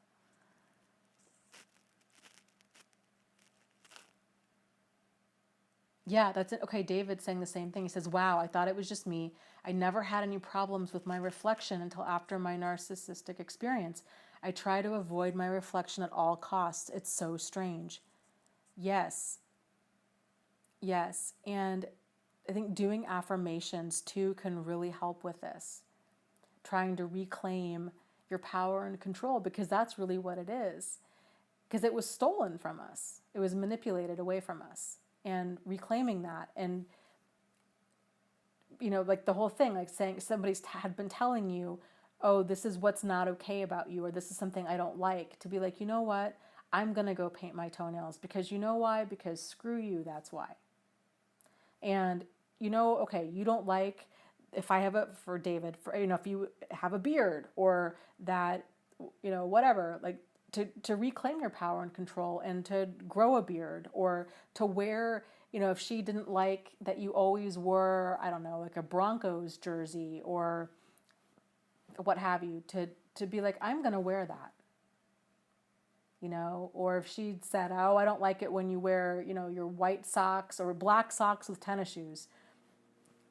Yeah, that's it. Okay, David's saying the same thing. He says, "Wow, I thought it was just me. I never had any problems with my reflection until after my narcissistic experience. I try to avoid my reflection at all costs. It's so strange." Yes. Yes. And I think doing affirmations too can really help with this. Trying to reclaim your power and control, because that's really what it is. Because it was stolen from us. It was manipulated away from us. And reclaiming that, and like the whole thing, like saying somebody's had been telling you, "Oh, this is what's not okay about you," or "This is something I don't like," to be like, "You know what? I'm going to go paint my toenails because you know why? Because screw you, that's why." And okay, you don't like if I have for David, if you have a beard, or that, whatever, like to reclaim your power and control, and to grow a beard, or to wear, if she didn't like that you always wore, I don't know, like a Broncos jersey or what have you, to be like, "I'm going to wear that." Or if she said, "Oh, I don't like it when you wear, your white socks or black socks with tennis shoes,"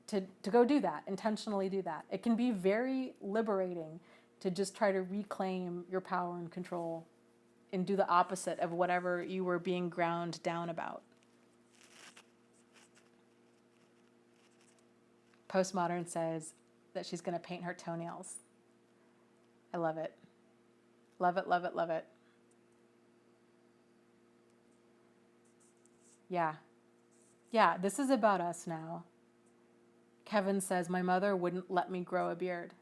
to go do that, intentionally do that. It can be very liberating to just try to reclaim your power and control and do the opposite of whatever you were being ground down about. Postmodern says that she's going to paint her toenails. I love it. Love it, love it, love it. Yeah. Yeah, this is about us now. Kevin says, "My mother wouldn't let me grow a beard."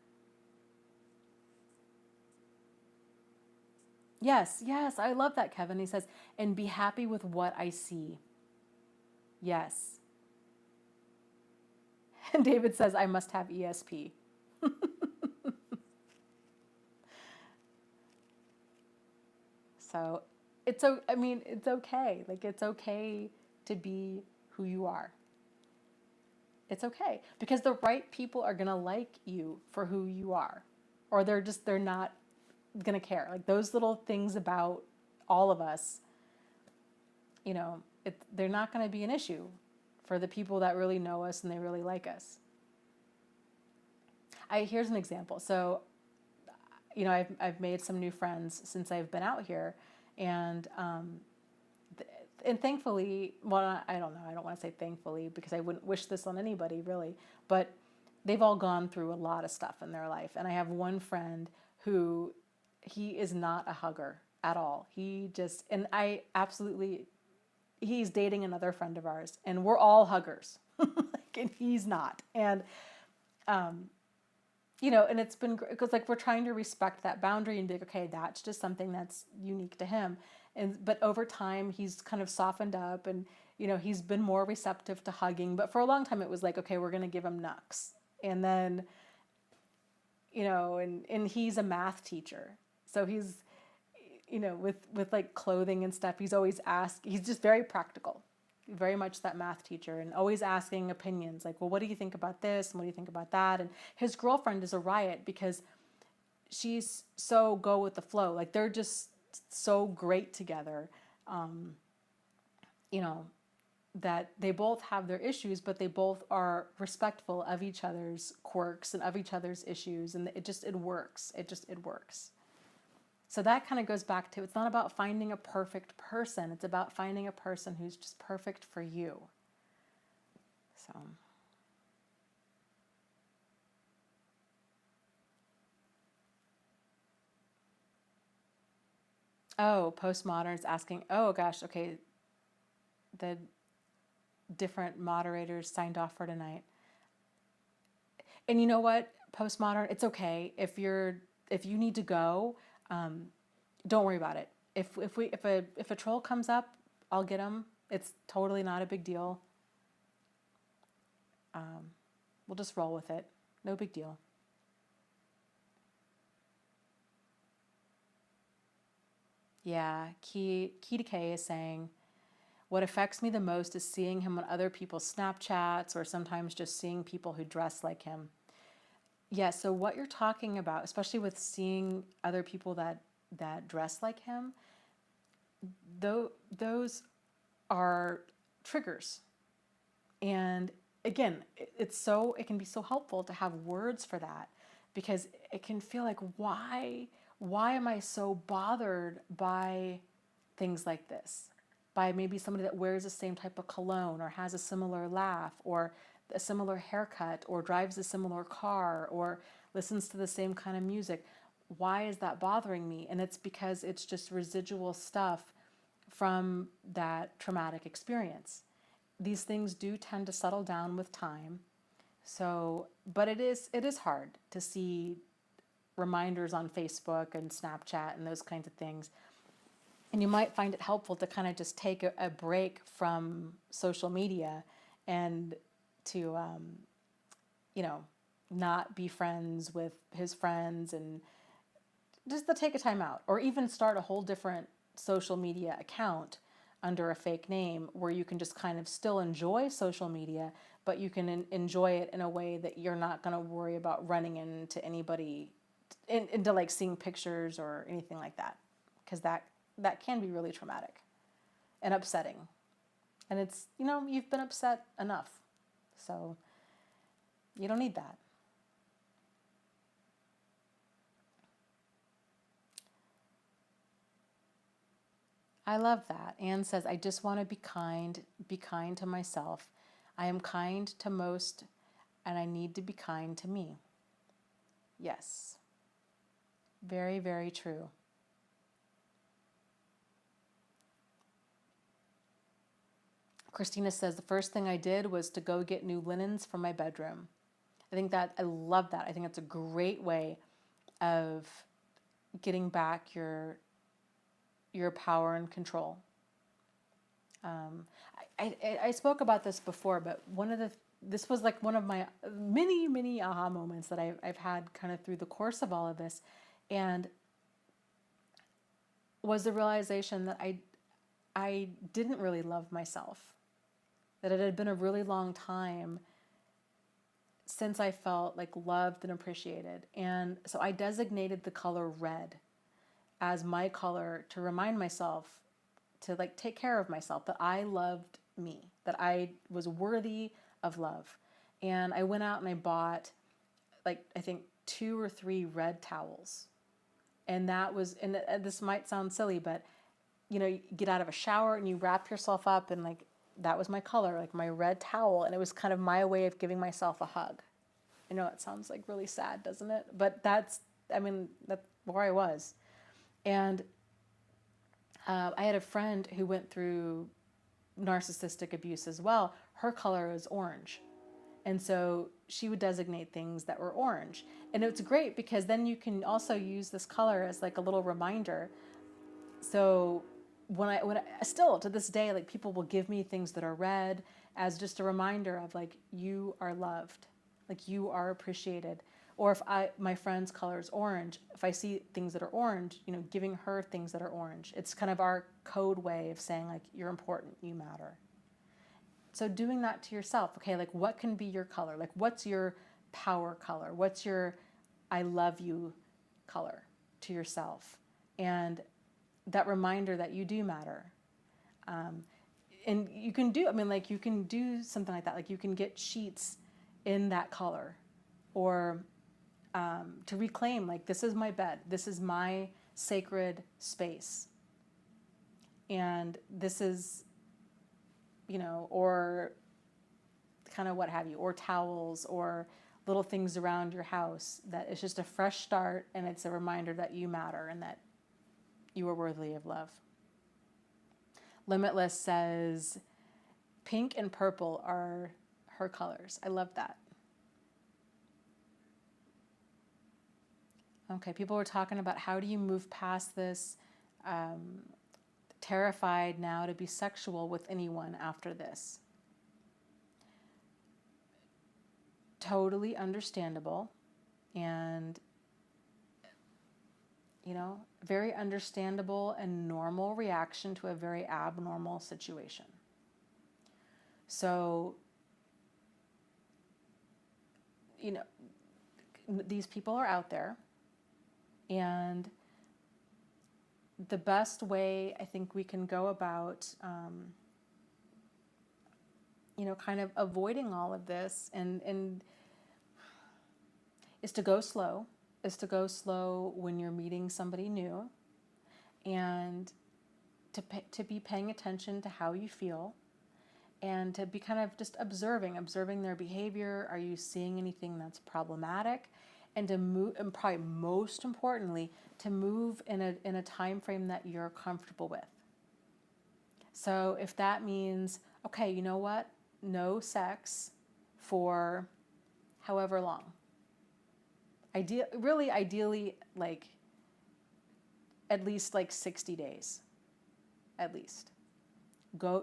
Yes, yes, I love that, Kevin. He says, "And be happy with what I see." Yes. And David says, "I must have ESP." So it's okay. Like, it's okay to be who you are. It's okay, because the right people are going to like you for who you are, or they're not going to care. Like, those little things about all of us, they're not going to be an issue for the people that really know us and they really like us. Here's an example. So, I've made some new friends since I've been out here, and and thankfully, well, I don't know, I don't want to say thankfully, because I wouldn't wish this on anybody really, but they've all gone through a lot of stuff in their life. And I have one friend who, he is not a hugger at all. And he's dating another friend of ours, and we're all huggers. And he's not. And, and it's been great, because like we're trying to respect that boundary and be like, okay, that's just something that's unique to him. But over time, he's kind of softened up, and he's been more receptive to hugging. But for a long time, it was like, okay, we're going to give him knucks. And then, and he's a math teacher, so he's, with like clothing and stuff, he's just very practical, very much that math teacher, and always asking opinions, like, well, what do you think about this, and what do you think about that? And his girlfriend is a riot, because she's so go with the flow. Like, they're just so great together. You know, that they both have their issues, but they both are respectful of each other's quirks and of each other's issues. And it works. It works. So that kind of goes back to, it's not about finding a perfect person. It's about finding a person who's just perfect for you. So. Oh, postmodern's asking, oh gosh, okay, the different moderators signed off for tonight. And you know what, postmodern, it's okay if you need to go. Don't worry about it. If a troll comes up, I'll get him. It's totally not a big deal. We'll just roll with it. No big deal. Yeah, Key to K is saying, what affects me the most is seeing him on other people's Snapchats, or sometimes just seeing people who dress like him. Yeah, so what you're talking about, especially with seeing other people that dress like him, those are triggers. And again, it can be so helpful to have words for that, because it can feel like, why am I so bothered by things like this? By maybe somebody that wears the same type of cologne, or has a similar laugh, or a similar haircut, or drives a similar car, or listens to the same kind of music. Why is that bothering me? And it's because it's just residual stuff from that traumatic experience. These things do tend to settle down with time. So, but it is hard to see reminders on Facebook and Snapchat and those kinds of things. And you might find it helpful to kind of just take a break from social media and to, not be friends with his friends, and just to take a time out, or even start a whole different social media account under a fake name, where you can just kind of still enjoy social media, but you can enjoy it in a way that you're not going to worry about running into anybody, into like seeing pictures or anything like that, because that can be really traumatic and upsetting. And it's, you've been upset enough, so you don't need that. I love that. Anne says, I just want to be kind to myself. I am kind to most, and I need to be kind to me. Yes. Very, very true. Christina says, the first thing I did was to go get new linens for my bedroom. I love that. I think that's a great way of getting back your power and control. I spoke about this before, but this was like one of my many, many aha moments that I've had kind of through the course of all of this, and was the realization that I didn't really love myself, that it had been a really long time since I felt like loved and appreciated. And so I designated the color red as my color to remind myself to like take care of myself, that I loved me, that I was worthy of love. And I went out and I bought I think 2 or 3 red towels. And this might sound silly, but you get out of a shower and you wrap yourself up, and like that was my color, like my red towel, and it was kind of my way of giving myself a hug. I know it sounds like really sad, doesn't it? But that's where I was. And I had a friend who went through narcissistic abuse as well. Her color is orange. And so she would designate things that were orange. And it's great because then you can also use this color as like a little reminder. So when I still to this day, like people will give me things that are red as just a reminder of like, you are loved, like you are appreciated. Or if my friend's color is orange, if I see things that are orange, giving her things that are orange. It's kind of our code way of saying like, you're important, you matter. So doing that to yourself, okay, like what can be your color? Like what's your power color? What's your I love you color to yourself? And that reminder that you do matter. and you can do, I mean, like you can do something like that. Like you can get sheets in that color, or to reclaim, like, this is my bed, this is my sacred space. And this is, or kind of what have you, or towels, or little things around your house, that it's just a fresh start, and it's a reminder that you matter and that you are worthy of love. Limitless says pink and purple are her colors. I love that. Okay, people were talking about how do you move past this, terrified now to be sexual with anyone after this. Totally understandable, and very understandable and normal reaction to a very abnormal situation. So, these people are out there, and the best way I think we can go about, kind of avoiding all of this and is to go slow, when you're meeting somebody new, and to be paying attention to how you feel, and to be kind of just observing their behavior. Are you seeing anything that's problematic? And to move, and probably most importantly, to move in a time frame that you're comfortable with. So if that means, okay, you know what? No sex for however long. Ideally, like at least like 60 days, at least.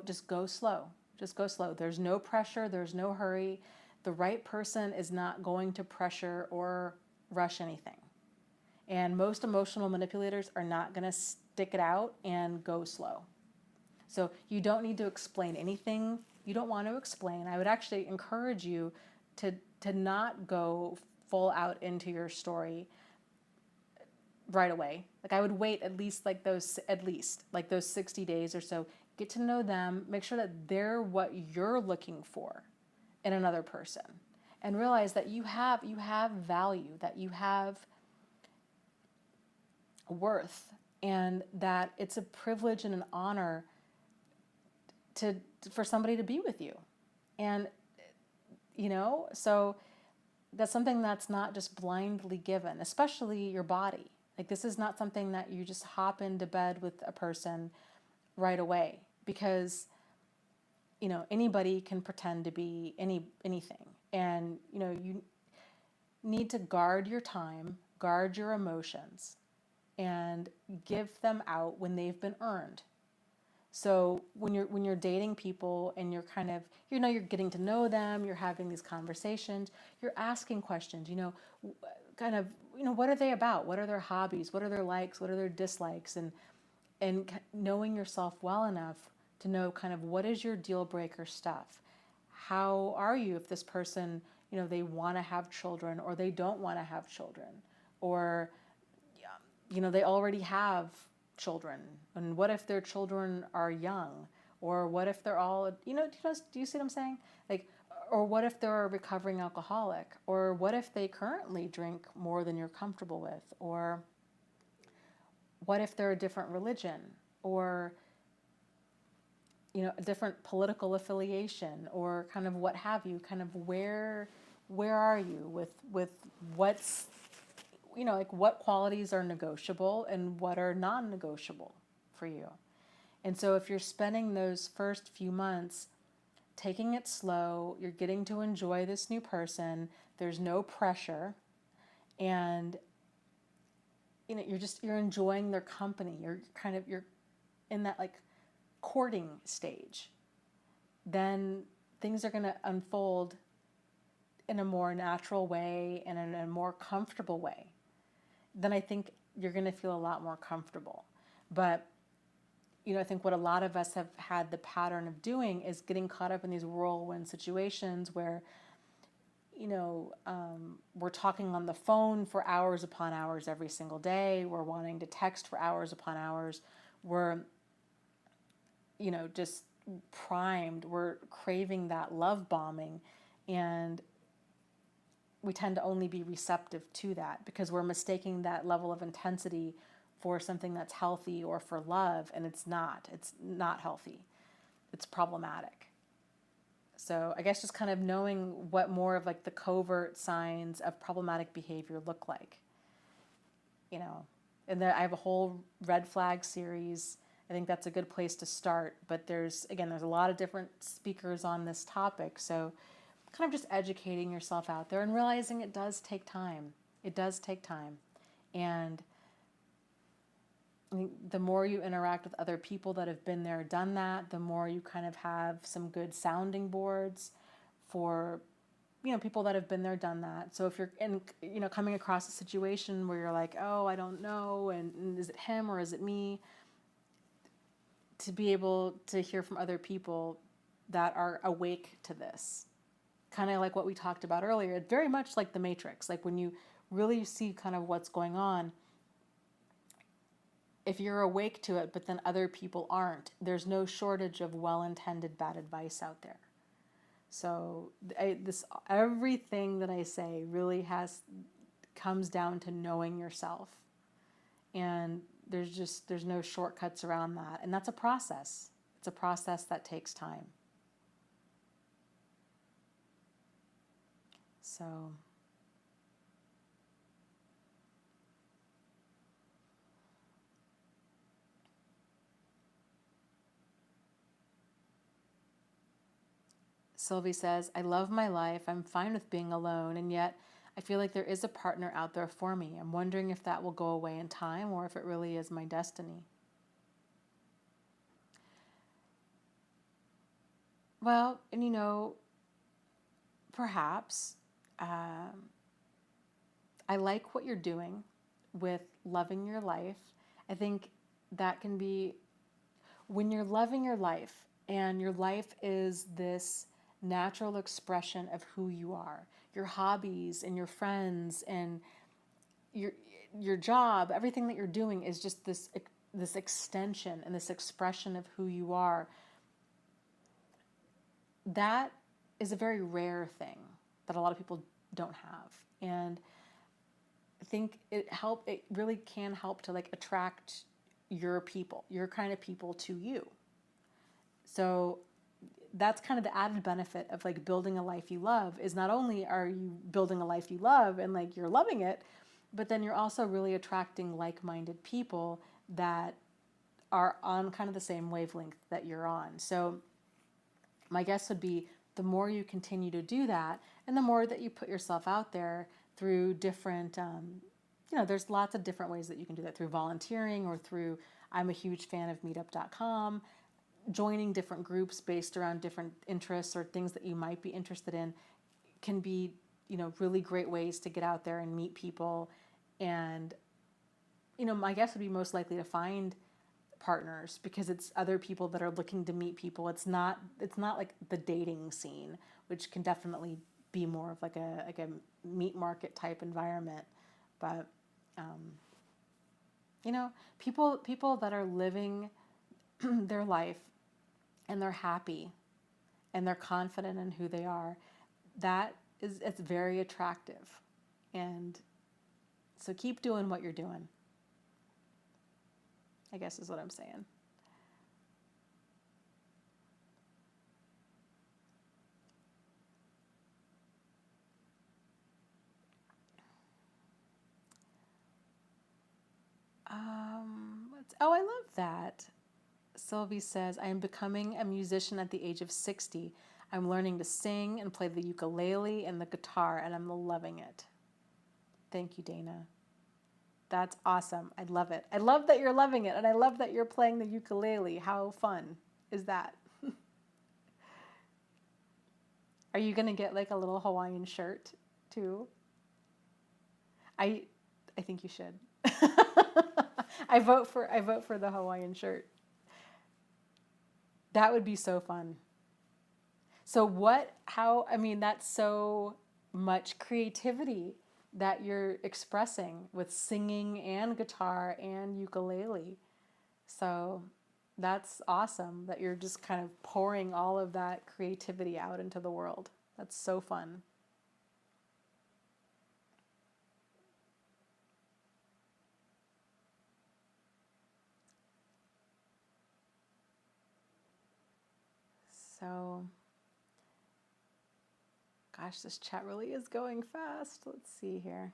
Just go slow. There's no pressure. There's no hurry. The right person is not going to pressure or rush anything. And most emotional manipulators are not going to stick it out and go slow. So you don't need to explain anything you don't want to explain. I would actually encourage you to not go full out into your story right away. Like I would wait at least like those 60 days or so. Get to know them, make sure that they're what you're looking for in another person, and realize that you have value, that you have worth, and that it's a privilege and an honor for somebody to be with you. And so that's something that's not just blindly given, especially your body. Like this is not something that you just hop into bed with a person right away, because anybody can pretend to be anything. And you need to guard your time, guard your emotions, and give them out when they've been earned. So when you're dating people and you're kind of, you're getting to know them, you're having these conversations, you're asking questions, what are they about? What are their hobbies? What are their likes? What are their dislikes? And knowing yourself well enough to know kind of what is your deal breaker stuff. How are you if this person, they want to have children or they don't want to have children, or, they already have children, and what if their children are young, or what if they're all, do you see what I'm saying? Like, or what if they're a recovering alcoholic, or what if they currently drink more than you're comfortable with, or what if they're a different religion, or a different political affiliation, or kind of what have you, kind of where are you with what's, like what qualities are negotiable and what are non-negotiable for you. And so if you're spending those first few months taking it slow, you're getting to enjoy this new person, there's no pressure, and you're enjoying their company, you're in that like courting stage, then things are going to unfold in a more natural way and in a more comfortable way. Then I think you're going to feel a lot more comfortable. But I think what a lot of us have had the pattern of doing is getting caught up in these whirlwind situations where we're talking on the phone for hours upon hours every single day. We're wanting to text for hours upon hours. We're, just primed, we're craving that love bombing, and we tend to only be receptive to that because we're mistaking that level of intensity for something that's healthy or for love, and it's not. It's not healthy. It's problematic. So I guess just kind of knowing what more of like the covert signs of problematic behavior look like, you know. And then I have a whole red flag series. I think that's a good place to start. But there's a lot of different speakers on this topic. So kind of just educating yourself out there and realizing it does take time. It does take time. And I think the more you interact with other people that have been there, done that, the more you kind of have some good sounding boards for, people that have been there, done that. So if you're coming across a situation where you're like, oh, I don't know, and is it him or is it me? To be able to hear from other people that are awake to this. Kind of like what we talked about earlier. It's very much like the Matrix. Like when you really see kind of what's going on, if you're awake to it, but then other people aren't, there's no shortage of well-intended bad advice out there. So everything that I say really comes down to knowing yourself. And there's no shortcuts around that. And that's a process. It's a process that takes time. So Sylvie says, I love my life. I'm fine with being alone, and yet I feel like there is a partner out there for me. I'm wondering if that will go away in time or if it really is my destiny. Well, and perhaps I like what you're doing with loving your life. I think that can be when you're loving your life and your life is this natural expression of who you are, your hobbies and your friends and your job, everything that you're doing is just this extension and this expression of who you are. That is a very rare thing that a lot of people don't have. And I think it really can help to like attract your people, your kind of people to you. So that's kind of the added benefit of like building a life you love is not only are you building a life you love and like you're loving it, but then you're also really attracting like-minded people that are on kind of the same wavelength that you're on. So my guess would be the more you continue to do that and the more that you put yourself out there through different, there's lots of different ways that you can do that through volunteering or through, I'm a huge fan of meetup.com, joining different groups based around different interests or things that you might be interested in can be, really great ways to get out there and meet people. And, my guess would be most likely to find partners because it's other people that are looking to meet people. It's not like the dating scene, which can definitely be more of like a meat market type environment. But, people that are living their life and they're happy and they're confident in who they are, it's very attractive. And so keep doing what you're doing, I guess is what I'm saying. I love that. Sylvie says, I am becoming a musician at the age of 60. I'm learning to sing and play the ukulele and the guitar, and I'm loving it. Thank you, Dana. That's awesome. I love it. I love that you're loving it, and I love that you're playing the ukulele. How fun is that? Are you going to get like a little Hawaiian shirt too? I think you should. I vote for the Hawaiian shirt. That would be so fun. So that's so much creativity that you're expressing with singing and guitar and ukulele. So That's awesome that you're just kind of pouring all of that creativity out into the world. That's so fun. So, gosh, this chat really is going fast. Let's see here.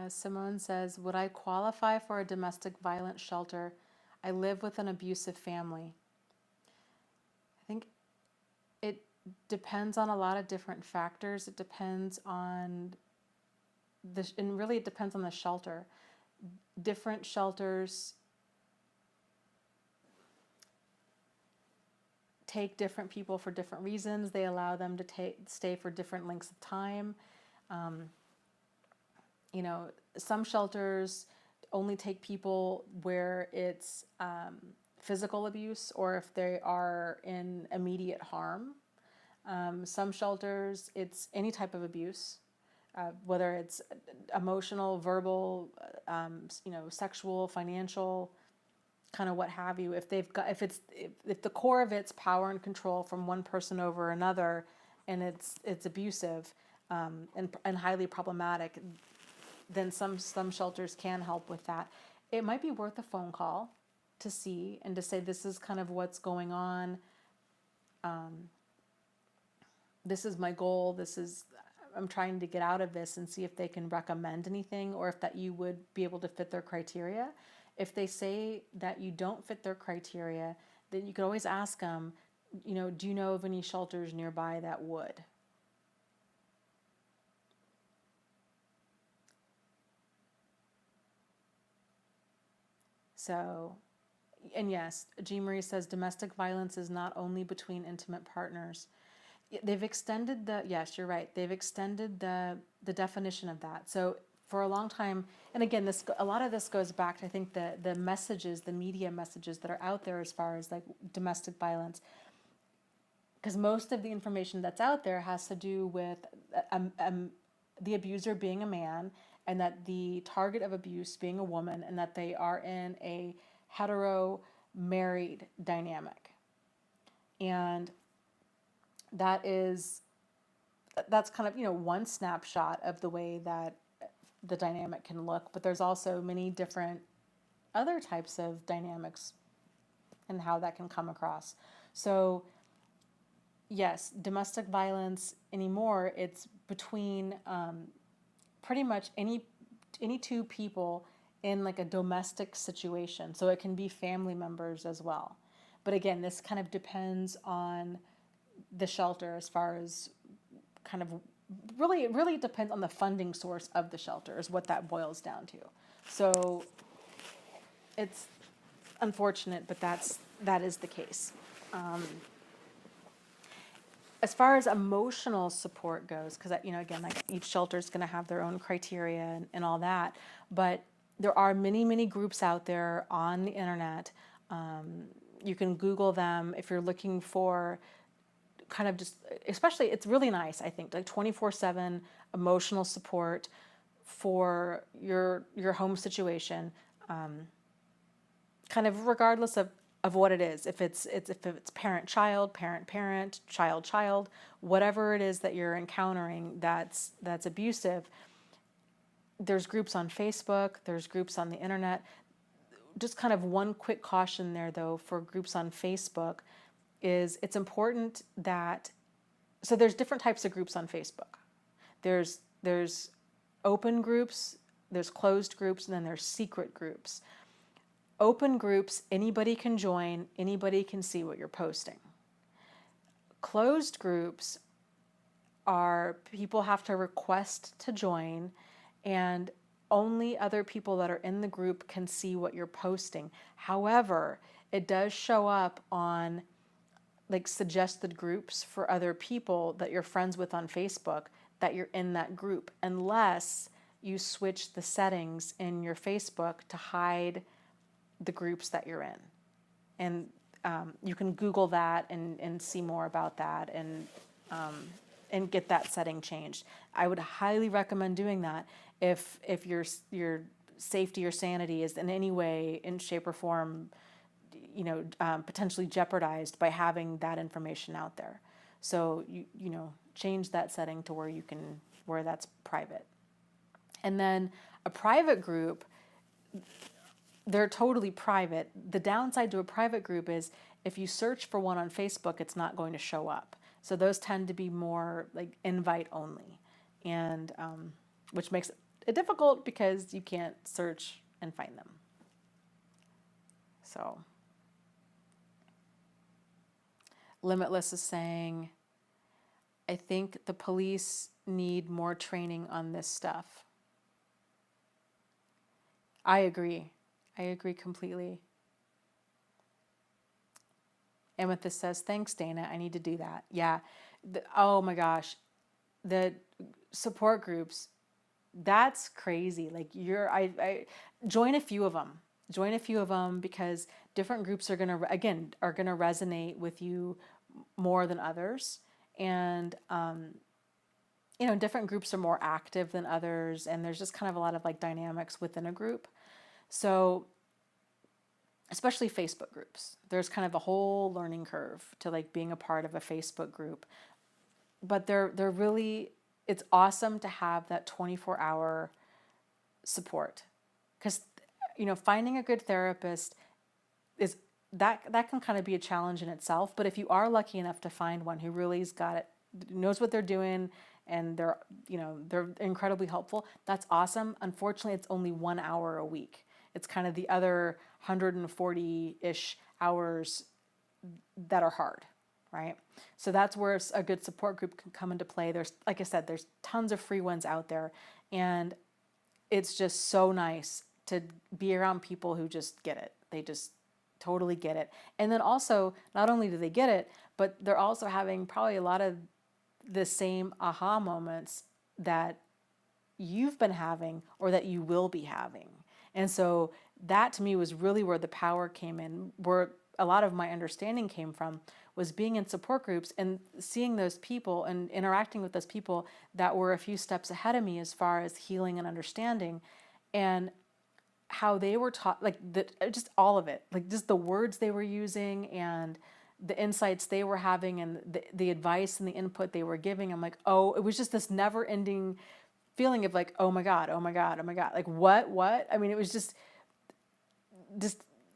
Simone says, would I qualify for a domestic violence shelter? I live with an abusive family. I think it depends on a lot of different factors. It depends on and really it depends on the shelter. Different shelters take different people for different reasons. They allow them to stay for different lengths of time. You know, some shelters only take people where it's physical abuse or if they are in immediate harm. Some shelters, it's any type of abuse, whether it's emotional, verbal, sexual, financial, kind of what have you. If the core of it's power and control from one person over another, and it's abusive and highly problematic, then some shelters can help with that. It might be worth a phone call to see and to say, this is kind of what's going on. This is my goal. I'm trying to get out of this, and see if they can recommend anything, or if that you would be able to fit their criteria. If they say that you don't fit their criteria, then you could always ask them, do you know of any shelters nearby that would? So, and yes, Jean Marie says domestic violence is not only between intimate partners. They've extended yes, you're right. They've extended the definition of that. So for a long time, and again, a lot of this goes back to, I think, the messages, the media messages that are out there as far as like domestic violence, because most of the information that's out there has to do with the abuser being a man, and that the target of abuse being a woman, and that they are in a hetero married dynamic. And that's kind of, one snapshot of the way that the dynamic can look, but there's also many different other types of dynamics and how that can come across. So yes, domestic violence anymore, it's between pretty much any two people in like a domestic situation. So it can be family members as well. But again, this kind of depends on the shelter as far as kind of really, it really depends on the funding source of the shelter is what that boils down to. So it's unfortunate, but that is the case. As far as emotional support goes, because again, like each shelter is going to have their own criteria and all that, but there are many, many groups out there on the internet. You can Google them if you're looking for kind of just, especially, it's really nice, I think, like 24/7 emotional support for your home situation, kind of regardless of what it is. If it's parent-child, parent-parent, child-child, whatever it is that you're encountering that's abusive, there's groups on Facebook, there's groups on the internet. Just kind of one quick caution there, though, for groups on Facebook is it's important that, so there's different types of groups on Facebook. There's open groups, there's closed groups, and then there's secret groups. Open groups, anybody can join, anybody can see what you're posting. Closed groups are people have to request to join, and only other people that are in the group can see what you're posting. However, it does show up on like suggested groups for other people that you're friends with on Facebook that you're in that group, unless you switch the settings in your Facebook to hide the groups that you're in. And you can Google that and see more about that. And and get that setting changed. I would highly recommend doing that if your safety or sanity is in any way, in shape or form, potentially jeopardized by having that information out there. So change that setting to where that's private. And then a private group, they're totally private. The downside to a private group is if you search for one on Facebook, it's not going to show up. So those tend to be more like invite only, and which makes it difficult because you can't search and find them. So Limitless is saying, I think the police need more training on this stuff. I agree. I agree completely. Amethyst says, thanks, Dana. I need to do that. Yeah. Oh my gosh. The support groups, that's crazy. Like I join a few of them. Join a few of them because different groups are going to resonate with you more than others. And, different groups are more active than others. And there's just kind of a lot of like dynamics within a group. So especially Facebook groups, there's kind of a whole learning curve to like being a part of a Facebook group, but they're really, it's awesome to have that 24-hour support, because finding a good therapist is that can kind of be a challenge in itself. But if you are lucky enough to find one who really's got it, knows what they're doing, and they're incredibly helpful, that's awesome. Unfortunately, it's only 1 hour a week. It's kind of the other 140-ish hours that are hard, right? So that's where a good support group can come into play. There's, like I said, there's tons of free ones out there, and it's just so nice to be around people who just get it. They just totally get it. And then also, not only do they get it, but they're also having probably a lot of the same aha moments that you've been having or that you will be having. And so that to me was really where the power came in, where a lot of my understanding came from, was being in support groups and seeing those people and interacting with those people that were a few steps ahead of me as far as healing and understanding, and how they were taught, like just all of it, like just the words they were using and the insights they were having and the advice and the input they were giving. I'm like, oh, it was just this never ending feeling of like, oh my God, oh my God, oh my God. Like what? I mean, it was just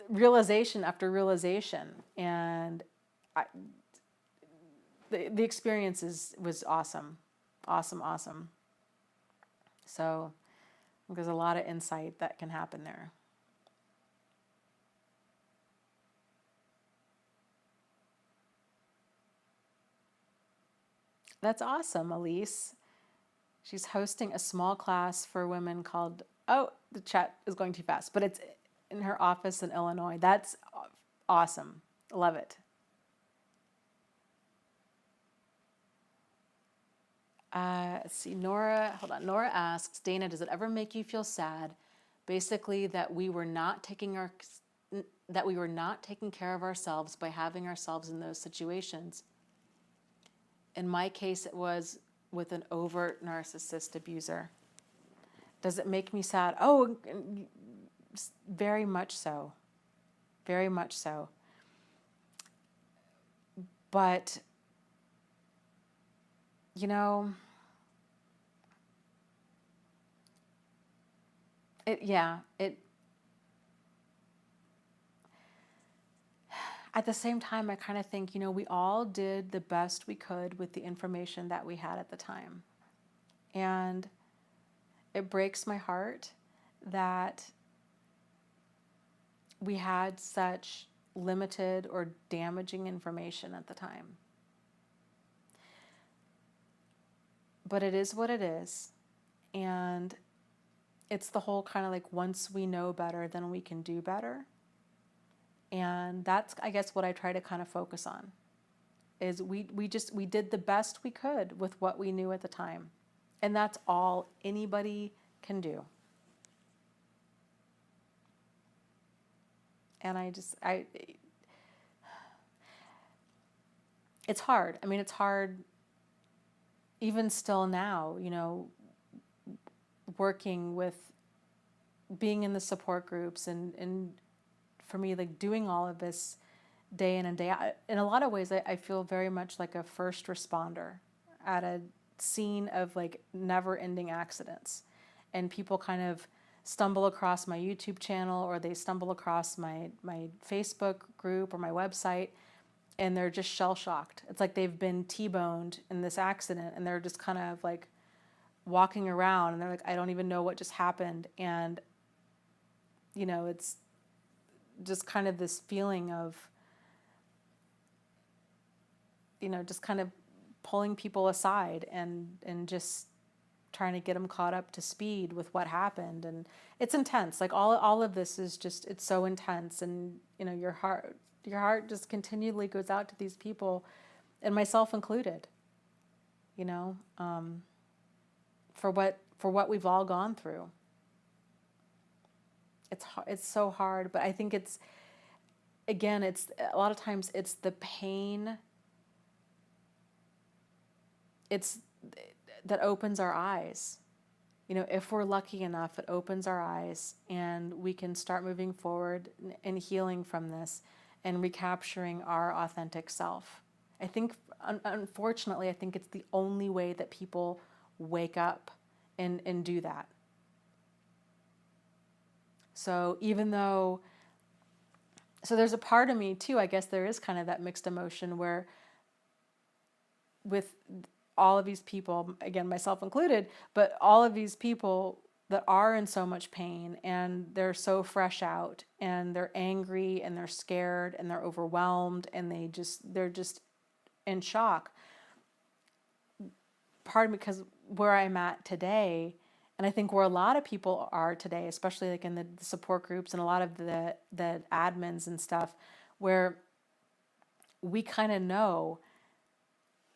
realization after realization. And the experience was awesome. Awesome. So there's a lot of insight that can happen there. That's awesome, Elise. She's hosting a small class for women called, oh, the chat is going too fast, but it's in her office in Illinois. That's awesome. Love it. Let's see, Nora asks, Dana, does it ever make you feel sad? Basically that we were not taking care of ourselves by having ourselves in those situations. In my case, it was with an overt narcissist abuser. Does it make me sad? Oh, very much so. Very much so. But, at the same time, I kind of think, we all did the best we could with the information that we had at the time. And it breaks my heart that we had such limited or damaging information at the time. But it is what it is. And it's the whole kind of like, once we know better, then we can do better. And that's, I guess, what I try to kind of focus on, is we did the best we could with what we knew at the time. And that's all anybody can do. And it's hard. I mean, it's hard even still now, working with, being in the support groups, and for me, like doing all of this day in and day out. In a lot of ways, I feel very much like a first responder at a scene of like never ending accidents. And people kind of stumble across my YouTube channel, or they stumble across my Facebook group or my website, and they're just shell shocked. It's like they've been T-boned in this accident, and they're just kind of like walking around, and they're like, I don't even know what just happened. And, it's just kind of this feeling of, just kind of pulling people aside and just trying to get them caught up to speed with what happened. And it's intense. Like all of this is just, it's so intense. And, your heart just continually goes out to these people, and myself included, for what we've all gone through. It's so hard, but I think it's a lot of times it's the pain that opens our eyes. If we're lucky enough, it opens our eyes, and we can start moving forward and healing from this and recapturing our authentic self. I think, unfortunately, I think it's the only way that people wake up and do that. So there's a part of me too, I guess there is kind of that mixed emotion where with all of these people, again, myself included, but all of these people that are in so much pain, and they're so fresh out, and they're angry, and they're scared, and they're overwhelmed, and they're just in shock. Part of me, because where I'm at today, and I think where a lot of people are today, especially like in the support groups and a lot of the admins and stuff, where we kind of know,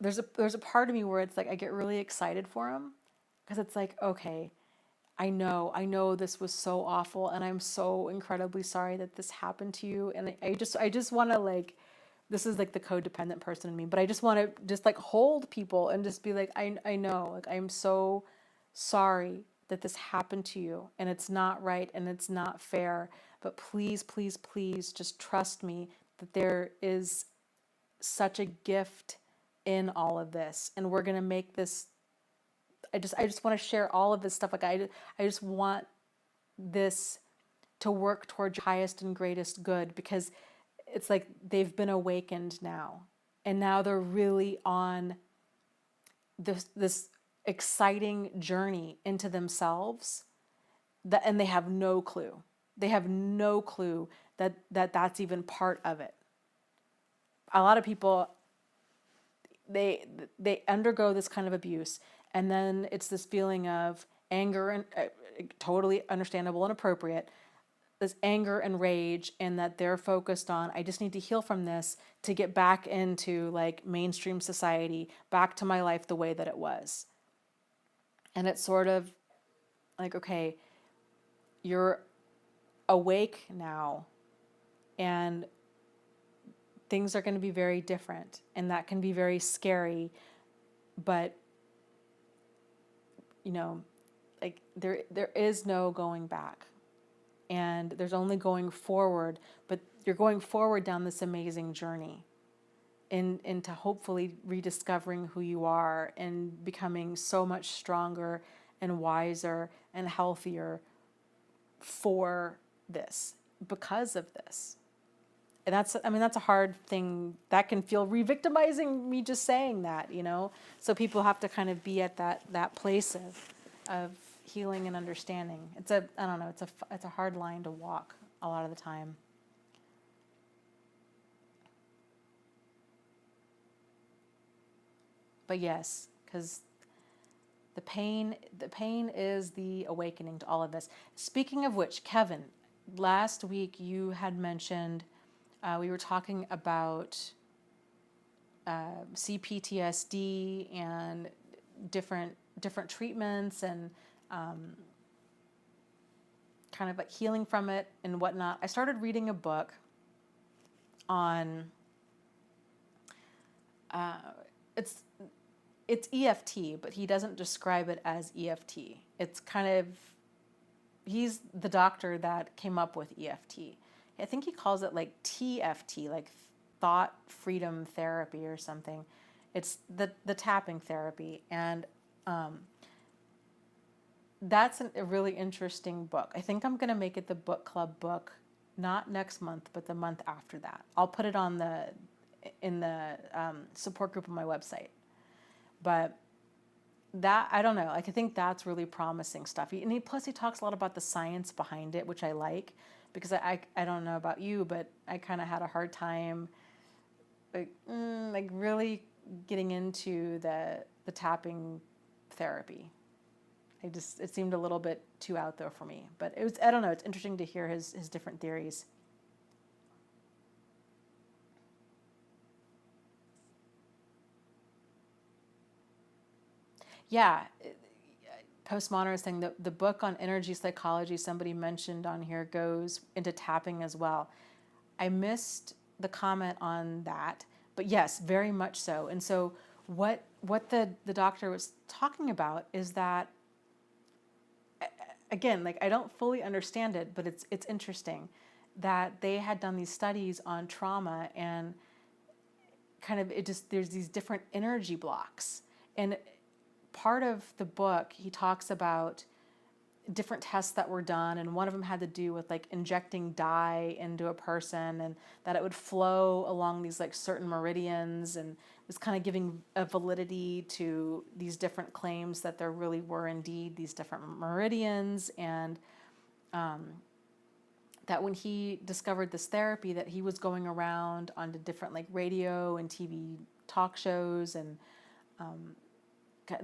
there's a part of me where it's like I get really excited for them, because it's like, okay, I know this was so awful, and I'm so incredibly sorry that this happened to you, and I just want to, like, this is like the codependent person in me, but I just want to just like hold people and just be like, I know, like, I'm so sorry that this happened to you, and it's not right, and it's not fair, but please, please, please just trust me that there is such a gift in all of this, and we're going to make this, I just want to share all of this stuff. Like I just want this to work towards your highest and greatest good, because it's like they've been awakened now, and now they're really on this exciting journey into themselves, and they have no clue. They have no clue that that's even part of it. A lot of people, they undergo this kind of abuse, and then it's this feeling of anger, and totally understandable and appropriate, this anger and rage, and that they're focused on, I just need to heal from this to get back into like mainstream society, back to my life the way that it was. And it's sort of like, okay, you're awake now, and things are going to be very different, and that can be very scary, but like there is no going back, and there's only going forward, but you're going forward down this amazing journey into hopefully rediscovering who you are and becoming so much stronger and wiser and healthier for this, because of this. And that's a hard thing. That can feel re-victimizing, me just saying that, So people have to kind of be at that place of healing and understanding. It's a hard line to walk a lot of the time. But yes, because the pain is the awakening to all of this. Speaking of which, Kevin, last week you had mentioned, we were talking about CPTSD and different treatments, and kind of like healing from it and whatnot. I started reading a book on it's EFT, but he doesn't describe it as EFT. It's kind of, he's the doctor that came up with EFT. I think he calls it like TFT, like thought freedom therapy or something. It's the tapping therapy. And that's a really interesting book. I think I'm going to make it the book club book, not next month, but the month after that. I'll put it on in the support group on my website. But that, I don't know, like I think that's really promising stuff. And plus he talks a lot about the science behind it, which I like, because I don't know about you, but I kind of had a hard time like really getting into the tapping therapy. It seemed a little bit too out there for me, but it was, I don't know, it's interesting to hear his different theories. Yeah, Postmodern is saying that the book on energy psychology somebody mentioned on here goes into tapping as well. I missed the comment on that, but yes, very much so. And so what the doctor was talking about is that, again, like I don't fully understand it, but it's interesting that they had done these studies on trauma, and kind of there's these different energy blocks. And part of the book, he talks about different tests that were done, and one of them had to do with like injecting dye into a person, and that it would flow along these like certain meridians, and it was kind of giving a validity to these different claims that there really were indeed these different meridians. And that when he discovered this therapy, that he was going around onto different like radio and TV talk shows, and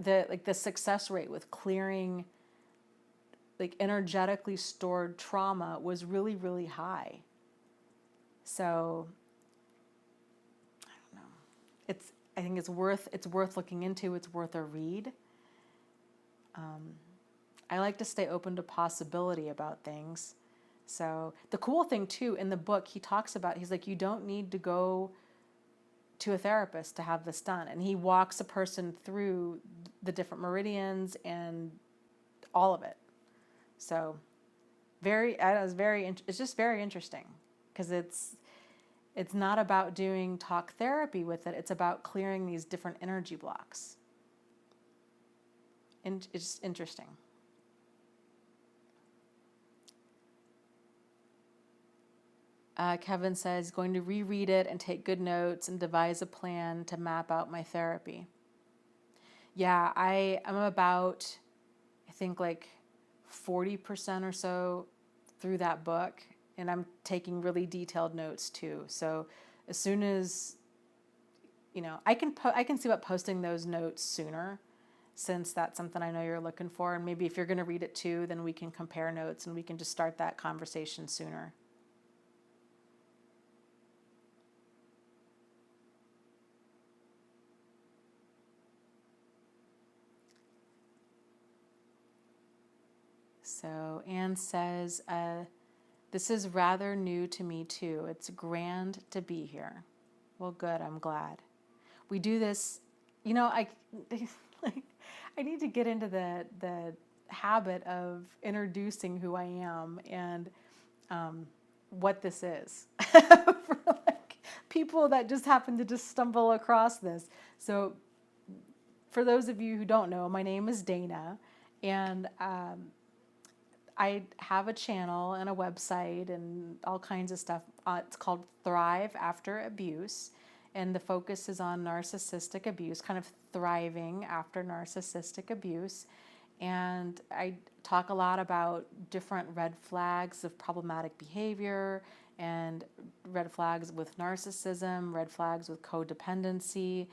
the success rate with clearing like energetically stored trauma was really, really high. So I don't know. I think it's worth looking into. It's worth a read. I like to stay open to possibility about things. So the cool thing too, in the book, he talks about, he's like, you don't need to go to a therapist to have this done. And he walks a person through the different meridians and all of it. So it's just very interesting, because it's not about doing talk therapy with it. It's about clearing these different energy blocks. And it's just interesting. Kevin says, going to reread it and take good notes and devise a plan to map out my therapy. Yeah, I'm about, I think like 40% or so through that book, and I'm taking really detailed notes too. So as soon as, I can see about posting those notes sooner, since that's something I know you're looking for. And maybe if you're going to read it too, then we can compare notes and we can just start that conversation sooner. So Anne says, this is rather new to me too. It's grand to be here. Well, good. I'm glad. We do this, I need to get into the habit of introducing who I am and what this is for like people that just happen to just stumble across this. So for those of you who don't know, my name is Dana, and I have a channel and a website and all kinds of stuff. It's called Thrive After Abuse, and the focus is on narcissistic abuse, kind of thriving after narcissistic abuse. And I talk a lot about different red flags of problematic behavior, and red flags with narcissism, red flags with codependency,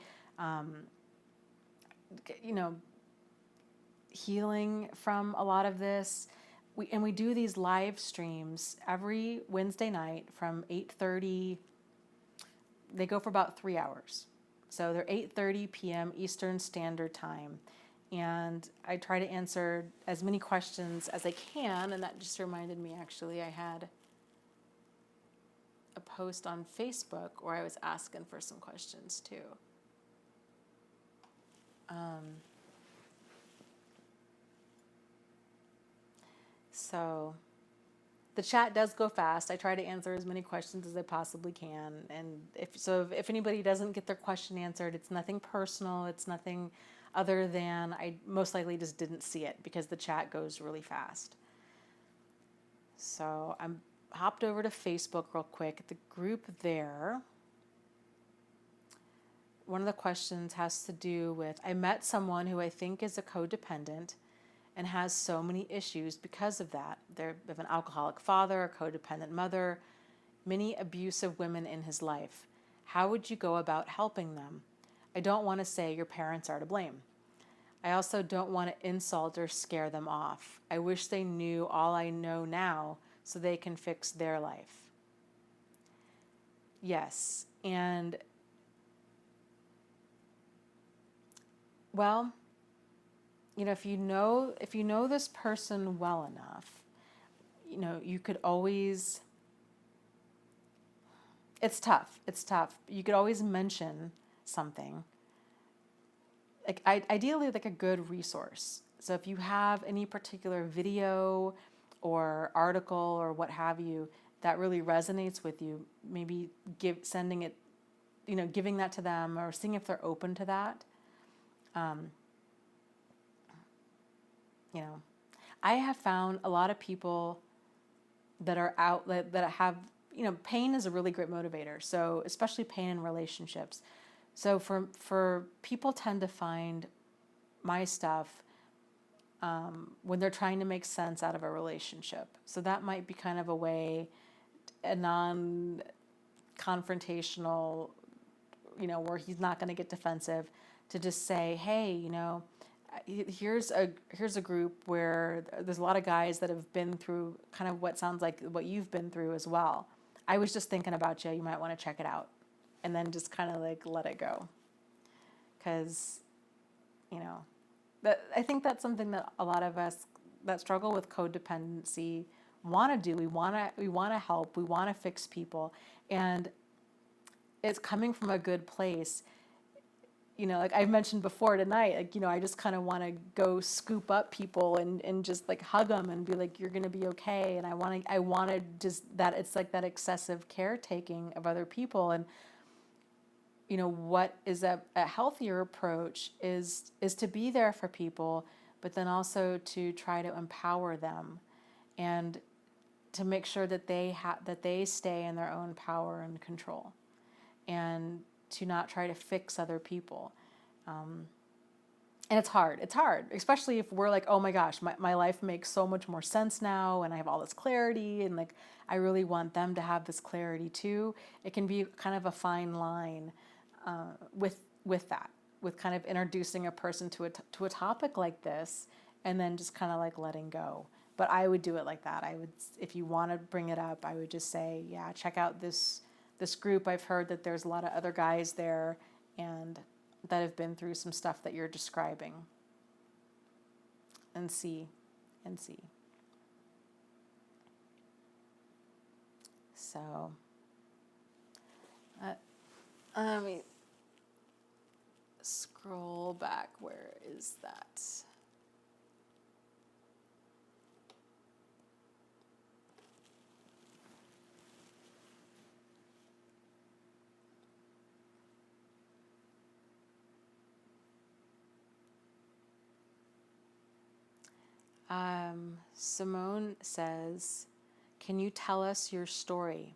healing from a lot of this. We do these live streams every Wednesday night from 8:30. They go for about 3 hours. So they're 8:30 p.m. Eastern Standard Time. And I try to answer as many questions as I can. And that just reminded me, actually, I had a post on Facebook where I was asking for some questions too. So the chat does go fast. I try to answer as many questions as I possibly can. And if anybody doesn't get their question answered, it's nothing personal. It's nothing other than I most likely just didn't see it because the chat goes really fast. So I'm hopped over to Facebook real quick. The group there, one of the questions has to do with, I met someone who I think is a codependent and has so many issues because of that. They have an alcoholic father, a codependent mother, many abusive women in his life. How would you go about helping them? I don't want to say your parents are to blame. I also don't want to insult or scare them off. I wish they knew all I know now so they can fix their life. Yes, and well, if you know this person well enough, you could always, it's tough. You could always mention something. Like ideally like a good resource. So if you have any particular video or article or what have you that really resonates with you, maybe sending it, giving that to them or seeing if they're open to that. I have found a lot of people that are out that have, pain is a really great motivator. So especially pain in relationships. So for people tend to find my stuff when they're trying to make sense out of a relationship. So that might be kind of a way, a non-confrontational, where he's not going to get defensive, to just say, hey, here's a group where there's a lot of guys that have been through kind of what sounds like what you've been through as well. I was just thinking about you. You might want to check it out. And then just kind of like let it go. Because, I think that's something that a lot of us that struggle with codependency want to do. We want to help. We want to fix people. And it's coming from a good place. Like I mentioned before tonight, I just kind of want to go scoop up people and just like hug them and be like, you're going to be okay. And I want to just that it's like that excessive caretaking of other people. And, what is a healthier approach is to be there for people, but then also to try to empower them and to make sure that they stay in their own power and control, and to not try to fix other people. And it's hard, especially if we're like, oh my gosh, my life makes so much more sense now and I have all this clarity and like I really want them to have this clarity too. It can be kind of a fine line with that, with kind of introducing a person to a topic like this and then just kind of like letting go. But I would do it like that. I would, if you want to bring it up, I would just say, yeah, check out this group. I've heard that there's a lot of other guys there and that have been through some stuff that you're describing, and see. So, let me scroll back. Where is that? Simone says, can you tell us your story?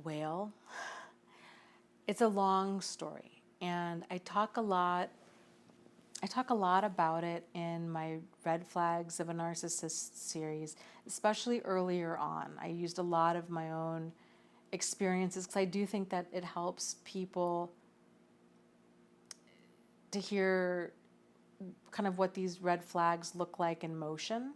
Well, it's a long story, and I talk a lot about it in my Red Flags of a Narcissist series, especially earlier on. I used a lot of my own experiences because I do think that it helps people to hear kind of what these red flags look like in motion.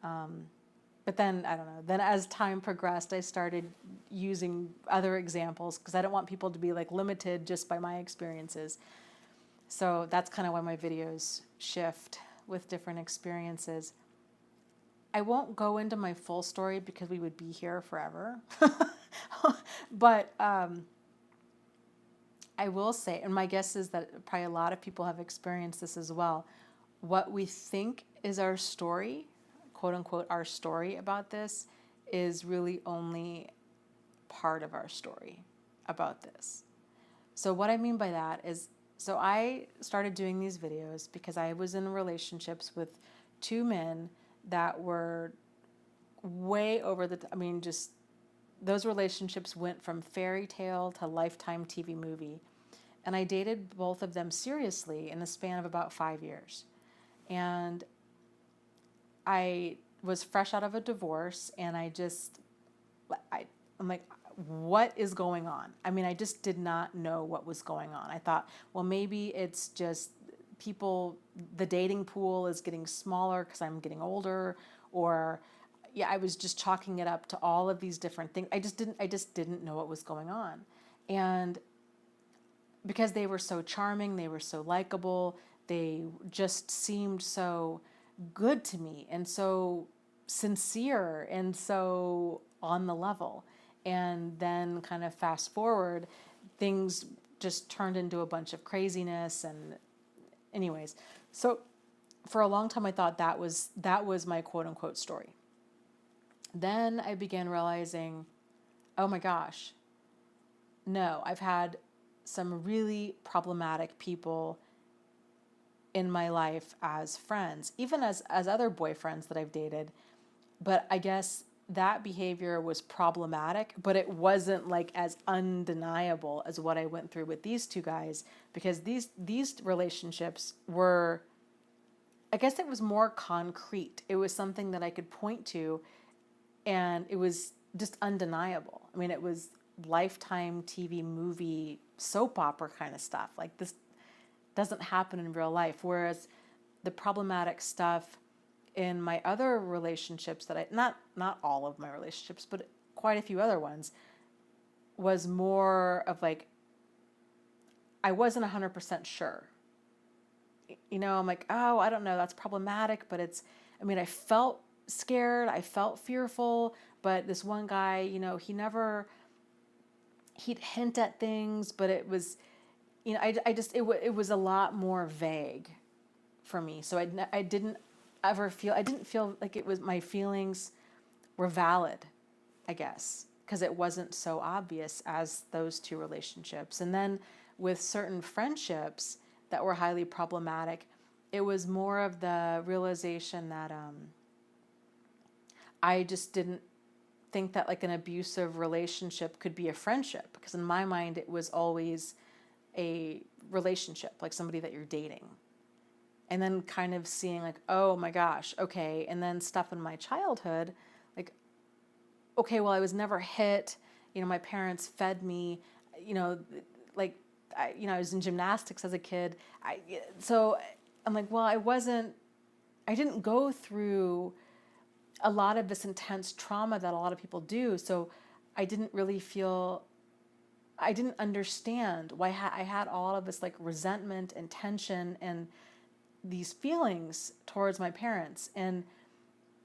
But then, I don't know, then as time progressed, I started using other examples because I don't want people to be like limited just by my experiences. So that's kind of why my videos shift with different experiences. I won't go into my full story because we would be here forever. But I will say, and my guess is that probably a lot of people have experienced this as well. What we think is our story, quote unquote, our story about this, is really only part of our story about this. So what I mean by that is, so I started doing these videos because I was in relationships with two men that were way over the, I mean, just those relationships went from fairy tale to Lifetime TV movie. And I dated both of them seriously in the span of about 5 years. And I was fresh out of a divorce, and I'm like, what is going on? I mean, I just did not know what was going on. I thought, well, maybe it's just people, the dating pool is getting smaller because I'm getting older, or yeah, I was just chalking it up to all of these different things. I just didn't know what was going on. And because they were so charming, they were so likable, they just seemed so good to me and so sincere and so on the level. And then kind of fast forward, things just turned into a bunch of craziness. And anyways, so for a long time I thought that was my quote unquote story. Then I began realizing, oh my gosh, no, I've had some really problematic people in my life as friends, even as other boyfriends that I've dated. But I guess that behavior was problematic, but it wasn't like as undeniable as what I went through with these two guys, because these relationships were, I guess it was more concrete. It was something that I could point to, and it was just undeniable. I mean, it was Lifetime TV movie soap opera kind of stuff. Like, this doesn't happen in real life. Whereas the problematic stuff in my other relationships that not all of my relationships, but quite a few other ones, was more of like, I wasn't 100% sure. You know, I'm like, oh, I don't know, that's problematic, but it's, I mean, I felt scared, I felt fearful, but this one guy, you know, he'd hint at things, but it was, you know, it was a lot more vague for me. So I didn't feel like it was, my feelings were valid, I guess, because it wasn't so obvious as those two relationships. And then with certain friendships that were highly problematic, it was more of the realization that I just didn't think that like an abusive relationship could be a friendship, because in my mind it was always a relationship, like somebody that you're dating. And then kind of seeing like, oh my gosh, okay. And then stuff in my childhood, like, okay, well, I was never hit. You know, my parents fed me, you know, like, I was in gymnastics as a kid. So I'm like, well, I didn't go through a lot of this intense trauma that a lot of people do. So I didn't understand why I had all of this like resentment and tension and these feelings towards my parents. And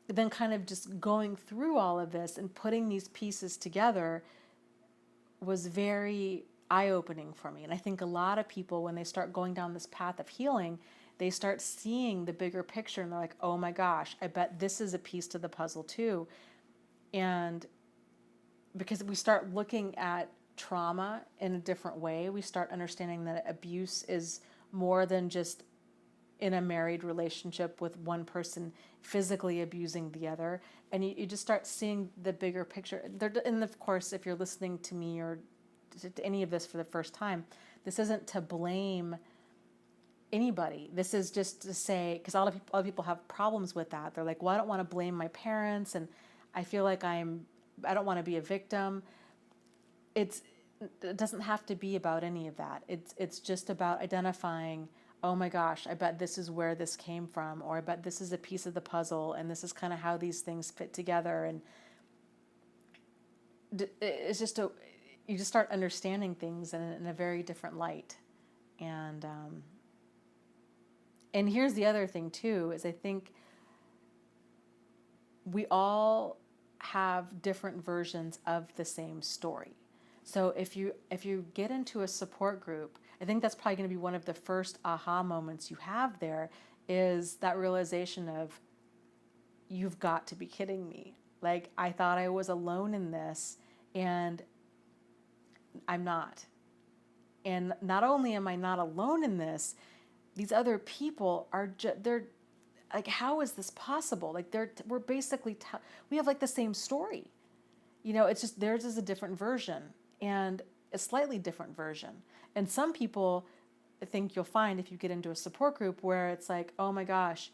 then kind of just going through all of this and putting these pieces together was very eye-opening for me. And I think a lot of people, when they start going down this path of healing, they start seeing the bigger picture and they're like, oh my gosh, I bet this is a piece to the puzzle too. And because we start looking at trauma in a different way, we start understanding that abuse is more than just in a married relationship with one person physically abusing the other. And you just start seeing the bigger picture. And of course, if you're listening to me or to any of this for the first time, this isn't to blame anybody. This is just to say, because a lot of people have problems with that. They're like, well, I don't want to blame my parents, and I feel like I don't want to be a victim. It doesn't have to be about any of that. It's just about identifying, oh my gosh, I bet this is where this came from, or I bet this is a piece of the puzzle, and this is kind of how these things fit together. And it's just you just start understanding things in a very different light. And here's the other thing too, is I think we all have different versions of the same story. So if you get into a support group, I think that's probably going to be one of the first aha moments you have there, is that realization of, you've got to be kidding me. Like, I thought I was alone in this, and I'm not. And not only am I not alone in this, these other people are they're like, how is this possible? Like, we're basically we have like the same story. It's just theirs is a different version, and a slightly different version. And some people, I think you'll find if you get into a support group where it's like, oh my gosh,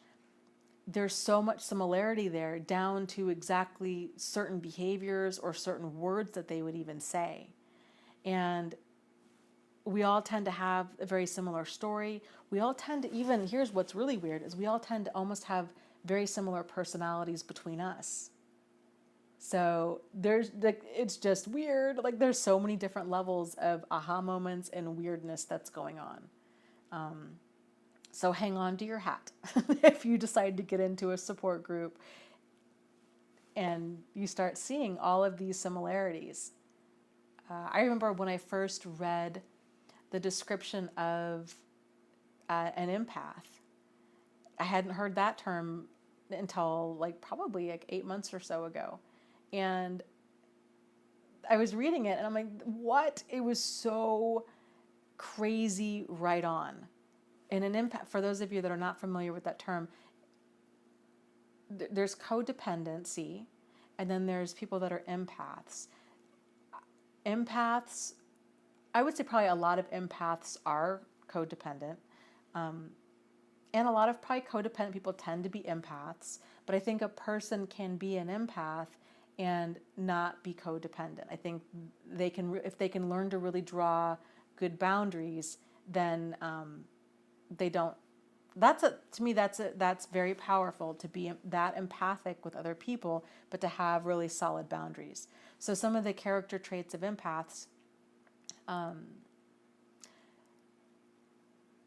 there's so much similarity there, down to exactly certain behaviors or certain words that they would even say. And we all tend to have a very similar story. We all tend to, even, here's what's really weird, is we all tend to almost have very similar personalities between us. So there's like, it's just weird. Like, there's so many different levels of aha moments and weirdness that's going on. So hang on to your hat if you decide to get into a support group and you start seeing all of these similarities. I remember when I first read the description of an empath. I hadn't heard that term until probably 8 months or so ago. And I was reading it and I'm like, what? It was so crazy right on. And an empath, for those of you that are not familiar with that term, there's codependency, and then there's people that are empaths. Empaths, I would say probably a lot of empaths are codependent. And a lot of probably codependent people tend to be empaths. But I think a person can be an empath and not be codependent. I think they can, if they can learn to really draw good boundaries, then they don't. To me, that's very powerful, to be that empathic with other people, but to have really solid boundaries. So some of the character traits of empaths,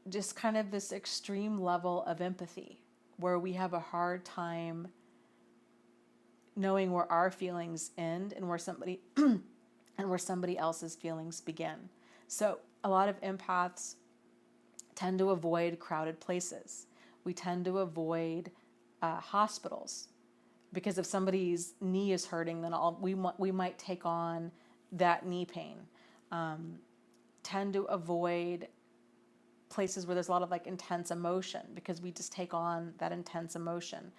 just kind of this extreme level of empathy, where we have a hard time knowing where our feelings end and where somebody and where somebody else's feelings begin. So a lot of empaths tend to avoid crowded places. We tend to avoid hospitals, because if somebody's knee is hurting, then we might take on that knee pain. Tend to avoid places where there's a lot of intense emotion, because we just take on that intense emotion.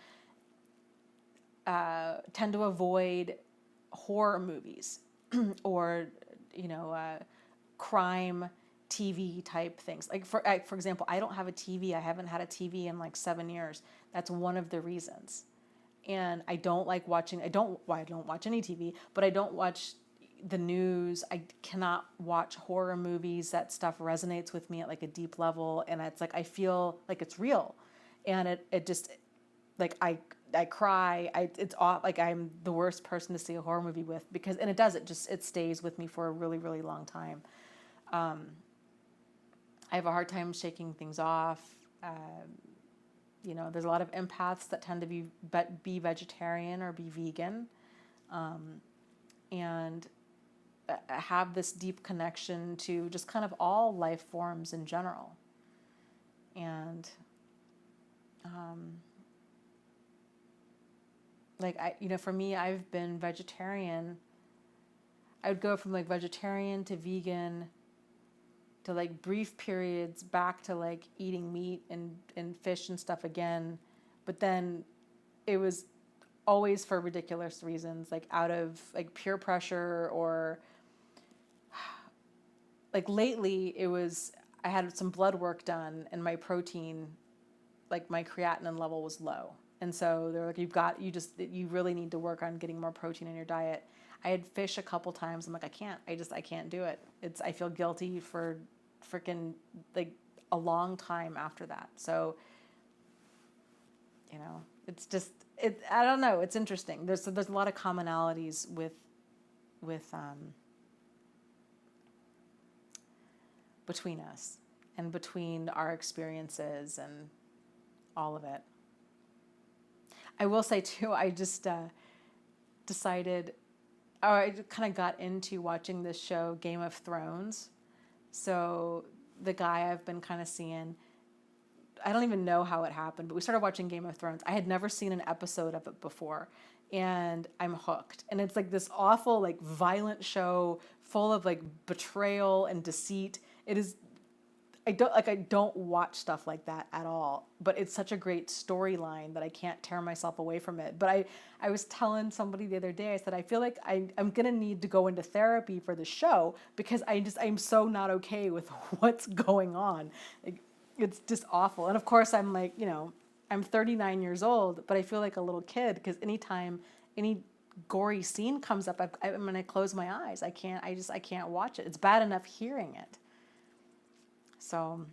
Tend to avoid horror movies or crime TV type things. For example, I don't have a TV. I haven't had a TV in 7 years. That's one of the reasons. And I don't like watching. I don't watch any TV, but I don't watch the news. I cannot watch horror movies. That stuff resonates with me at a deep level, and it's I feel like it's real, and it just I cry. It's I'm the worst person to see a horror movie with, because it stays with me for a really, really long time. I have a hard time shaking things off. There's a lot of empaths that tend to be vegetarian or be vegan, and have this deep connection to just kind of all life forms in general. And for me, I've been vegetarian. I would go from vegetarian to vegan to brief periods back to eating meat and fish and stuff again. But then it was always for ridiculous reasons, out of peer pressure, or lately it was, I had some blood work done and my protein, my creatinine level was low. And so they're you really need to work on getting more protein in your diet. I had fish a couple times. I'm I can't do it. I feel guilty for freaking a long time after that. So, it's just, I don't know. It's interesting. There's a lot of commonalities with between us and between our experiences and all of it. I will say too, I just decided, I kind of got into watching this show, Game of Thrones. So the guy I've been kind of seeing, I don't even know how it happened, but we started watching Game of Thrones. I had never seen an episode of it before, and I'm hooked. And it's like this awful, like violent show full of like betrayal and deceit. It is I don't watch stuff like that at all, but it's such a great storyline that I can't tear myself away from it. But I was telling somebody the other day, I said, I feel like I'm gonna need to go into therapy for the show because I'm so not okay with what's going on. Like, it's just awful. And of course I'm like, I'm 39 years old, but I feel like a little kid because anytime any gory scene comes up, I'm gonna close my eyes. I can't watch it. It's bad enough hearing it. So,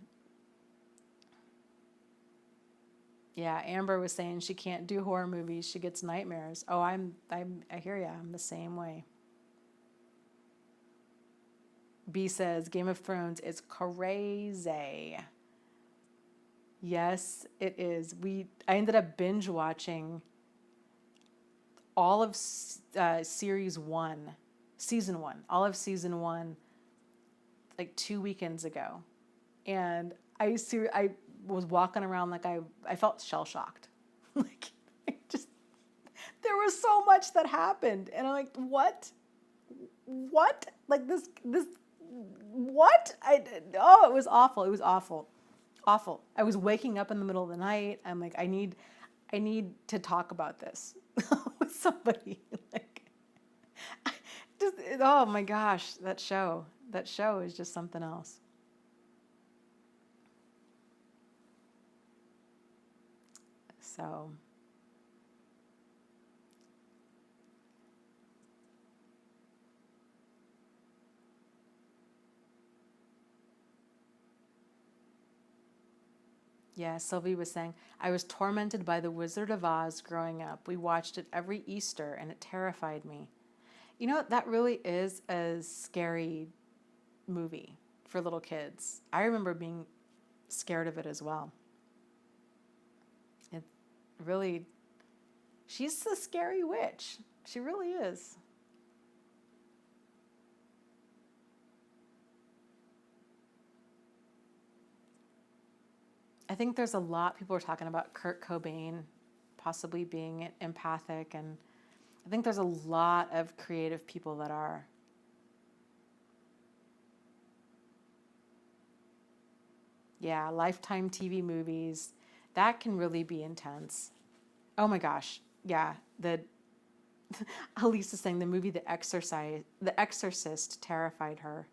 yeah, Amber was saying she can't do horror movies. She gets nightmares. Oh, I hear ya. I'm the same way. B says Game of Thrones is crazy. Yes, it is. I ended up binge watching all of season one, all of season one, like 2 weekends ago. And I was walking around like I felt shell shocked. Like there was so much that happened. And I'm like, what? Like this, what? It was awful. It was awful. Awful. I was waking up in the middle of the night. I'm like, I need to talk about this with somebody. Like, oh my gosh, that show is just something else. So, yeah, Sylvie was saying, I was tormented by The Wizard of Oz growing up. We watched it every Easter and it terrified me. That really is a scary movie for little kids. I remember being scared of it as well. It really, she's the scary witch. She really is. I think there's a lot, people are talking about Kurt Cobain possibly being empathic, and I think there's a lot of creative people that are. Yeah, Lifetime TV movies, that can really be intense. Oh my gosh, yeah, Elise is saying the movie The Exorcist terrified her.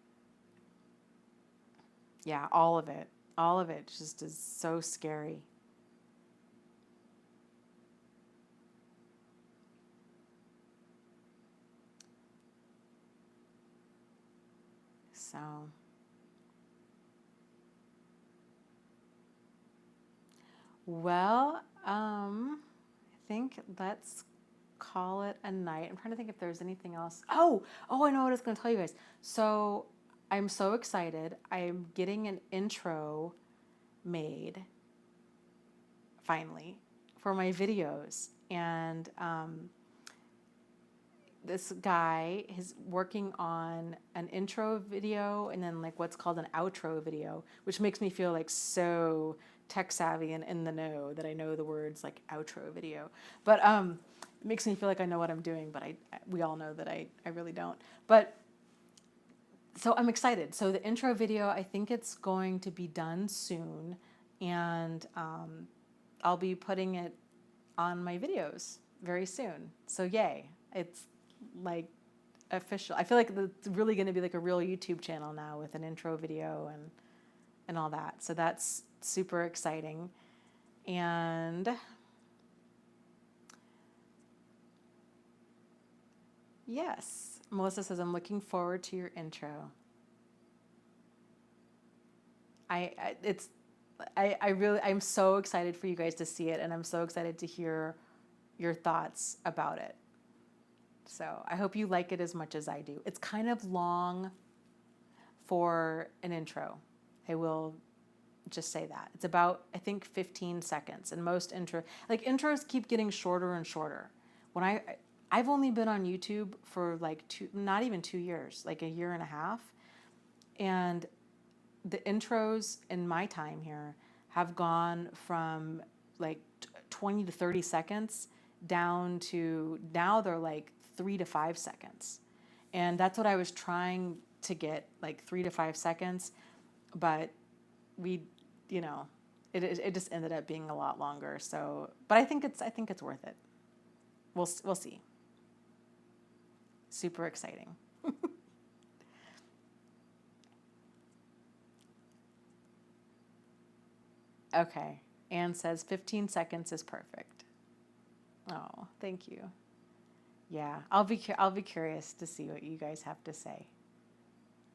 Yeah, all of it. All of it just is so scary. So, well, I think let's call it a night. I'm trying to think if there's anything else. I know what I was going to tell you guys. So, I'm so excited. I'm getting an intro made finally for my videos, and this guy is working on an intro video and then like what's called an outro video, which makes me feel like so tech savvy and in the know that I know the words like outro video. But it makes me feel like I know what I'm doing, but we all know that I really don't. But so I'm excited. So the intro video, I think it's going to be done soon, and I'll be putting it on my videos very soon. So yay. It's like official. I feel like it's really going to be like a real YouTube channel now with an intro video and all that. So that's super exciting. And yes, Melissa says, I'm looking forward to your intro. I'm so excited for you guys to see it, and I'm so excited to hear your thoughts about it. So I hope you like it as much as I do. It's kind of long for an intro. I will just say that. It's about, I think, 15 seconds. And most intros keep getting shorter and shorter. When I've only been on YouTube for like not even 2 years, like a year and a half. And the intros in my time here have gone from like 20 to 30 seconds down to now they're like 3 to 5 seconds. And that's what I was trying to get, like 3 to 5 seconds. But we, you know, it just ended up being a lot longer. So, but I think it's worth it. We'll see. Super exciting. Okay. Anne says 15 seconds is perfect. Oh, thank you. Yeah, I'll be curious to see what you guys have to say.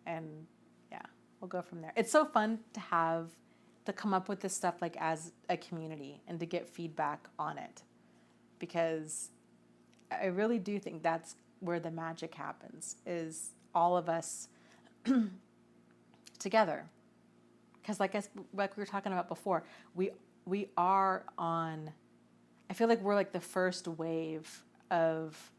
And yeah, we'll go from there. It's so fun to come up with this stuff like as a community and to get feedback on it, because I really do think that's where the magic happens, is all of us together. Because like we were talking about before, we are on, I feel like we're like the first wave of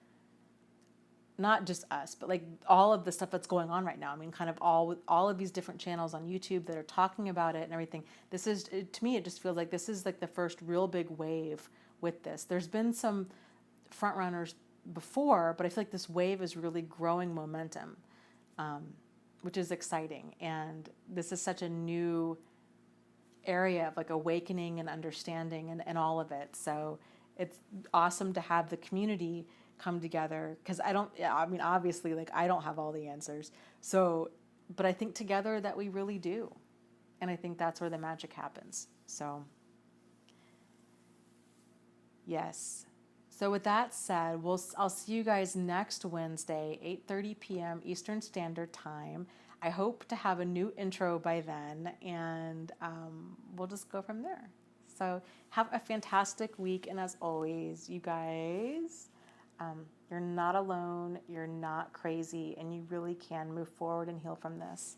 not just us, but like all of the stuff that's going on right now. I mean, kind of all of these different channels on YouTube that are talking about it and everything. This is, to me, it just feels like this is like the first real big wave with this. There's been some front runners before, but I feel like this wave is really growing momentum, which is exciting. And this is such a new area of like awakening and understanding and all of it. So it's awesome to have the community come together, because I mean, obviously, like I don't have all the answers. So, but I think together that we really do. And I think that's where the magic happens. So, yes. So with that said, I'll see you guys next Wednesday, 8:30 p.m. Eastern Standard Time. I hope to have a new intro by then, and we'll just go from there. So have a fantastic week, and as always, you guys, you're not alone, you're not crazy, and you really can move forward and heal from this.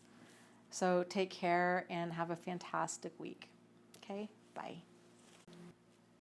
So take care and have a fantastic week. Okay? Bye.